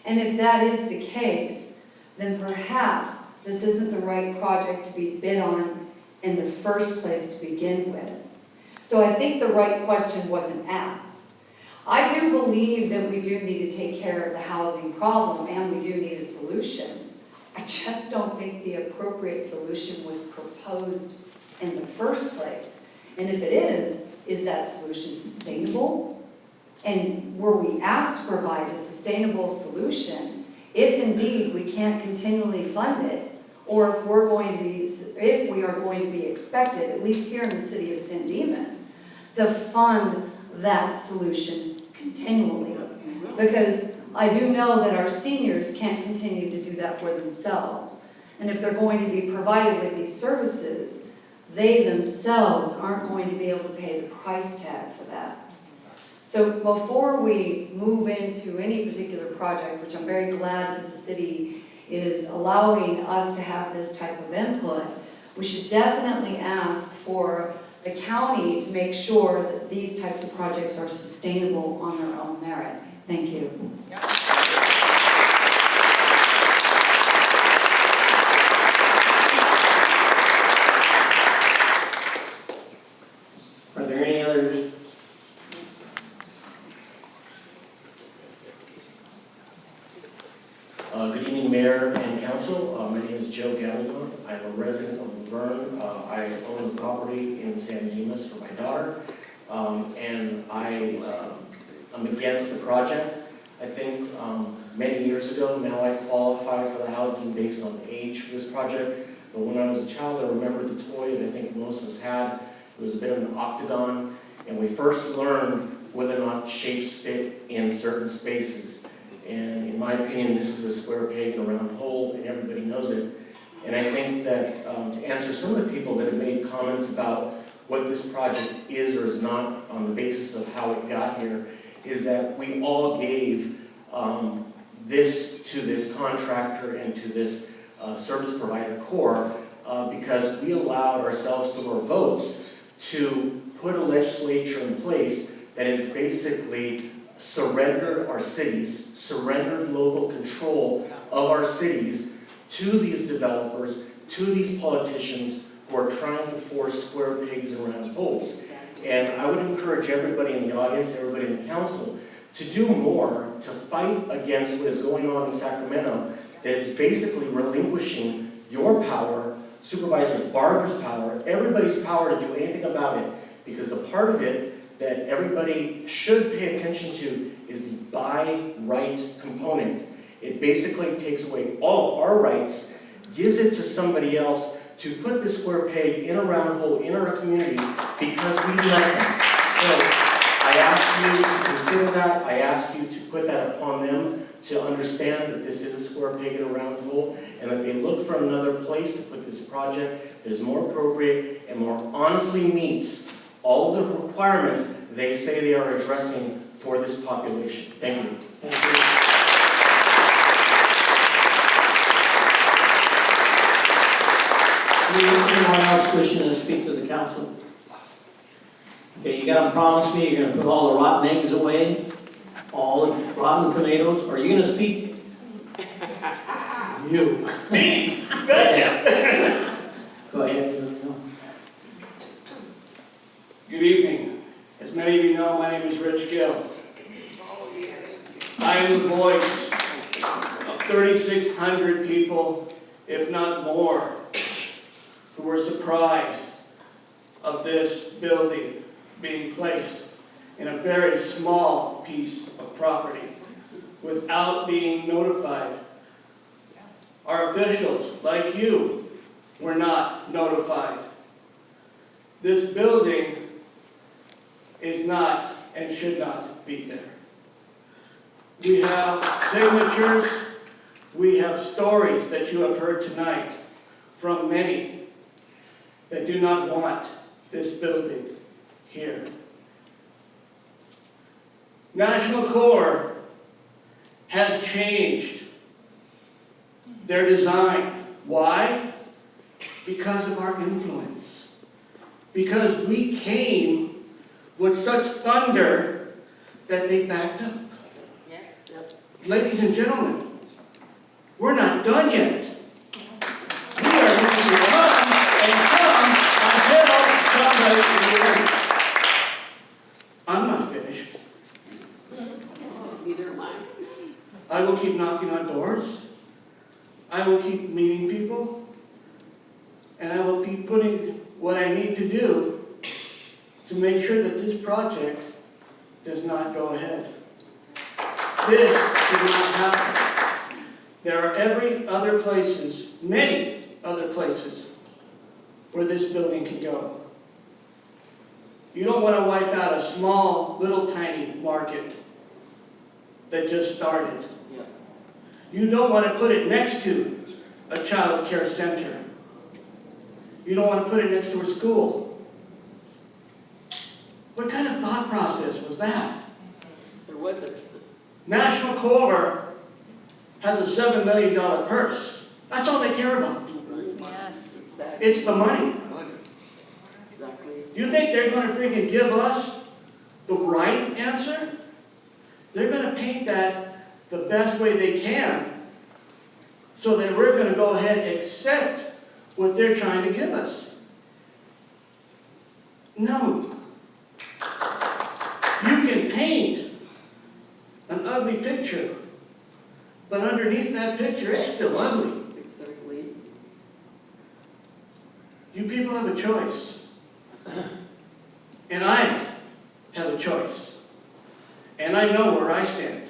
I: And if that is the case, then perhaps this isn't the right project to be bid on in the first place to begin with. So I think the right question wasn't asked. I do believe that we do need to take care of the housing problem and we do need a solution. I just don't think the appropriate solution was proposed in the first place. And if it is that solution sustainable? And were we asked to provide a sustainable solution if indeed we can't continually fund it, or if we are going to be expected, at least here in the city of San Dimas, to fund that solution continually? Because I do know that our seniors can't continue to do that for themselves. And if they're going to be provided with these services, they themselves aren't going to be able to pay the price tag for that. So before we move into any particular project, which I'm very glad that the city is allowing us to have this type of input, we should definitely ask for the county to make sure that these types of projects are sustainable on their own merit. Thank you.
B: Are there any others?
G: Good evening, Mayor and Council. My name is Joe Gallagher. I'm a resident of Laverne. I own the property in San Dimas for my daughter, and I'm against the project. I think many years ago, now I qualify for the housing based on age for this project, but when I was a child, I remember the toy that I think most of us had. It was a bit of an octagon, and we first learned whether or not the shapes fit in certain spaces. And in my opinion, this is a square peg in a round hole, and everybody knows it. And I think that to answer some of the people that have made comments about what this project is or is not on the basis of how it got here, is that we all gave this to this contractor and to this service provider core because we allowed ourselves through our votes to put a legislature in place that has basically surrendered our cities, surrendered local control of our cities to these developers, to these politicians who are trying to force square pegs in round holes. And I would encourage everybody in the audience, everybody in the council, to do more to fight against what is going on in Sacramento that is basically relinquishing your power, Supervisor Barber's power, everybody's power to do anything about it, because the part of it that everybody should pay attention to is the by right component. It basically takes away all of our rights, gives it to somebody else to put the square peg in a round hole in our community because we let them. So I ask you to consider that. I ask you to put that upon them to understand that this is a square peg in a round hole, and that they look for another place to put this project that is more appropriate and more honestly meets all the requirements they say they are addressing for this population. Thank you.
B: Thank you. Anyone else wishing to speak to the council? Okay, you gotta promise me you're gonna put all the rotten eggs away, all the rotten tomatoes. Are you gonna speak? You.
H: Me?
B: Gotcha. Go ahead.
H: Good evening. As many of you know, my name is Rich Gill. I am the voice of 3,600 people, if not more, who were surprised of this building being placed in a very small piece of property without being notified. Our officials, like you, were not notified. This building is not and should not be there. We have signatures, we have stories that you have heard tonight from many that do not want this building here. National Corps has changed their design. Why? Because of our influence. Because we came with such thunder that they backed up. Ladies and gentlemen, we're not done yet. We are going to come and come until somebody is. I'm not finished.
K: Neither am I.
H: I will keep knocking on doors. I will keep meeting people. And I will keep putting what I need to do to make sure that this project does not go ahead. This should not happen. There are every other places, many other places, where this building can go. You don't want to wipe out a small, little tiny market that just started. You don't want to put it next to a child care center. You don't want to put it next to a school. What kind of thought process was that?
K: There wasn't.
H: National Corps has a $7 million purse. That's all they care about.
K: Yes.
H: It's the money.
K: Exactly.
H: You think they're going to freaking give us the right answer? They're going to paint that the best way they can so that we're going to go ahead and accept what they're trying to give us. No. You can paint an ugly picture, but underneath that picture, it's still ugly.
K: Exactly.
H: You people have a choice. And I have a choice. And I know where I stand.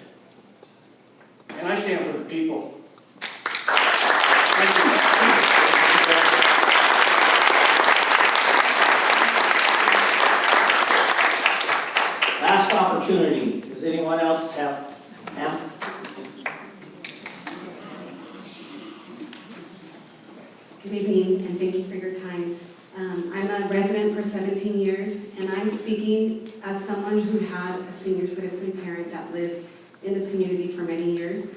H: And I stand for the people. Thank you.
B: Last opportunity. Does anyone else have? Ma'am?
J: Good evening, and thank you for your time. I'm a resident for 17 years, and I'm speaking as someone who had a senior citizen parent that lived in this community for many years.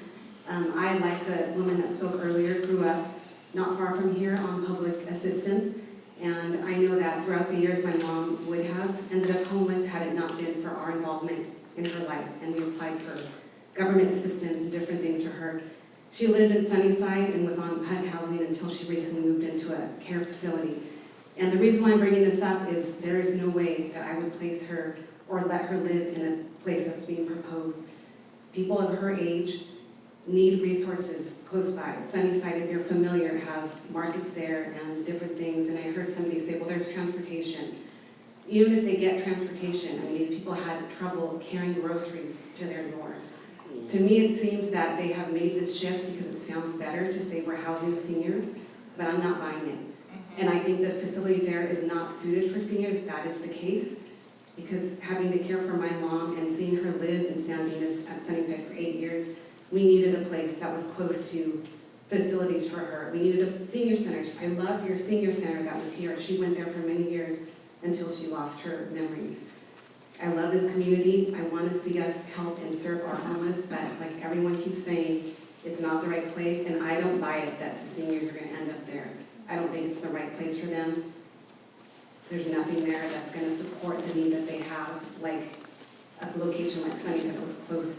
J: I, like the woman that spoke earlier, grew up not far from here on public assistance, and I know that throughout the years my mom would have ended up homeless had it not been for our involvement in her life, and we applied for government assistance and different things for her. She lived in Sunnyside and was on HUD housing until she recently moved into a care facility. And the reason why I'm bringing this up is there is no way that I would place her or let her live in a place that's being proposed. People of her age need resources close by. Sunnyside, if you're familiar, has markets there and different things. And I heard somebody say, well, there's transportation. Even if they get transportation, I mean, these people had trouble carrying groceries to their door. To me, it seems that they have made this shift because it sounds better to say we're housing seniors, but I'm not buying it. And I think the facility there is not suited for seniors if that is the case. because having to care for my mom and seeing her live in San Dimas at Sunnyside for 8 years, we needed a place that was close to facilities for her. We needed a senior center. I loved your senior center that was here. She went there for many years until she lost her memory. I love this community. I want to see us help and serve our homeless, but like everyone keeps saying, it's not the right place, and I don't buy it that the seniors are going to end up there. I don't think it's the right place for them. There's nothing there that's going to support the need that they have, like a location like Sunnyside that was close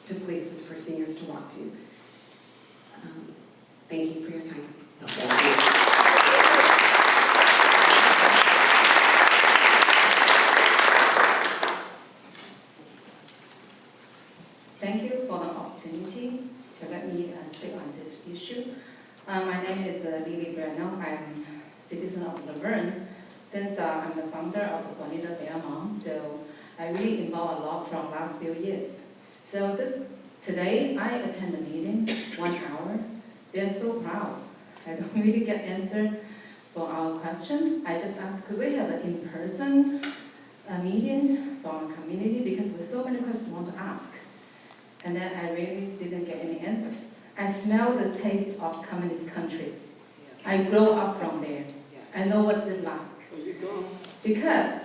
J: to places for seniors to walk to. Thank you for your time.
I: Thank you for the opportunity to let me speak on this issue. My name is Lily Breno. I'm a citizen of Laverne. Since I'm the founder of the Bonita Fairmont, so I really involved a lot from last few years. So today I attend the meeting 1 hour. They're so proud. I don't really get answer for our question. I just asked, could we have an in-person meeting for our community, because there's so many questions I want to ask. And then I really didn't get any answer. I smell the taste of communist country. I grew up from there. I know what's it like. Because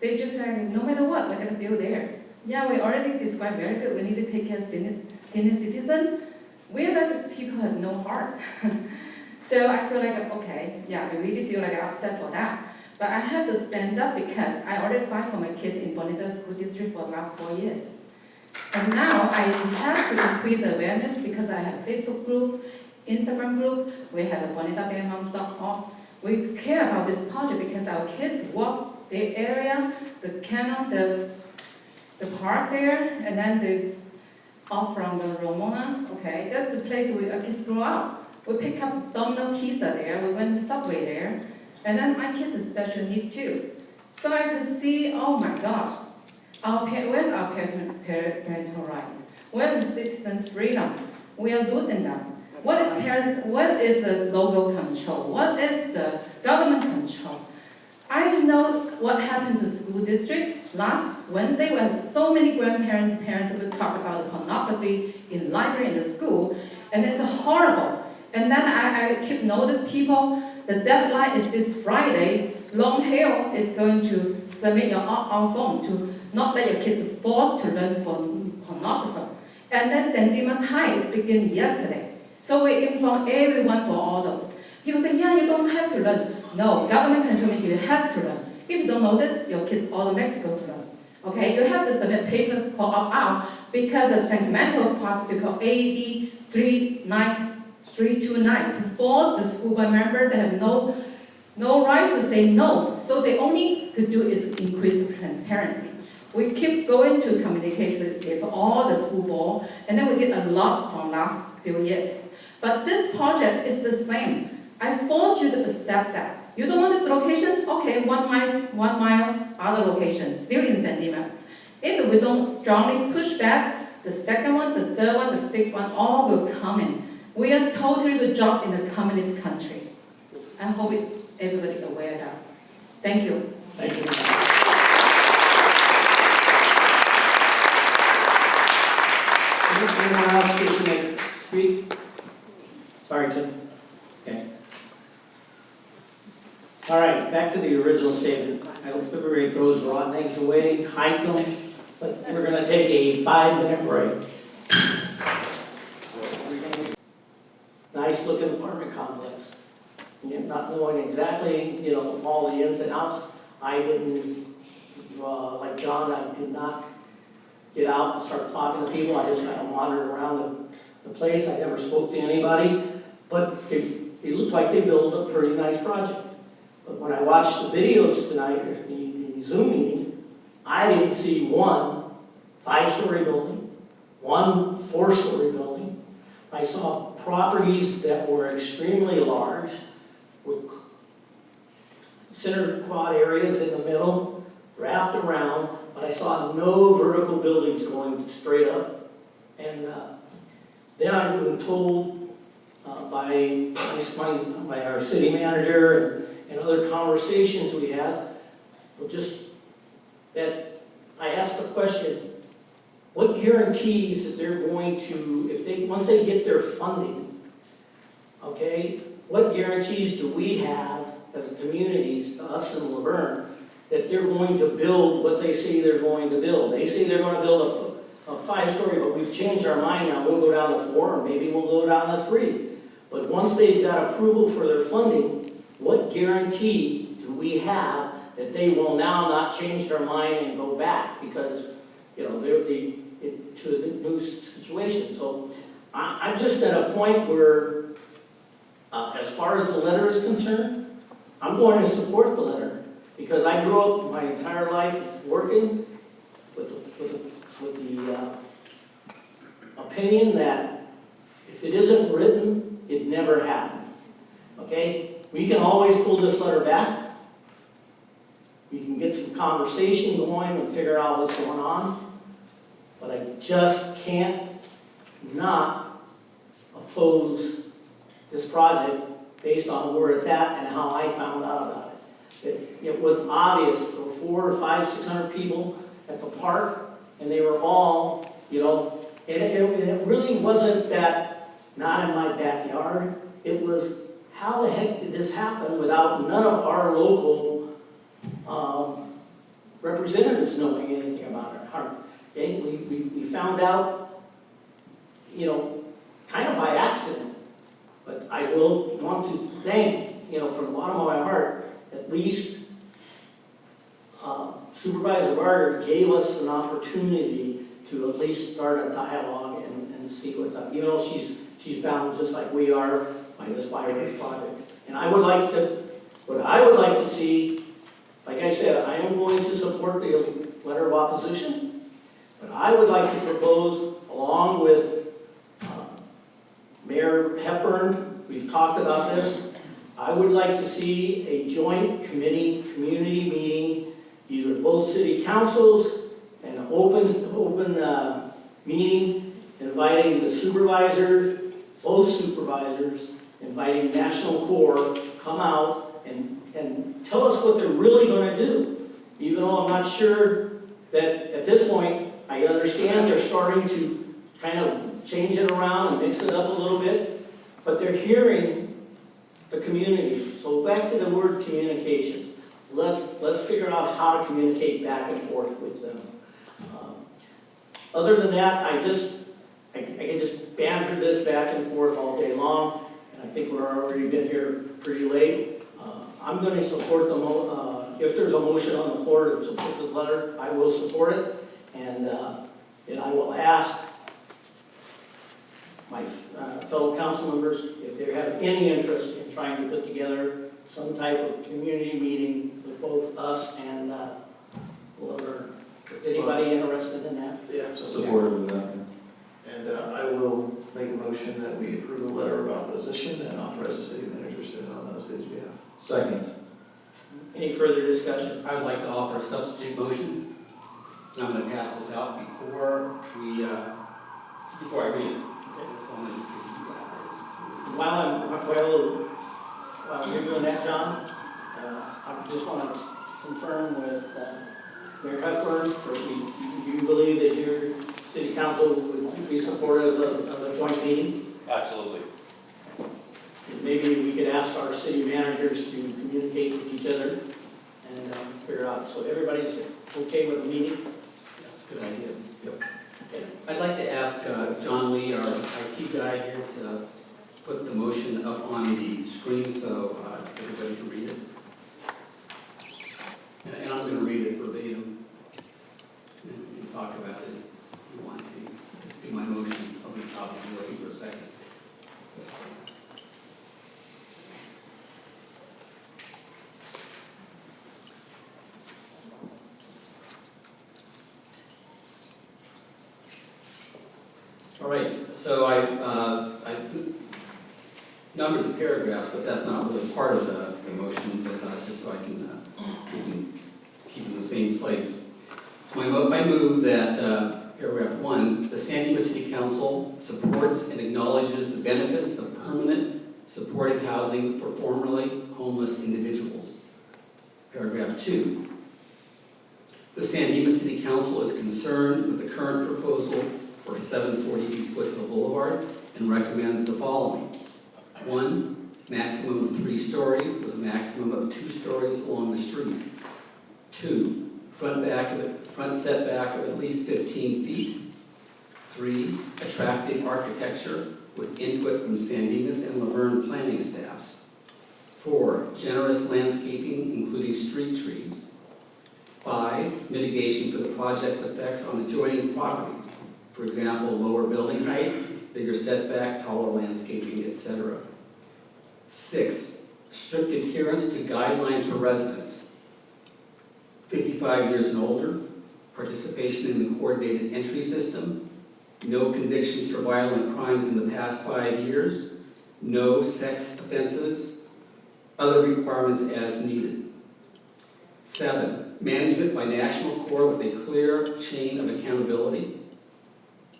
I: they just like, no matter what, we're going to build there. Yeah, we already described very good. We need to take care of senior citizen. We are the people who have no heart. So I feel like, okay, yeah, I really feel like I'm upset for that. But I have to stand up because I already fight for my kids in Bonita School District for the last 4 years. And now I have to increase the awareness because I have a Facebook group, Instagram group, we have a bonitabearmom.org. We care about this project because our kids walk the area, the canal, the park there, and then they off from the Ramona. Okay, that's the place where our kids grow up. We pick up Domino Pizza there, we went to Subway there, and then my kids are special needs too. So I could see, oh my gosh, where's our parental rights? Where's the citizens' freedom? We are losing them. What is parents? What is the local control? What is the government control? I know what happened to school district. Last Wednesday, we had so many grandparents, parents would talk about pornography in library in the school, and it's horrible. And then I keep notice people, the deadline is this Friday. Long Hill is going to submit your on phone to not let your kids forced to learn for pornography. And then St. Dimas High is beginning yesterday. So we inform everyone for all those. People say, yeah, you don't have to learn. No, government control means you have to learn. If you don't know this, your kids automatically go to learn. Okay, you have to submit paper for opt-out because the Sacramento policy called AB 39329 to force the school board member, they have no right to say no. So they only could do is increase the transparency. We keep going to communicate with all the school board, and then we did a lot from last few years. But this project is the same. I force you to accept that. You don't want this location? Okay, 1 mile, other location, still in San Dimas. If we don't strongly push back, the second one, the third one, the fifth one, all will come in. We are totally the job in the communist country. I hope everybody aware of that. Thank you.
B: Thank you. Anyone else wishing to speak? Sorry, Tim. Okay. All right, back to the original statement. I hope everybody throws rotten eggs away, hides them, but we're going to take a 5-minute break. Nice looking apartment complex. And yet not knowing exactly, all the ins and outs, I didn't, like John, I did not get out and start talking to people. I just kind of wandered around the place. I never spoke to anybody, but it looked like they built a pretty nice project. But when I watched the videos tonight, the Zoom meeting, I didn't see one 5-story building, one 4-story building. I saw properties that were extremely large, with center quad areas in the middle, wrapped around, but I saw no vertical buildings going straight up. And then I was told by our city manager and other conversations we have, well, just that I asked the question, what guarantees that they're going to, if they, once they get their funding, okay, what guarantees do we have as a community, us in Laverne, that they're going to build what they say they're going to build? They say they're going to build a 5-story, but we've changed our mind now. We'll go down to 4, or maybe we'll go down to 3. But once they've got approval for their funding, what guarantee do we have that they will now not change their mind and go back because, you know, they're to a new situation? So I'm just at a point where, as far as the letter is concerned, I'm going to support the letter because I grew up my entire life working with the opinion that if it isn't written, it never happened. Okay? We can always pull this letter back. We can get some conversation going and figure out what's going on. But I just can't not oppose this project based on where it's at and how I found out about it. It was obvious. There were 400 or 500, 600 people at the park, and they were all, you know, and it really wasn't that not in my backyard. It was, how the heck did this happen without none of our local representatives knowing anything about it? Okay? We found out, you know, kind of by accident. But I will want to thank, you know, from the bottom of my heart, at least Supervisor Barger gave us an opportunity to at least start a dialogue and see what's up. You know, she's bound just like we are by this virus project. And I would like to, what I would like to see, like I said, I am going to support the letter of opposition, but I would like to propose, along with Mayor Hepburn, we've talked about this, I would like to see a joint community meeting, either both city councils, and an open meeting, inviting the supervisor, both supervisors, inviting National Corps, come out and tell us what they're really going to do. Even though I'm not sure that at this point, I understand they're starting to kind of change it around and mix it up a little bit, but they're hearing the community. So back to the word communications. Let's figure out how to communicate back and forth with them. Other than that, I can just banter this back and forth all day long, and I think we're already been here pretty late. I'm going to support if there's a motion on the floor to support this letter, I will support it, and I will ask my fellow council members if they have any interest in trying to put together some type of community meeting with both us and Laverne. Is anybody interested in that?
L: Yeah,
P: Supportive of that.
L: and I will make a motion that we approve the letter of opposition and authorize the city manager to sit on the city's behalf.
P: Second.
B: Any further discussion?
V: I would like to offer a substitute motion. I'm going to pass this out before I read it. Okay. So I'm going to just give you guys.
B: While you're doing that, John, I just want to confirm with Mayor Hepburn, do you believe that your city council would be supportive of a joint meeting?
X: Absolutely.
B: Maybe we could ask our city managers to communicate with each other and figure out, so everybody's okay with the meeting?
V: That's a good idea.
B: Yep. Okay.
V: I'd like to ask John Lee, our IT guy here, to put the motion up on the screen so everybody can read it. And I'm going to read it verbatim. And we can talk about it if you want to. This will be my motion. I'll be waiting for a second. All right, so I numbered the paragraphs, but that's not really part of the motion, but just so I can we can keep in the same place. So I move that paragraph 1, the San Dimas City Council supports and acknowledges the benefits of permanent supportive housing for formerly homeless individuals. Paragraph 2, The San Dimas City Council is concerned with the current proposal for 740 East Foothill Boulevard and recommends the following. 1, maximum of 3 stories with a maximum of 2 stories along the street. 2, front setback of at least 15 feet. 3, attractive architecture with input from San Dimas and Laverne planning staffs. 4, generous landscaping, including street trees. 5, mitigation for the project's effects on adjoining properties. For example, lower building height, bigger setback, taller landscaping, etc. 6, strict adherence to guidelines for residents. 55 years and older, participation in the coordinated entry system, no convictions for violent crimes in the past 5 years, no sex offenses, other requirements as needed. 7, management by National Corps with a clear chain of accountability.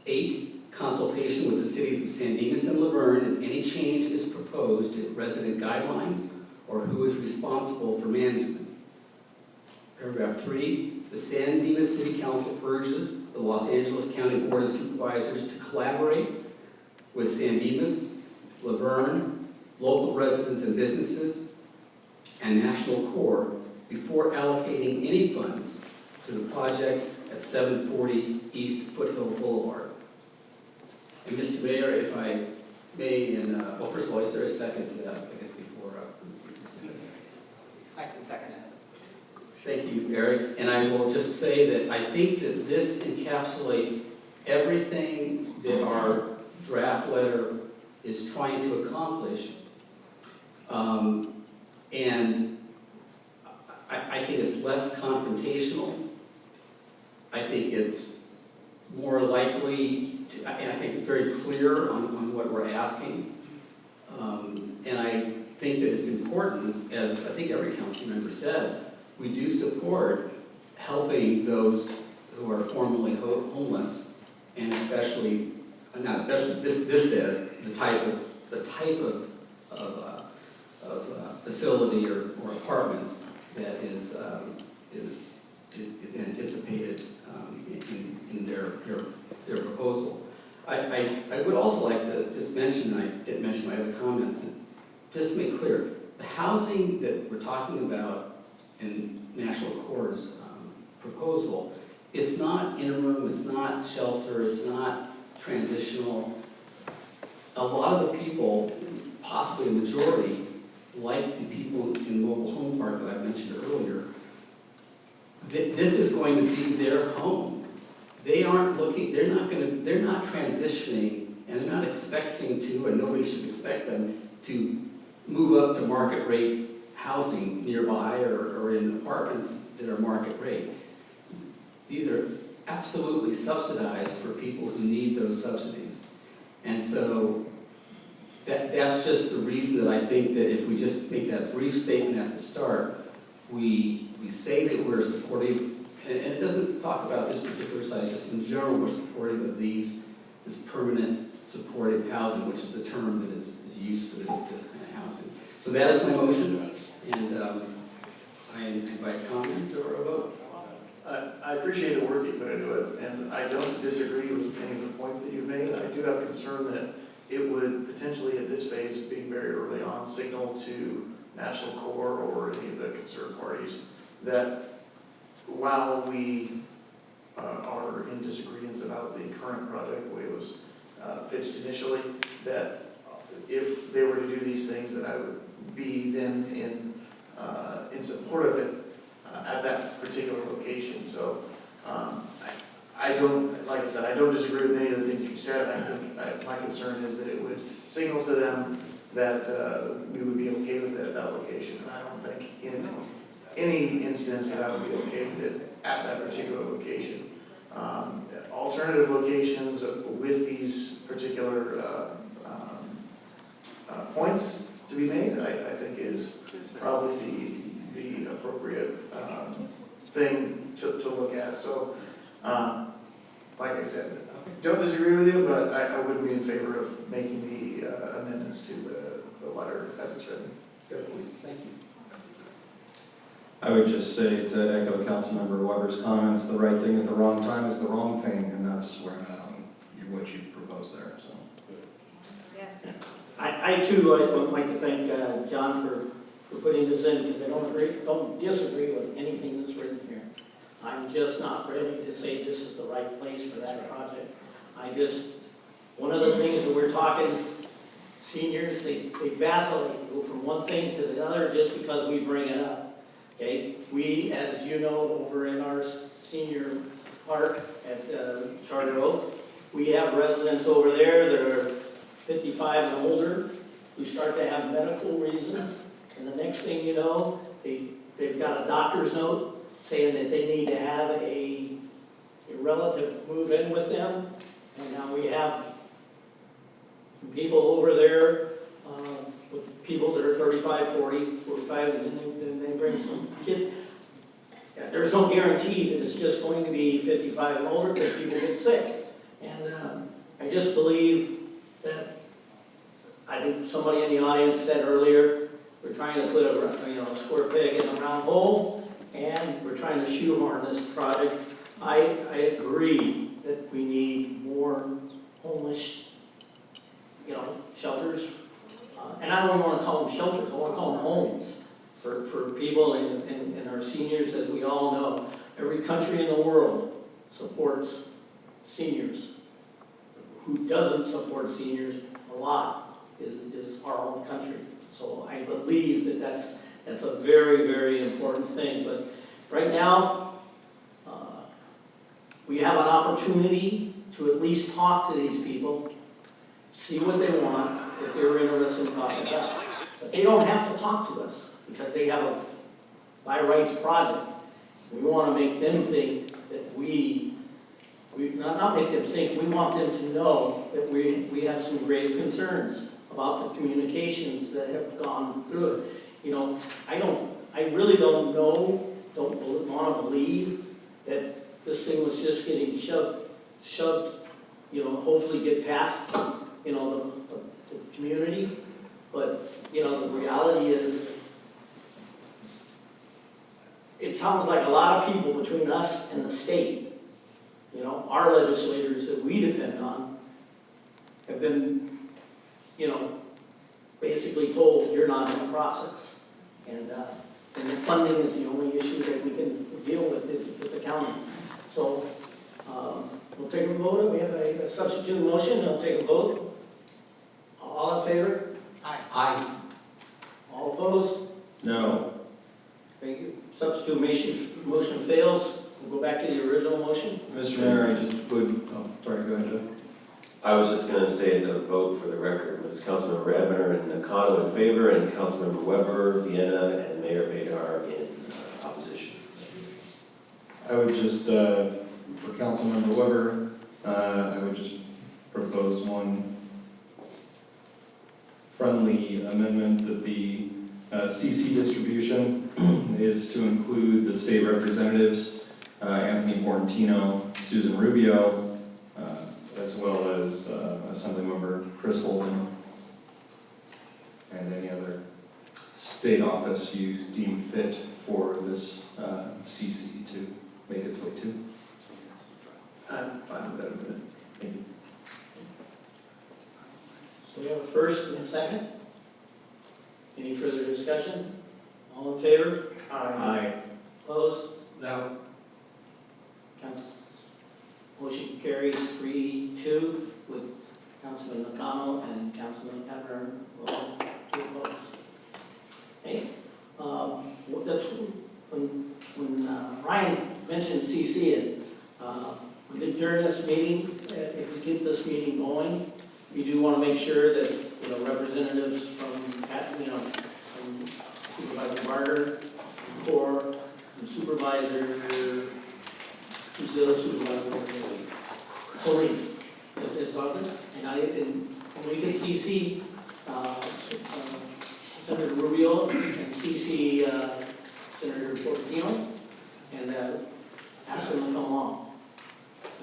V: 8, consultation with the cities of San Dimas and Laverne if any change is proposed to resident guidelines or who is responsible for management. Paragraph 3, the San Dimas City Council urges the Los Angeles County Board of Supervisors to collaborate with San Dimas, Laverne, local residents and businesses, and National Corps before allocating any funds to the project at 740 East Foothill Boulevard. And Mr. Mayor, if I may, well, first of all, is there a second to that, I guess, before we discuss?
Q: I can second it.
V: Thank you, Eric. And I will just say that I think that this encapsulates everything that our draft letter is trying to accomplish. And I think it's less confrontational. I think it's more likely to, and I think it's very clear on what we're asking. And I think that it's important, as I think every council member said, we do support helping those who are formerly homeless, and especially, not especially, this says the type of facility or apartments that is anticipated in their proposal. I would also like to just mention, and I didn't mention my other comments, that just to make clear, the housing that we're talking about in National Corps' proposal, it's not interim, it's not shelter, it's not transitional. A lot of the people, possibly a majority, like the people in Mobile Home Park that I mentioned earlier, this is going to be their home. They aren't looking, they're not transitioning, and they're not expecting to, and nobody should expect them to move up to market rate housing nearby or in apartments that are market rate. These are absolutely subsidized for people who need those subsidies. And so that's just the reason that I think that if we just make that brief statement at the start, we say that we're supportive, and it doesn't talk about this particular site, just in general we're supportive of this permanent supportive housing, which is the term that is used for this kind of housing. So that is my motion, and I invite comment or a vote.
L: I appreciate the work you put into it, and I don't disagree with any of the points that you've made. I do have concern that it would potentially, at this phase, being very early on, signal to National Corps or any of the concerned parties that while we are in disagreement about the current project, the way it was pitched initially, that if they were to do these things, that I would be then in support of it at that particular location. So I don't, like I said, I don't disagree with any of the things you said. I think my concern is that it would signal to them that we would be okay with it at that location. And I don't think in any instance that I would be okay with it at that particular location. Alternative locations with these particular points to be made, I think is probably the appropriate thing to look at. So, like I said, don't disagree with you, but I wouldn't be in favor of making the amendments to the letter as it's written.
V: Fair points, thank you.
M: I would just say, to echo Councilmember Weber's comments, the right thing at the wrong time is the wrong thing, and that's where I'm at on what you've proposed there, so.
Q: Yes.
B: I too, I would like to thank John for putting this in, because I don't disagree with anything that's written here. I'm just not ready to say this is the right place for that project. One of the things that we're talking, seniors, they vacillate, go from one thing to the other just because we bring it up. Okay, we, as you know, over in our senior park at Charter Oak, we have residents over there that are 55 and older who start to have medical reasons, and the next thing you know, they've got a doctor's note saying that they need to have a relative move in with them, and now we have some people over there with people that are 35, 40, 45, and then they bring some kids. Yeah, there's no guarantee that it's just going to be 55 and older, because people get sick. And I just believe that, I think somebody in the audience said earlier, we're trying to put a square peg in a round hole, and we're trying to shoehorn this project. I agree that we need more homeless, shelters. And I don't even want to call them shelters, I want to call them homes for people and our seniors. As we all know, every country in the world supports seniors. Who doesn't support seniors a lot is our own country. So I believe that that's a very, very important thing. But right now, we have an opportunity to at least talk to these people, see what they want, if they're interested in talking to us. But they don't have to talk to us, because they have a by rights project. We want to make them think that we not make them think, we want them to know that we have some grave concerns about the communications that have gone through it. I really don't want to believe that this thing was just getting shoved, hopefully get past, the community. But, the reality is, it sounds like a lot of people between us and the state, our legislators that we depend on, have been, basically told you're not in the process. And the funding is the only issue that we can deal with is with the county. So we'll take a vote. We have a substitute motion. I'll take a vote. All in favor?
Q: Aye.
V: Aye.
B: All opposed?
M: No.
B: Thank you. Substitute motion fails. We'll go back to the original motion.
M: Mr. Mayor, I just would, sorry, go ahead, Joe.
N: I was just going to say the vote for the record was Councilmember Ebner and Nakano in favor, and Councilmember Weber, Vienna, and Mayor Bedar in opposition.
M: I would just, for Councilmember Weber, I would just propose one friendly amendment that the CC distribution is to include the state representatives, Anthony Borentino, Susan Rubio, as well as Assemblymember Chris Holden, and any other state office you deem fit for this CC to make its way to.
L: I'm fine with that amendment.
M: Thank you.
B: So we have a first and a second. Any further discussion? All in favor?
M: Aye.
B: Opposed?
M: No.
B: Motion carries 3-2 with Councilman Nakano and Councilman Ebner to oppose. Okay. That's when Ryan mentioned CC, during this meeting, if we get this meeting going, we do want to make sure that representatives from Supervisor Barger, or Supervisor, who's the other supervisor? Solis. Is on it. And we can CC Senator Rubio and CC Senator Portillo and ask them to come along.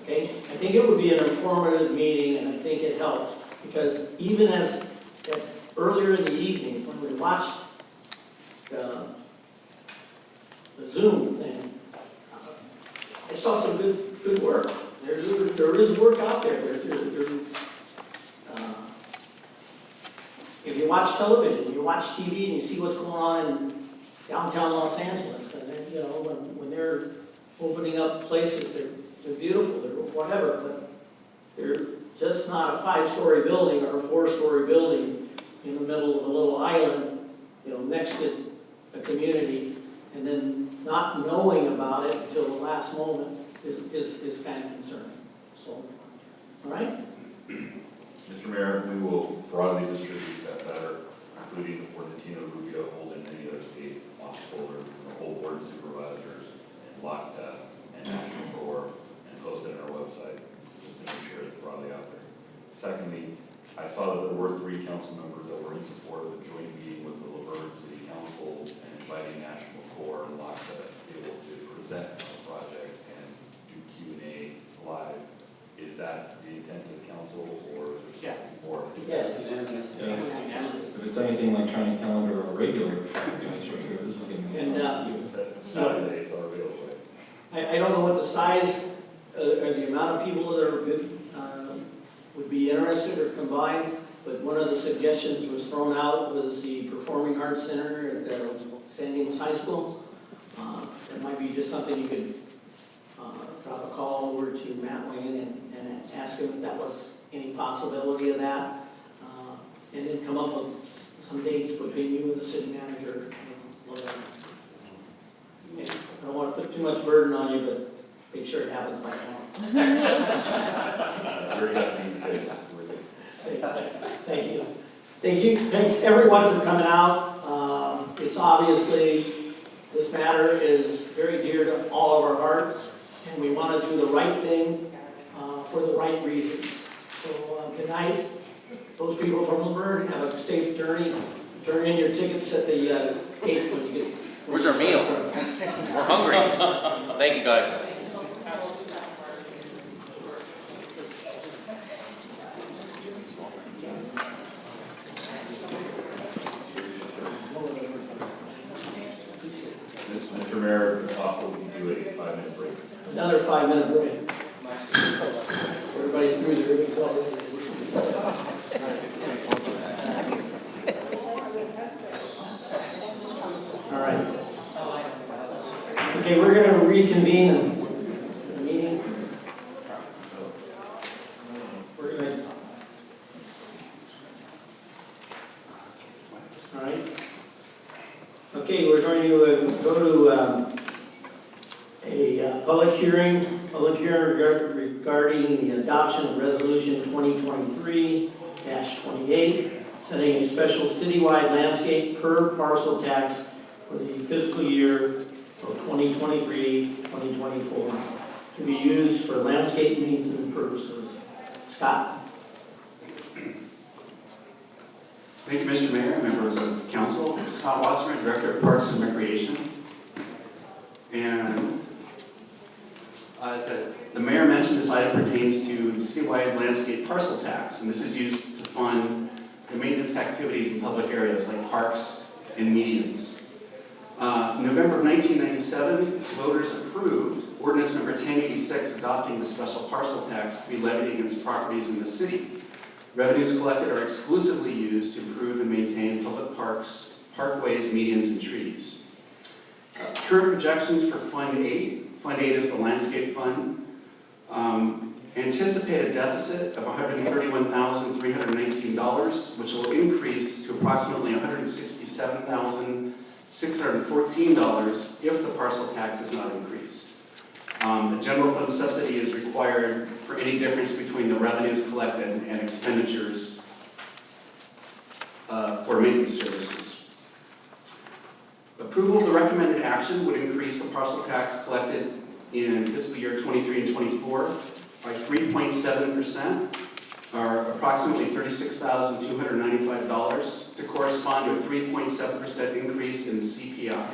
B: Okay? I think it would be an informative meeting, and I think it helps, because even as earlier in the evening when we watched the Zoom thing, I saw some good work. There is work out there. If you watch television, you watch TV, and you see what's going on in downtown Los Angeles, and then, you know, when they're opening up places, they're beautiful, they're whatever, but they're just not a 5-story building or a 4-story building in the middle of a little island, you know, next to a community, and then not knowing about it until the last moment is kind of concerning. So, all right?
O: Mr. Mayor, we will broadly distribute that letter, including the Portantino Rubio, Holden, and any other state office holders, the whole board of supervisors, and LOCTA, and National Corps, and post it on our website, just to make sure it's broadly out there. Secondly, I saw that there were 3 council members that were in support of a joint meeting with the Laverne City Council and inviting National Corps and LOCTA to be able to present the project and do Q&A live. Is that the intent of the council, or is there something more?
B: Yes.
M: If it's anything like trying to calendar a regular, this is going to be.
B: And
O: Saturdays are available.
B: I don't know what the size or the amount of people that are would be interested or combined, but one of the suggestions was thrown out was the Performing Arts Center at San Dimas High School. That might be just something you could drop a call over to Matt Wayne and ask him if that was any possibility of that, and then come up with some dates between you and the city manager. I don't want to put too much burden on you, but make sure it happens by tomorrow. Thank you. Thank you. Thanks everyone for coming out. It's obviously, this matter is very dear to all of our hearts, and we want to do the right thing for the right reasons. So good night. Those people from Laverne, have a safe journey. Turn in your tickets at the gate when you get.
P: Where's our meal? We're hungry. Thank you, guys.
O: Mr. Mayor, if possible, we can do a 5-minute break.
B: Another 5-minute break. Everybody through their meetings already. All right. Okay, we're going to reconvene the meeting. We're going to. All right. Okay, we're going to go to a public hearing regarding the adoption of Resolution 2023-28, setting a special citywide landscape per parcel tax for the fiscal year of 2023-2024 to be used for landscape maintenance purposes. Scott.
W: Thank you, Mr. Mayor, members of council. I'm Scott Wasserman, Director of Parks and Recreation. And as the mayor mentioned, this item pertains to the citywide landscape parcel tax, and this is used to fund the maintenance activities in public areas like parks and medians. In November of 1997, voters approved ordinance number 1086 adopting the special parcel tax to be levied against properties in the city. Revenues collected are exclusively used to improve and maintain public parks, parkways, medians, and trees. Current projections for Fund 8. Fund 8 is the landscape fund. Anticipated deficit of $131,319, which will increase to approximately $167,614 if the parcel tax is not increased. The general fund subsidy is required for any difference between the revenues collected and expenditures for maintenance services. Approval of the recommended action would increase the parcel tax collected in fiscal year 23 and 24 by 3.7%, or approximately $36,295, to correspond to a 3.7% increase in CPI.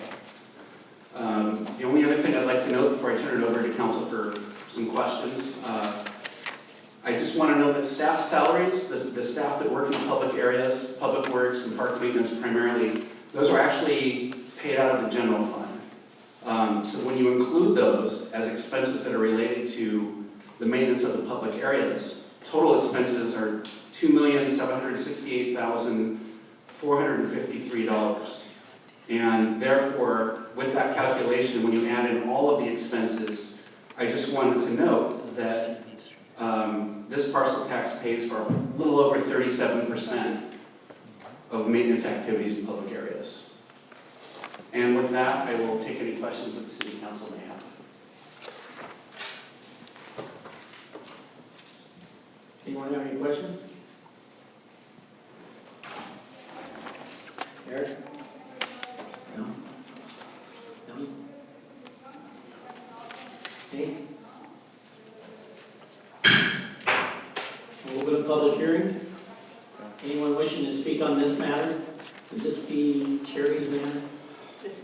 W: The only other thing I'd like to note before I turn it over to council for some questions, I just want to note that staff salaries, the staff that work in the public areas, public works and park maintenance primarily, those are actually paid out of the general fund. So when you include those as expenses that are related to the maintenance of the public areas, total expenses are $2,768,453. And therefore, with that calculation, when you add in all of the expenses, I just wanted to note that this parcel tax pays for a little over 37% of maintenance activities in public areas. And with that, I will take any questions that the City Council may have.
B: Anyone have any questions? Eric? No? No? Nate? We'll open a public hearing. Anyone wishing to speak on this matter? Would this be Terry's matter?
A: This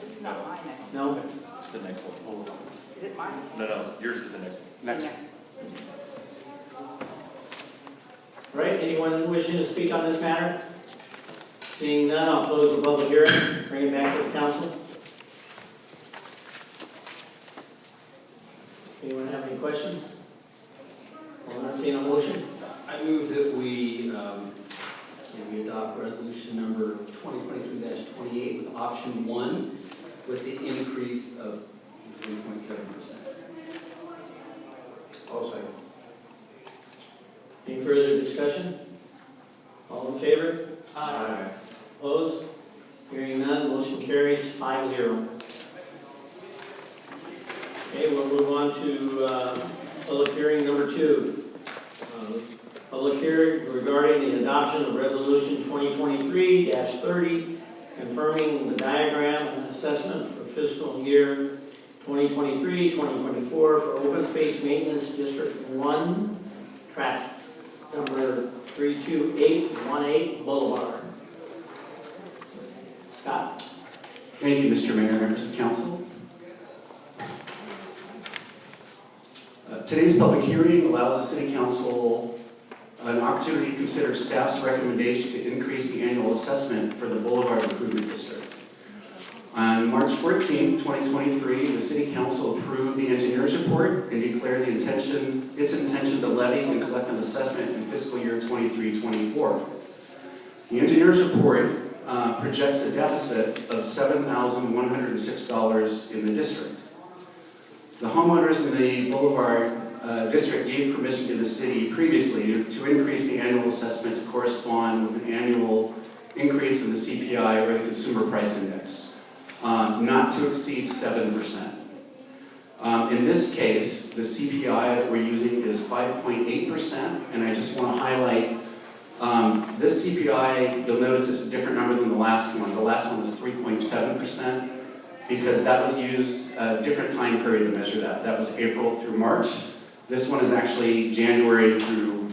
A: is not mine,
B: No?
O: It's the next one. Hold on.
A: is it mine?
O: No, yours is the next one.
W: Next.
B: All right, anyone wishing to speak on this matter? Seeing none, I'll close the public hearing, bring it back to the council. Anyone have any questions? I'll entertain a motion.
V: I move that we adopt resolution number 2023-28 with option 1 with the increase of 3.7%.
L: I'll second.
B: Any further discussion? All in favor?
V: Aye.
B: Opposed? Hearing none, motion carries 5-0. Okay, we'll move on to public hearing number 2. Public hearing regarding the adoption of resolution 2023-30, confirming the diagram and assessment for fiscal year 2023-2024 for Open Space Maintenance District 1, tract number 32818 Boulevard. Scott.
W: Thank you, Mr. Mayor, members of council. Today's public hearing allows the City Council an opportunity to consider staff's recommendation to increase the annual assessment for the Boulevard Improvement District. On March 14th, 2023, the City Council approved the engineer's report and declared its intention to levy and collect an assessment in fiscal year 23-24. The engineer's report projects a deficit of $7,106 in the district. The homeowners in the Boulevard District gave permission to the city previously to increase the annual assessment to correspond with an annual increase in the CPI, or the Consumer Price Index, not to exceed 7%. In this case, the CPI that we're using is 5.8%, and I just want to highlight this CPI, you'll notice it's a different number than the last one. The last one was 3.7%, because that was used a different time period to measure that. That was April through March. This one is actually January through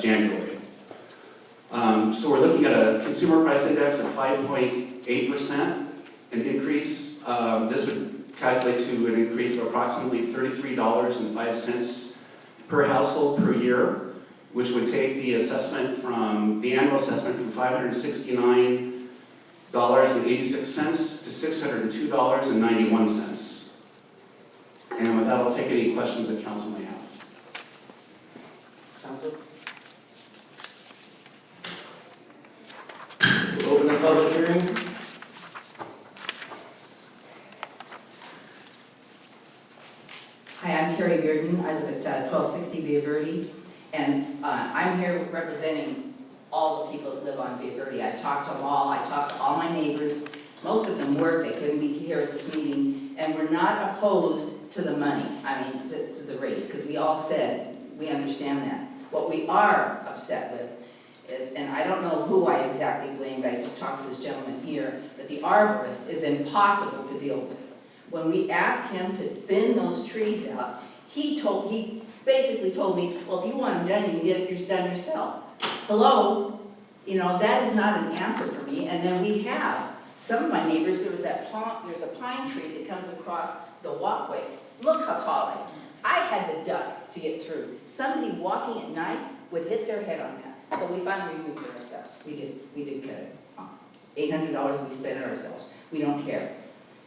W: January. So we're looking at a consumer price index of 5.8%, an increase. This would calculate to an increase of approximately $33.05 per household per year, which would take the assessment from the annual assessment from $569.86 to $602.91. And with that, I'll take any questions that council may have.
B: Council? We'll open the public hearing.
A: Hi, I'm Terry Bearden. I live at 1260 Via Verde, and I'm here representing all the people that live on Via Verde. I talked to them all. I talked to all my neighbors. Most of them work. They couldn't be here at this meeting, and we're not opposed to the money. I mean, to the race, because we all said we understand that. What we are upset with is, and I don't know who I exactly blamed. I just talked to this gentleman here, but the arborist is impossible to deal with. When we asked him to thin those trees out, he basically told me, well, if you want them done, you can get it done yourself. Hello? You know, that is not an answer for me. And then we have some of my neighbors, there's a pine tree that comes across the walkway. Look how tall I am. I had to duck to get through. Somebody walking at night would hit their head on that. So we finally removed it ourselves. We did cut it. $800 we spent it ourselves. We don't care.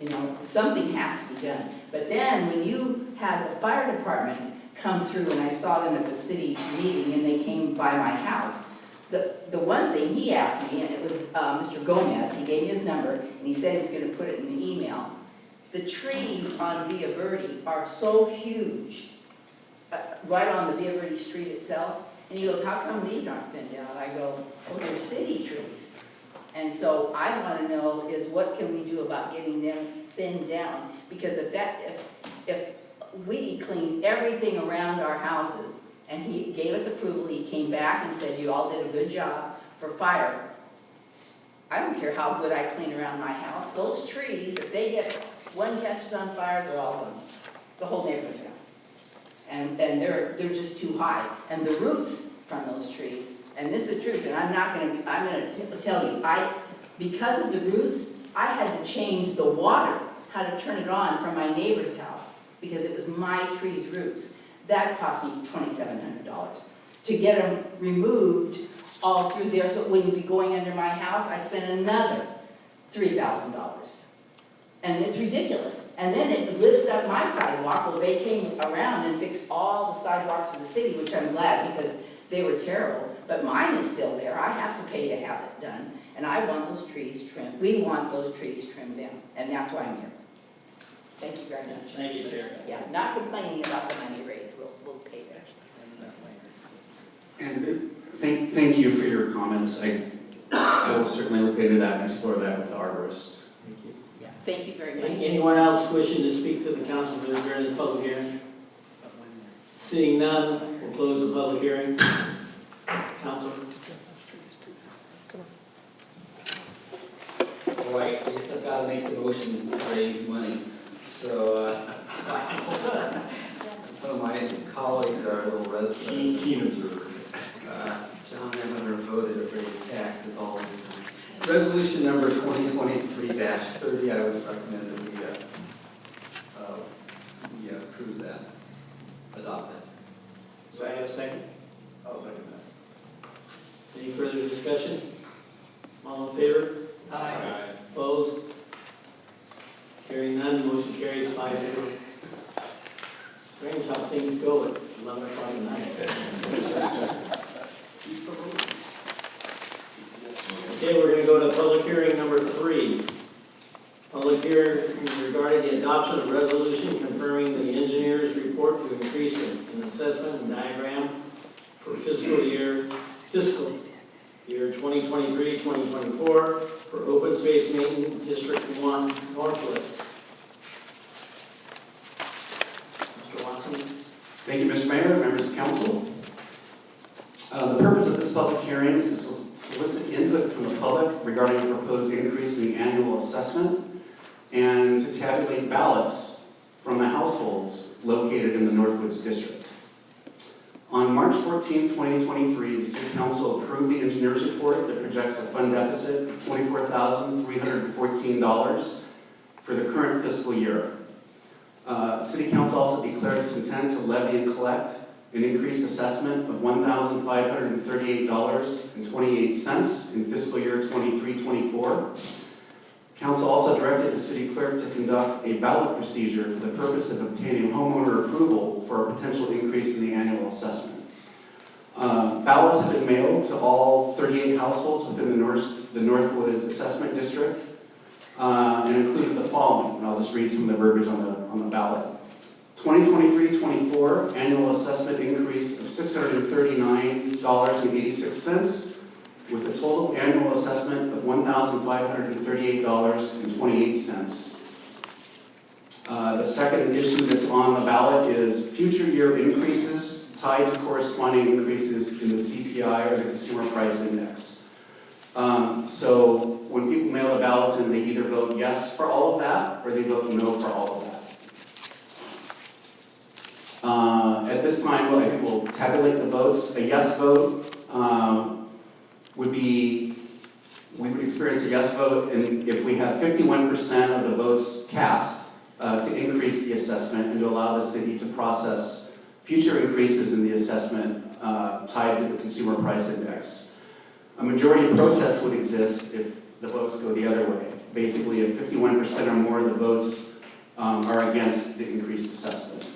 A: You know, something has to be done. But then when you had the fire department come through, and I saw them at the city meeting, and they came by my house, the one thing he asked me, and it was Mr. Gomez, he gave me his number, and he said he was going to put it in an email. The trees on Villa Verde are so huge, right on the Villa Verde street itself. And he goes, how come these aren't thinned out? I go, oh, they're city trees. And so I want to know is what can we do about getting them thinned down? Because if we cleaned everything around our houses, and he gave us approval, he came back and said, you all did a good job for fire. I don't care how good I clean around my house. Those trees, if they get one catches on fire, they're all gone. The whole neighborhood's gone. And they're just too high. And the roots from those trees, and this is the truth, and I'm gonna tell you, because of the roots, I had to change the water, how to turn it on from my neighbor's house, because it was my tree's roots. That cost me $2,700 to get them removed all through there. So when you'd be going under my house, I spent another $3,000. And it's ridiculous. And then it lifts up my sidewalk. Well, they came around and fixed all the sidewalks of the city, which I'm glad because they were terrible. But mine is still there. I have to pay to have it done. And I want those trees trimmed. We want those trees trimmed down. And that's why I'm here. Thank you very much.
B: Thank you, Chair.
A: Yeah, not complaining about the money raised. We'll pay that.
W: And thank you for your comments. I will certainly look into that and explore that with the arborist.
B: Thank you.
A: Yeah, thank you very much.
B: Anyone else wishing to speak to the council during this public hearing? Seeing none, we'll close the public hearing. Council?
V: All right, I guess I've got to make the motions to raise money. So, some of my colleagues are a little reticent.
B: Keen observer.
V: John never voted to raise taxes all this time. Resolution number 2023-30, I would recommend that we approve that, adopt it.
B: Do I have a second?
L: I'll second that.
B: Any further discussion? All in favor?
L: Aye.
B: Opposed? Hearing none, motion carries 5-0. Strange how things go at 11 o'clock at night. Okay, we're going to go to public hearing number 3. Public hearing regarding the adoption of resolution confirming the engineer's report to increase an assessment and diagram for fiscal year 2023-2024 for open space maintenance district 1 Northwest. Mr. Watson.
W: Thank you, Mr. Mayor, members of council. The purpose of this public hearing is to solicit input from the public regarding a proposed increase in the annual assessment and to tabulate ballots from the households located in the Northwoods District. On March 14, 2023, the City Council approved the engineer's report that projects a fund deficit of $24,314 for the current fiscal year. The City Council also declared its intent to levy and collect an increased assessment of $1,538.28 in fiscal year 23-24. Council also directed the city clerk to conduct a ballot procedure for the purpose of obtaining homeowner approval for a potential increase in the annual assessment. Ballots have been mailed to all 38 households within the Northwoods Assessment District and included the following, and I'll just read some of the verbiage on the ballot. 2023-24 annual assessment increase of $639.86 with a total annual assessment of $1,538.28. The second issue that's on the ballot is future year increases tied to corresponding increases in the CPI or the Consumer Price Index. So when people mail the ballots in, they either vote yes for all of that or they vote no for all of that. At this time, I think we'll tabulate the votes. A yes vote would be, we would experience a yes vote, and if we have 51% of the votes cast to increase the assessment and to allow the city to process future increases in the assessment tied to the Consumer Price Index. A majority of protest would exist if the votes go the other way. basically if 51% or more of the votes are against the increased assessment.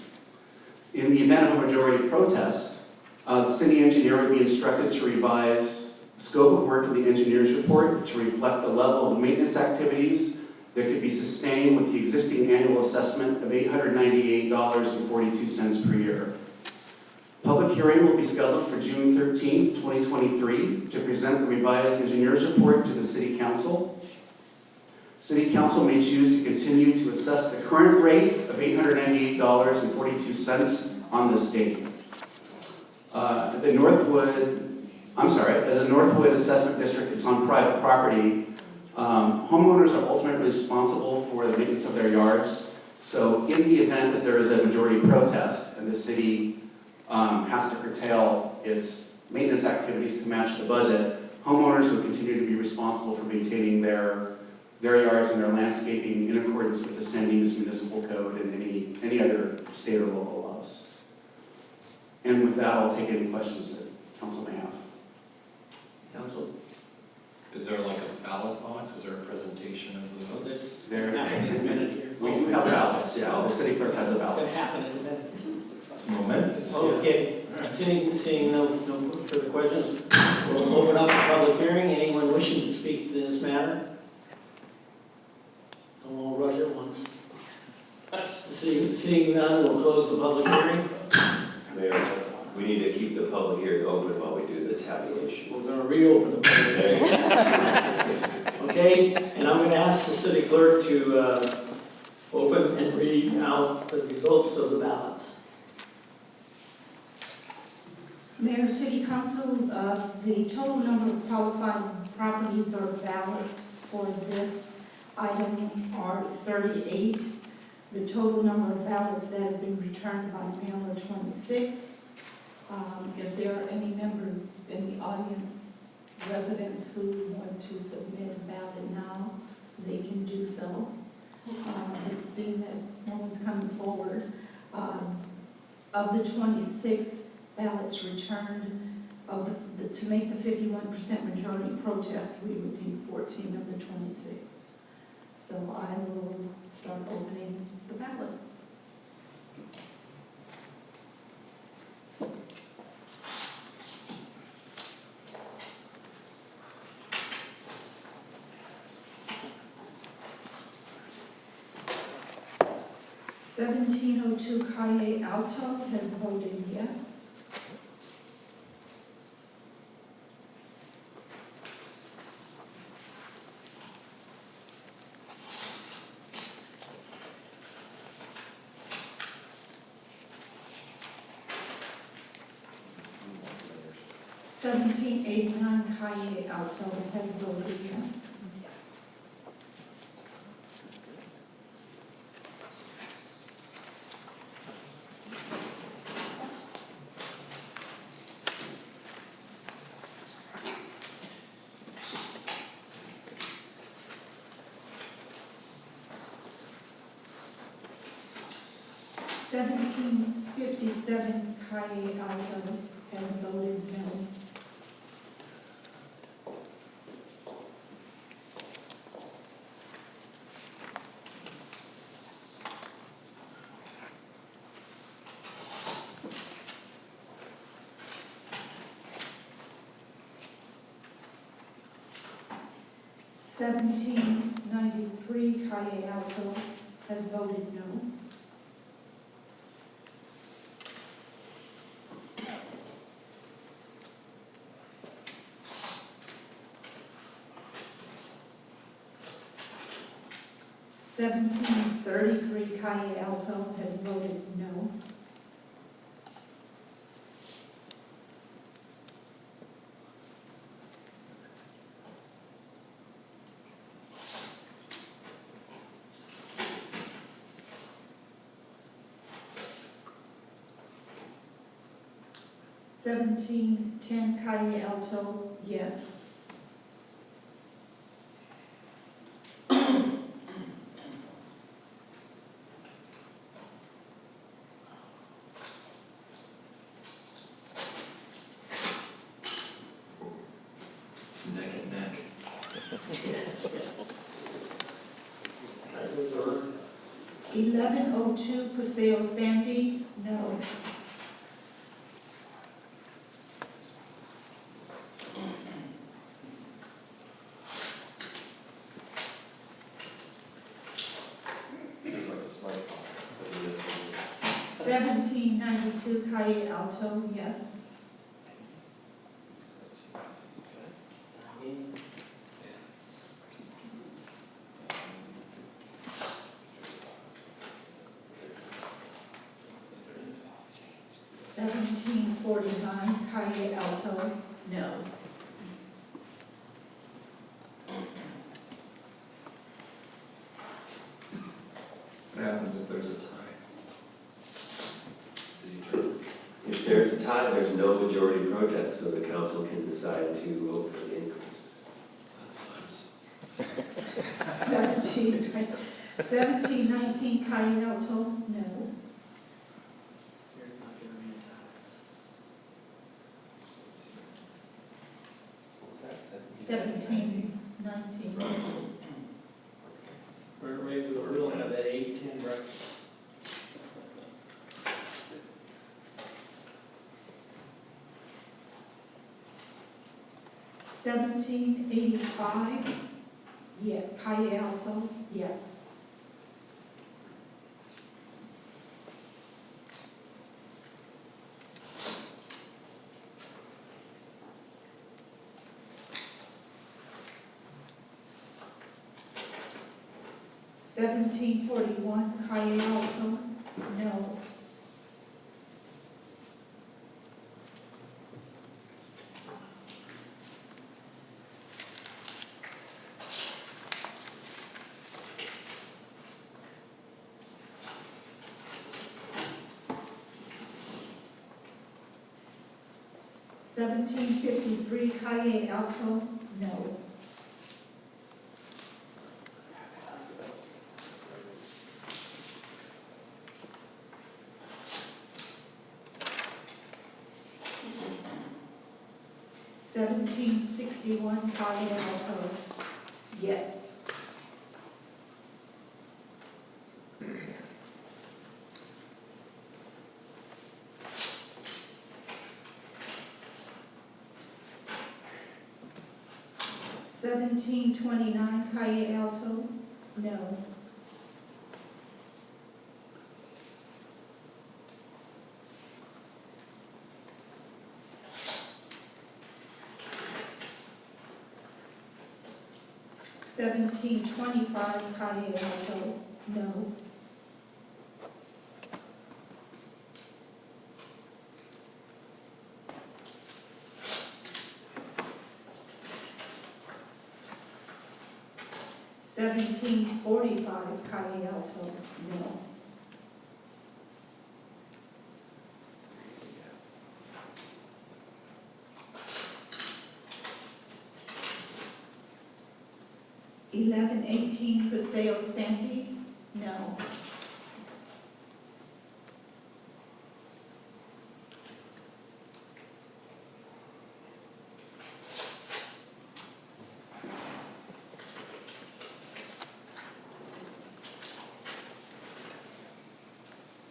W: In the event of a majority protest, the city engineer would be instructed to revise the scope of work of the engineer's report to reflect the level of maintenance activities that could be sustained with the existing annual assessment of $898.42 per year. Public hearing will be scheduled for June 13th, 2023 to present the revised engineer's report to the City Council. City Council may choose to continue to assess the current rate of $898.42 on this date. As a Northwood Assessment District, it's on private property. Homeowners are ultimately responsible for the maintenance of their yards. So in the event that there is a majority protest and the city has to curtail its maintenance activities to match the budget, homeowners would continue to be responsible for maintaining their yards and their landscaping in accordance with the San Dimas Municipal Code and any other state or local laws. And with that, I'll take any questions that council may have.
B: Council?
M: Is there like a ballot box? Is there a presentation of the votes?
W: We do have ballots, yeah. The city clerk has a ballot.
B: It's going to happen in a minute.
M: Momentous.
B: Okay, seeing no further questions, we'll open up the public hearing. Anyone wishing to speak to this matter? Don't all rush at once. Seeing none, we'll close the public hearing.
N: Mayor, we need to keep the public hearing open while we do the tabulation.
B: We're going to reopen the public hearing. Okay, and I'm going to ask the city clerk to open and read out the results of the ballots.
D: Mayor, City Council, the total number of qualified properties or ballots for this item are 38. The total number of ballots that have been returned by mail are 26. If there are any members in the audience, residents who want to submit a ballot now, they can do so. It's seen that no one's coming forward. Of the 26 ballots returned, to make the 51% majority protest, we would need 14 of the 26. So I will start opening the ballots. (1702) Calle Alto has voted yes. 1789 Calle Alto has voted yes. 1757 Calle Alto has voted no. 1793 Calle Alto has voted no. 1733 Calle Alto has voted no. 1710 Calle Alto, yes.
M: 'Neck and neck.
D: 1102 Paseo Sandy, no.
L: There's like a slight pause.
D: 1792 Calle Alto, yes. $17.49 Calle Alto, no.
M: What happens if there's a tie? City Attorney.
N: If there's a tie, there's no majority protest, so the council can decide to vote for the increase.
M: That sucks.
D: 1719 Calle Alto, no.
B: You're not giving me a tie.
L: What was that?
D: 1719.
B: We don't have that 8-10 breakfast. $17.85, yeah, Calle Alto, yes. $17.41 Calle Alto, no. $17.53 Calle Alto, no. $17.61 Calle Alto, yes. $17.29 Calle Alto, no. $17.25 Calle Alto, no. $17.45 Calle Alto, no. $11.18 Paseo Sandy, no.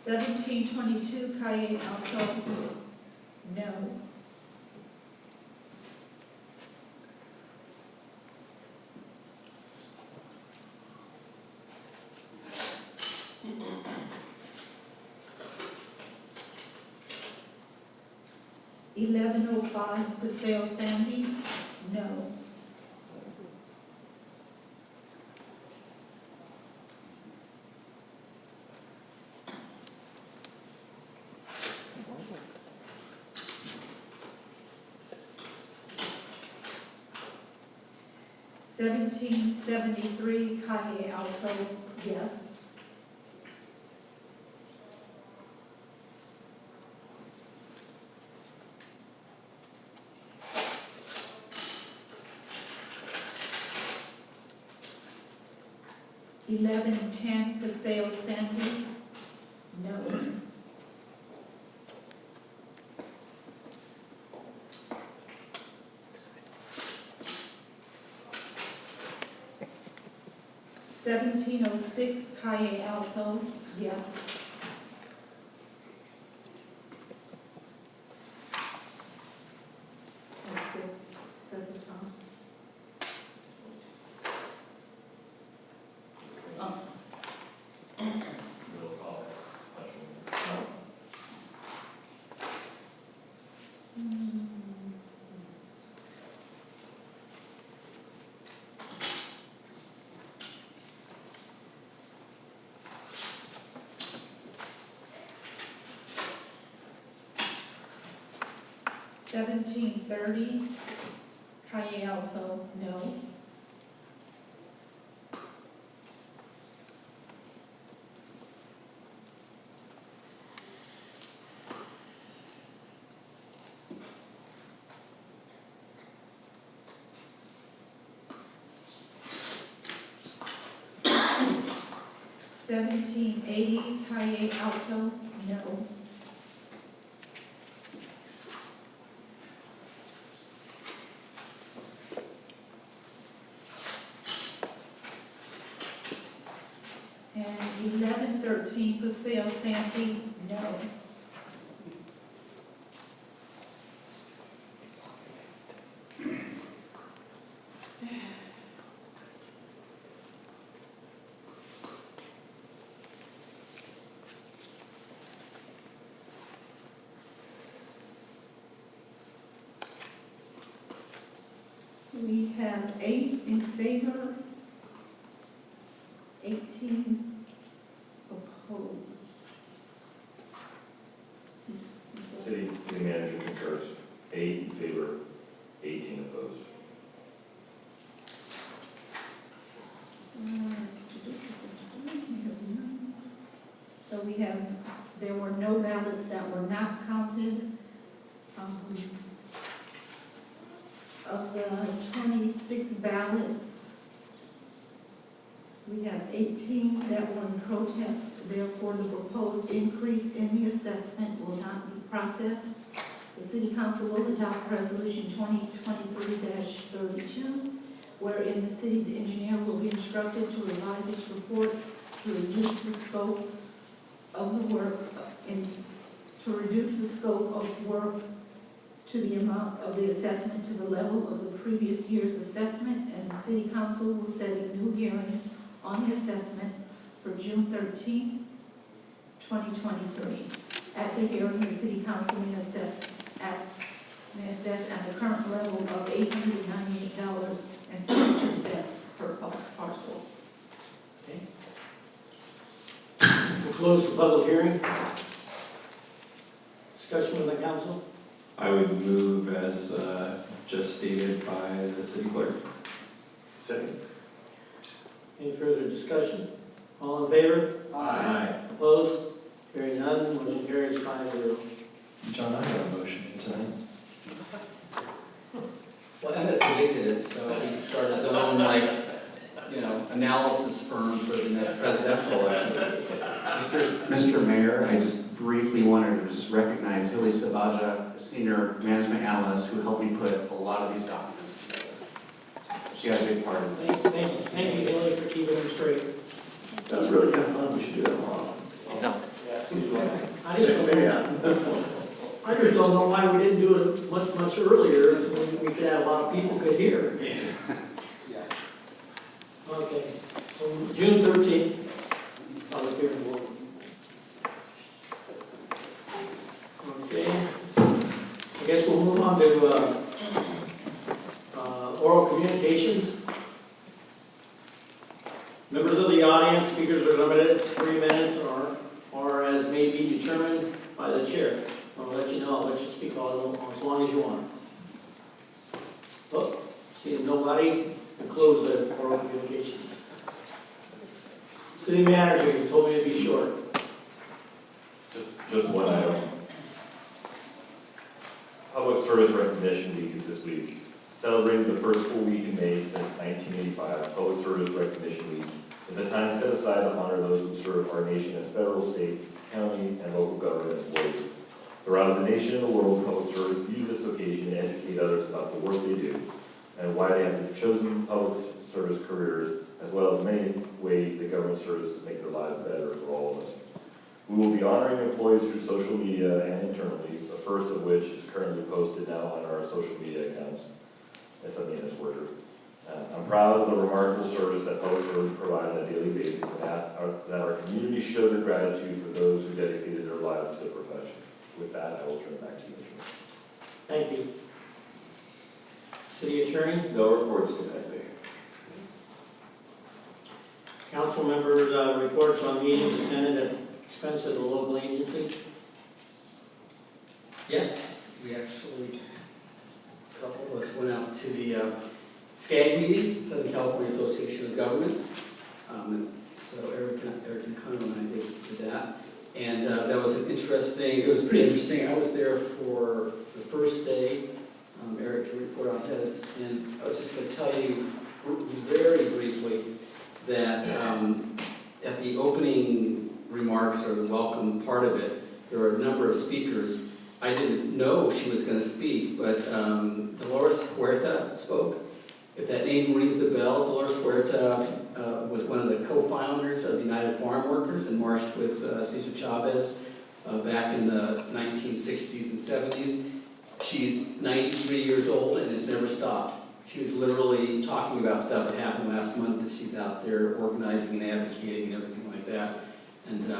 B: $17.22 Calle Alto, no. $11.05 Paseo Sandy, no. $17.73 Calle Alto, yes. $11.10 Paseo Sandy, no.
D: 1706 Calle Alto, yes. Or 6, at the top. Oh.
O: We'll call it special.
D: $17.30 Calle Alto, no. $17.80 Calle Alto, no. And 1113 Paseo Santi, no. We have 8 in favor, 18 opposed.
O: City manager concurs, 8 in favor, 18 opposed.
D: So we have, there were no ballots that were not counted. Of the 26 ballots, we have 18 that were in protest. Therefore, the proposed increase in the assessment will not be processed. The City Council will adopt Resolution 2023-32, wherein the city's engineer will be instructed to revise its report to reduce the scope of the work to the amount of the assessment to the level of the previous year's assessment, and the City Council will set a new hearing on the assessment for June 13th, 2023. At the hearing, the City Council may assess at the current level of $898.52 per parcel.
B: Okay. We'll close the public hearing. Discussion with the council.
M: I would move as just stated by the city clerk.
L: Second.
B: Any further discussion? All in favor?
M: Aye.
B: Opposed? Hearing none, motion carries 5-0.
M: John, I got a motion tonight.
V: Well, Emmett predicted it, so he can start his own, analysis firm for the next presidential election.
W: Mr. Mayor, I just briefly wanted to just recognize Hilly Sabaja, Senior Management Analyst, who helped me put a lot of these documents together. She had a big part of this.
B: Thank you, Haley, for keeping them straight.
L: That was really kind of fun. We should do that more often.
P: No.
B: I just don't know why we didn't do it much earlier, so we could have a lot of people could hear. Okay, so June 13th, public hearing board. Okay, I guess we'll move on to oral communications. Members of the audience, speakers are limited to 3 minutes or as may be determined by the chair. I'll let you know, I'll let you speak as long as you want. Oh, seeing nobody, and close the oral communications. City manager, you told me to be short.
O: Just one item. Public Service Recognition Week is this week. Celebrating the first full week in May since 1985, Public Service Recognition Week is a time set aside to honor those who serve our nation as federal, state, county, and local government employees. Throughout the nation and the world, public service use this occasion to educate others about the work they do and why they have chosen public service careers as well as many ways that government services make their lives better for all of us. We will be honoring employees through social media and internally, the first of which is currently posted now on our social media accounts. It's a Dimas word. I'm proud of the remarkable service that public servants provide on a daily basis and ask that our community show their gratitude for those who dedicated their lives to the profession. With that, I will turn it back to you, Mr. Mayor.
B: Thank you. City Attorney?
N: No reports tonight, Mayor.
B: Council members' reports on meetings attended at expense of the local agency?
V: Yes, we actually, a couple of us went out to the SCAG meeting, Southern California Association of Governments. So Eric and Conor and I did that. And that was it was pretty interesting. I was there for the first day. Eric can report on his. And I was just going to tell you very briefly that at the opening remarks or the welcome part of it, there were a number of speakers. I didn't know she was going to speak, but Dolores Huerta spoke. If that name rings a bell, Dolores Huerta was one of the co-founders of United Farm Workers and marched with Cesar Chavez back in the 1960s and 70s. She's 93 years old and has never stopped. She was literally talking about stuff that happened last month that she's out there organizing and advocating and everything like that. And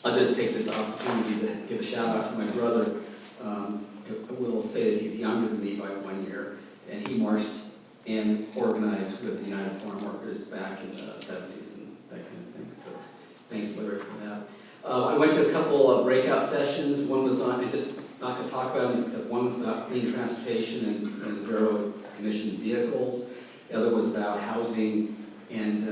V: I'll just take this opportunity to give a shout out to my brother. I will say that he's younger than me by 1 year, and he marched and organized with the United Farm Workers back in the 70s and that kind of thing. So thanks, Larry, for that. I went to a couple of breakout sessions. One was on, I'm just not going to talk about them, except one was about clean transportation and zero emission vehicles. The other was about housing and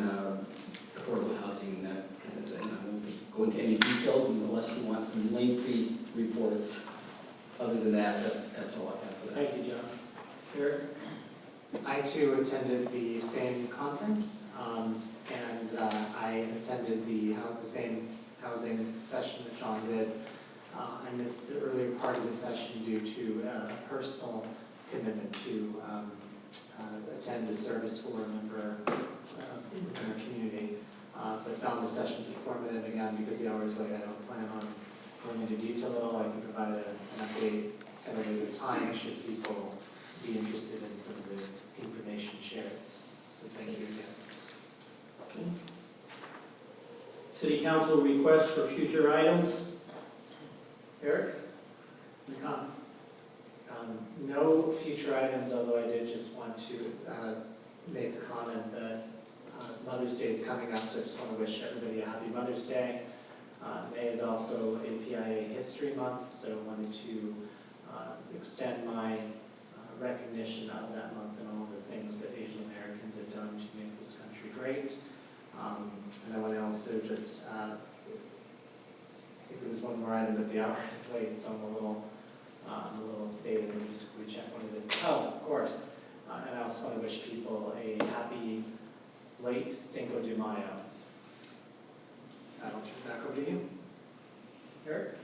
V: affordable housing and that kind of thing. I won't go into any details unless you want some lengthy reports. Other than that, that's all I have for that.
B: Thank you, John. Eric?
E: I too attended the same conference, and I attended the same housing session that John did. I missed the earlier part of the session due to a personal commitment to attend a service for a member within our community, but found the sessions informative again because the hour is late. I don't plan on going into detail at all. I can provide an update at a later time should people be interested in some of the information shared. So thank you again.
B: Okay. City Council requests for future items. Eric?
E: No future items, although I did just want to make a comment that Mother's Day is coming up, so I just want to wish everybody a happy Mother's Day. May is also APIA History Month, so I wanted to extend my recognition of that month and all the things that Asian Americans have done to make this country great. And I want to also just, I think there's one more item, but the hour is late, so I'm a little faded. Let me just recheck one of the, of course. And I also want to wish people a happy late Cinco de Mayo. I'll turn it back over to you. Eric?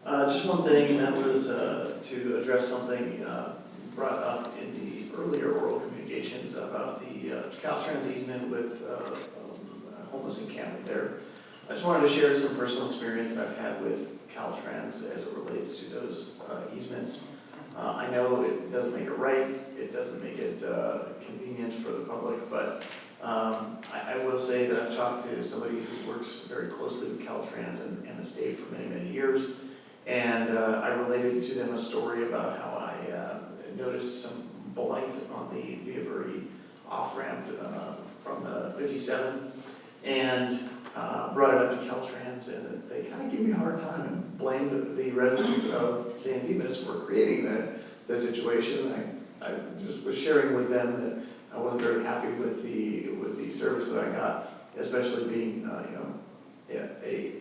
L: Just one thing, and that was to address something brought up in the earlier oral communications about the Caltrans easement with homeless encampment there. I just wanted to share some personal experience that I've had with Caltrans as it relates to those easements. I know it doesn't make it right, it doesn't make it convenient for the public, but I will say that I've talked to somebody who works very closely with Caltrans and the state for many, many years. And I related to them a story about how I noticed some blight on the Via Verde off-ramp from the 57 and brought it up to Caltrans, and they kind of gave me a hard time and blamed the residents of San Dimas for creating the situation. I just was sharing with them that I wasn't very happy with the service that I got, especially being a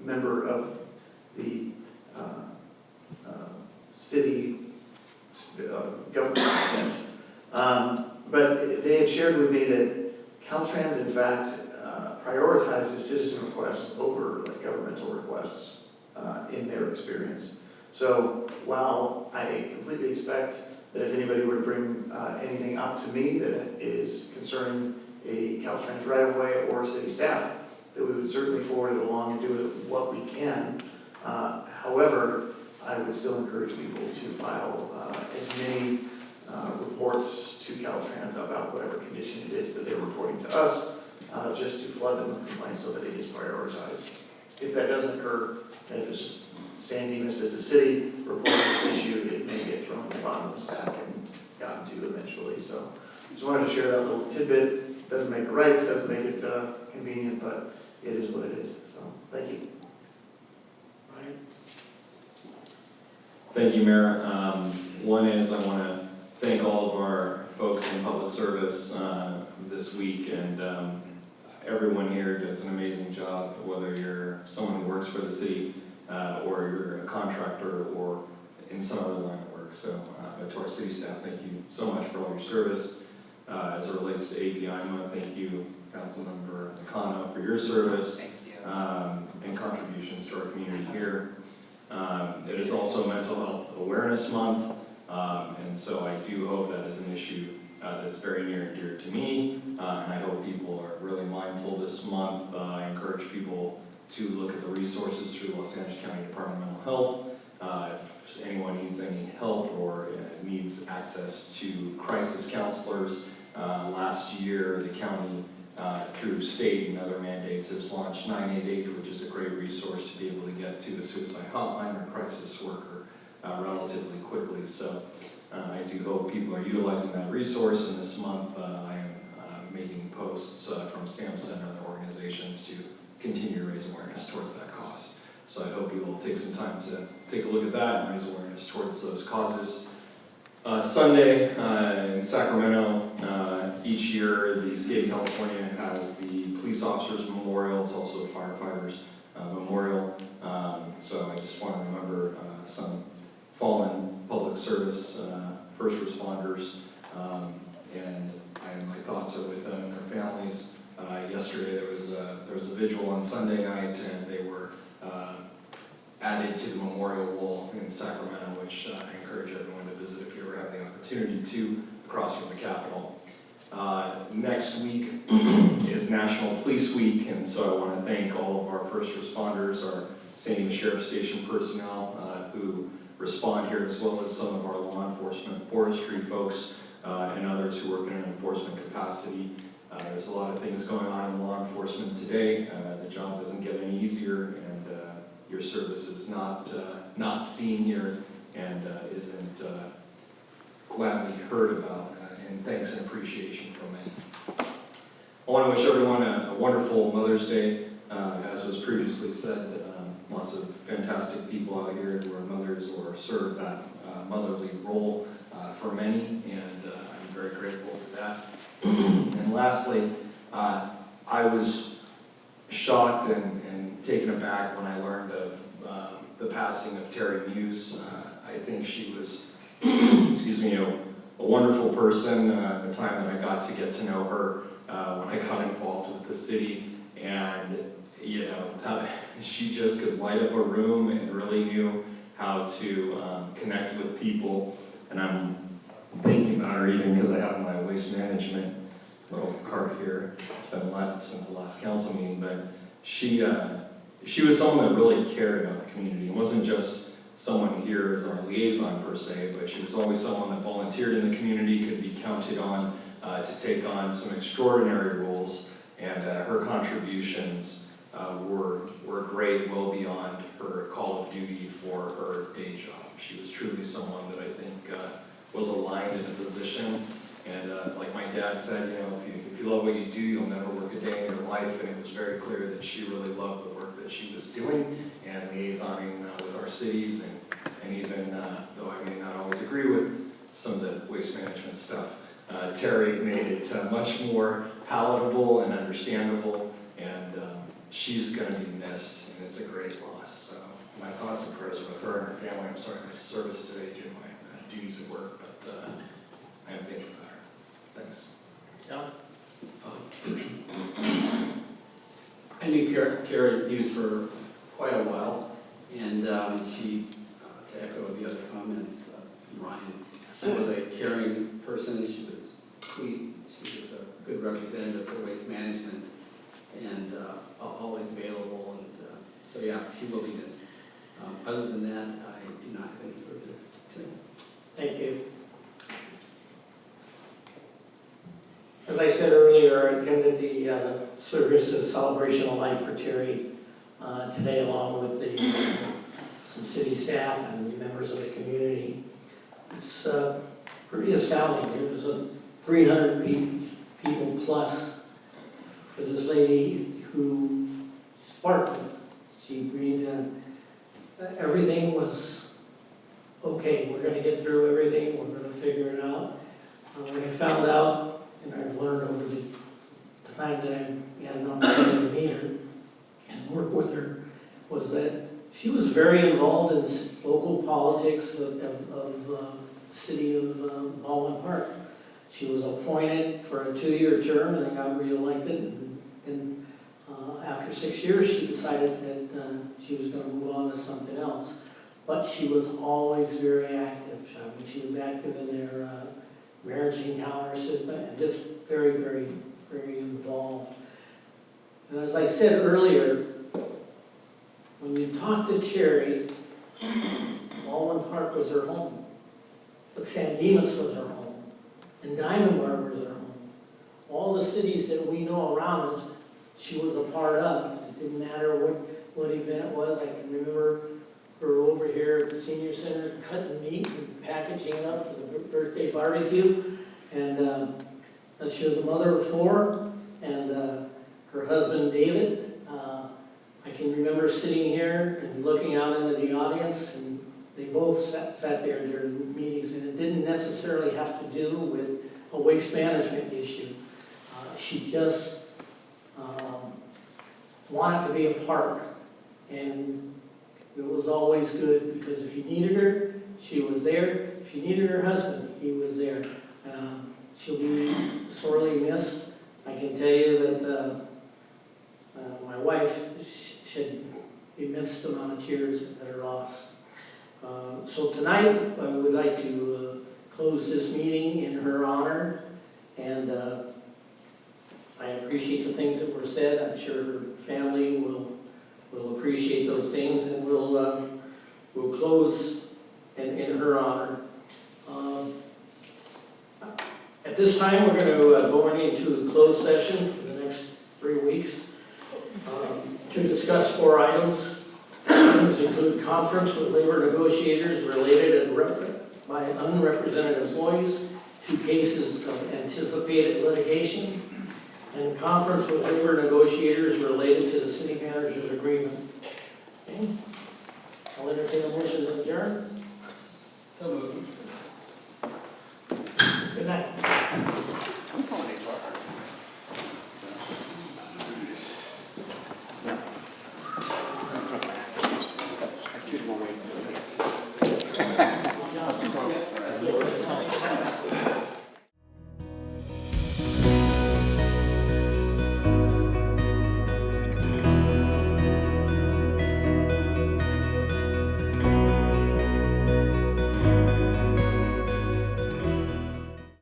L: member of the city government, I guess. But they had shared with me that Caltrans, in fact, prioritizes citizen requests over governmental requests in their experience. So while I completely expect that if anybody were to bring anything up to me that is concerning a Caltrans right-of-way or city staff, that we would certainly forward it along and do it what we can. However, I would still encourage people to file as many reports to Caltrans about whatever condition it is that they're reporting to us, just to flood them with complaints so that it is prioritized. If that doesn't occur, if it's just San Dimas as a city reporting this issue, it may get thrown at the bottom of the stack and gotten to eventually. So just wanted to share that little tidbit. Doesn't make it right, doesn't make it convenient, but it is what it is. So thank you.
H: Ryan?
M: Thank you, Mayor. One is I want to thank all of our folks in public service this week, and everyone here does an amazing job, whether you're someone who works for the city or you're a contractor or in some other line of work. So to our city staff, thank you so much for all your service. As it relates to API month, thank you, Councilmember Nakano, for your service.
A: Thank you.
M: And contributions to our community here. It is also Mental Health Awareness Month, and so I do hope that is an issue that's very near and dear to me, and I hope people are really mindful this month. I encourage people to look at the resources through Los Angeles County Department of Mental Health. If anyone needs any help or needs access to crisis counselors, last year the county through state and other mandates has launched 988, which is a great resource to be able to get to the suicide hotline or crisis worker relatively quickly. So I do hope people are utilizing that resource, and this month I am making posts from SAMHSA and other organizations to continue to raise awareness towards that cause. So I hope you will take some time to take a look at that and raise awareness towards those causes. Sunday in Sacramento, each year the state of California has the Police Officers Memorial. It's also a Firefighters Memorial. So I just want to remember some fallen public service first responders, and my thoughts are with them and their families. Yesterday there was a vigil on Sunday night, and they were added to the memorial wall in Sacramento, which I encourage everyone to visit if you ever have the opportunity to, across from the Capitol. Next week is National Police Week, and so I want to thank all of our first responders, our San Dimas Sheriff Station personnel who respond here, as well as some of our law enforcement, forestry folks, and others who work in an enforcement capacity. There's a lot of things going on in law enforcement today. The job doesn't get any easier, and your service is not seen here and isn't gladly heard about, and thanks and appreciation from me. I want to wish everyone a wonderful Mother's Day. As was previously said, lots of fantastic people out here who are mothers or serve that motherly role for many, and I'm very grateful for that. And lastly, I was shocked and taken aback when I learned of the passing of Terry Muse. I think she was, excuse me, a wonderful person. The time that I got to get to know her when I got involved with the city, and she just could light up a room and really knew how to connect with people. And I'm thinking about her even because I have my waste management little card here. It's been left since the last council meeting, but she was someone that really cared about the community. It wasn't just someone here as our liaison per se, but she was always someone that volunteered in the community, could be counted on to take on some extraordinary roles, and her contributions were great, well beyond her call of duty for her day job. She was truly someone that I think was aligned in a position, and like my dad said, if you love what you do, you'll never work a day in your life, and it was very clear that she really loved the work that she was doing and liaisoning with our cities, and even though I may not always agree with some of the waste management stuff, Terry made it much more palatable and understandable, and she's going to be missed, and it's a great loss. So my thoughts and prayers are with her and her family. I'm sorry I missed service today due to my duties at work, but I am thankful for her. Thanks.
H: John?
V: I knew Carrie Muse for quite a while, and she, to echo the other comments from Ryan, She was a caring person, she was sweet, she was a good representative for waste management, and always available, and so yeah, she will be missed. Other than that, I do not have any further to.
B: Thank you. As I said earlier, I attended the services celebration of life for Terry today, along with some city staff and members of the community. It's pretty astounding. There was 300 people plus for this lady who sparkled. She agreed everything was okay. We're going to get through everything. We're going to figure it out. When I found out, and I've learned over the time that I've had an opportunity to meet her and work with her, was that she was very involved in local politics of the city of Baldwin Park. She was appointed for a 2-year term and then got reelected. And after 6 years, she decided that she was going to move on to something else. But she was always very active. I mean, she was active in their marriage encounter system and just very, very, very involved. And as I said earlier, when you talk to Terry, Baldwin Park was her home, but San Dimas was her home, and Diamond Bar was her home. All the cities that we know around us, she was a part of. It didn't matter what event it was. I can remember her over here at the senior center cutting meat and packaging it up for the birthday barbecue. And she was a mother of 4, and her husband David. I can remember sitting here and looking out into the audience, and they both sat there during meetings, and it didn't necessarily have to do with a waste management issue. She just wanted to be a part, and it was always good, because if you needed her, she was there. If you needed her husband, he was there. She'll be sorely missed. I can tell you that my wife shed immense amount of tears at her loss. So tonight, I would like to close this meeting in her honor, and I appreciate the things that were said. I'm sure her family will appreciate those things, and we'll close in her honor. At this time, we're going to go into a closed session for the next 3 weeks to discuss 4 items. Items include conference with labor negotiators related by unrepresented employees, 2 cases of anticipated litigation, and conference with labor negotiators related to the city manager's agreement. Okay.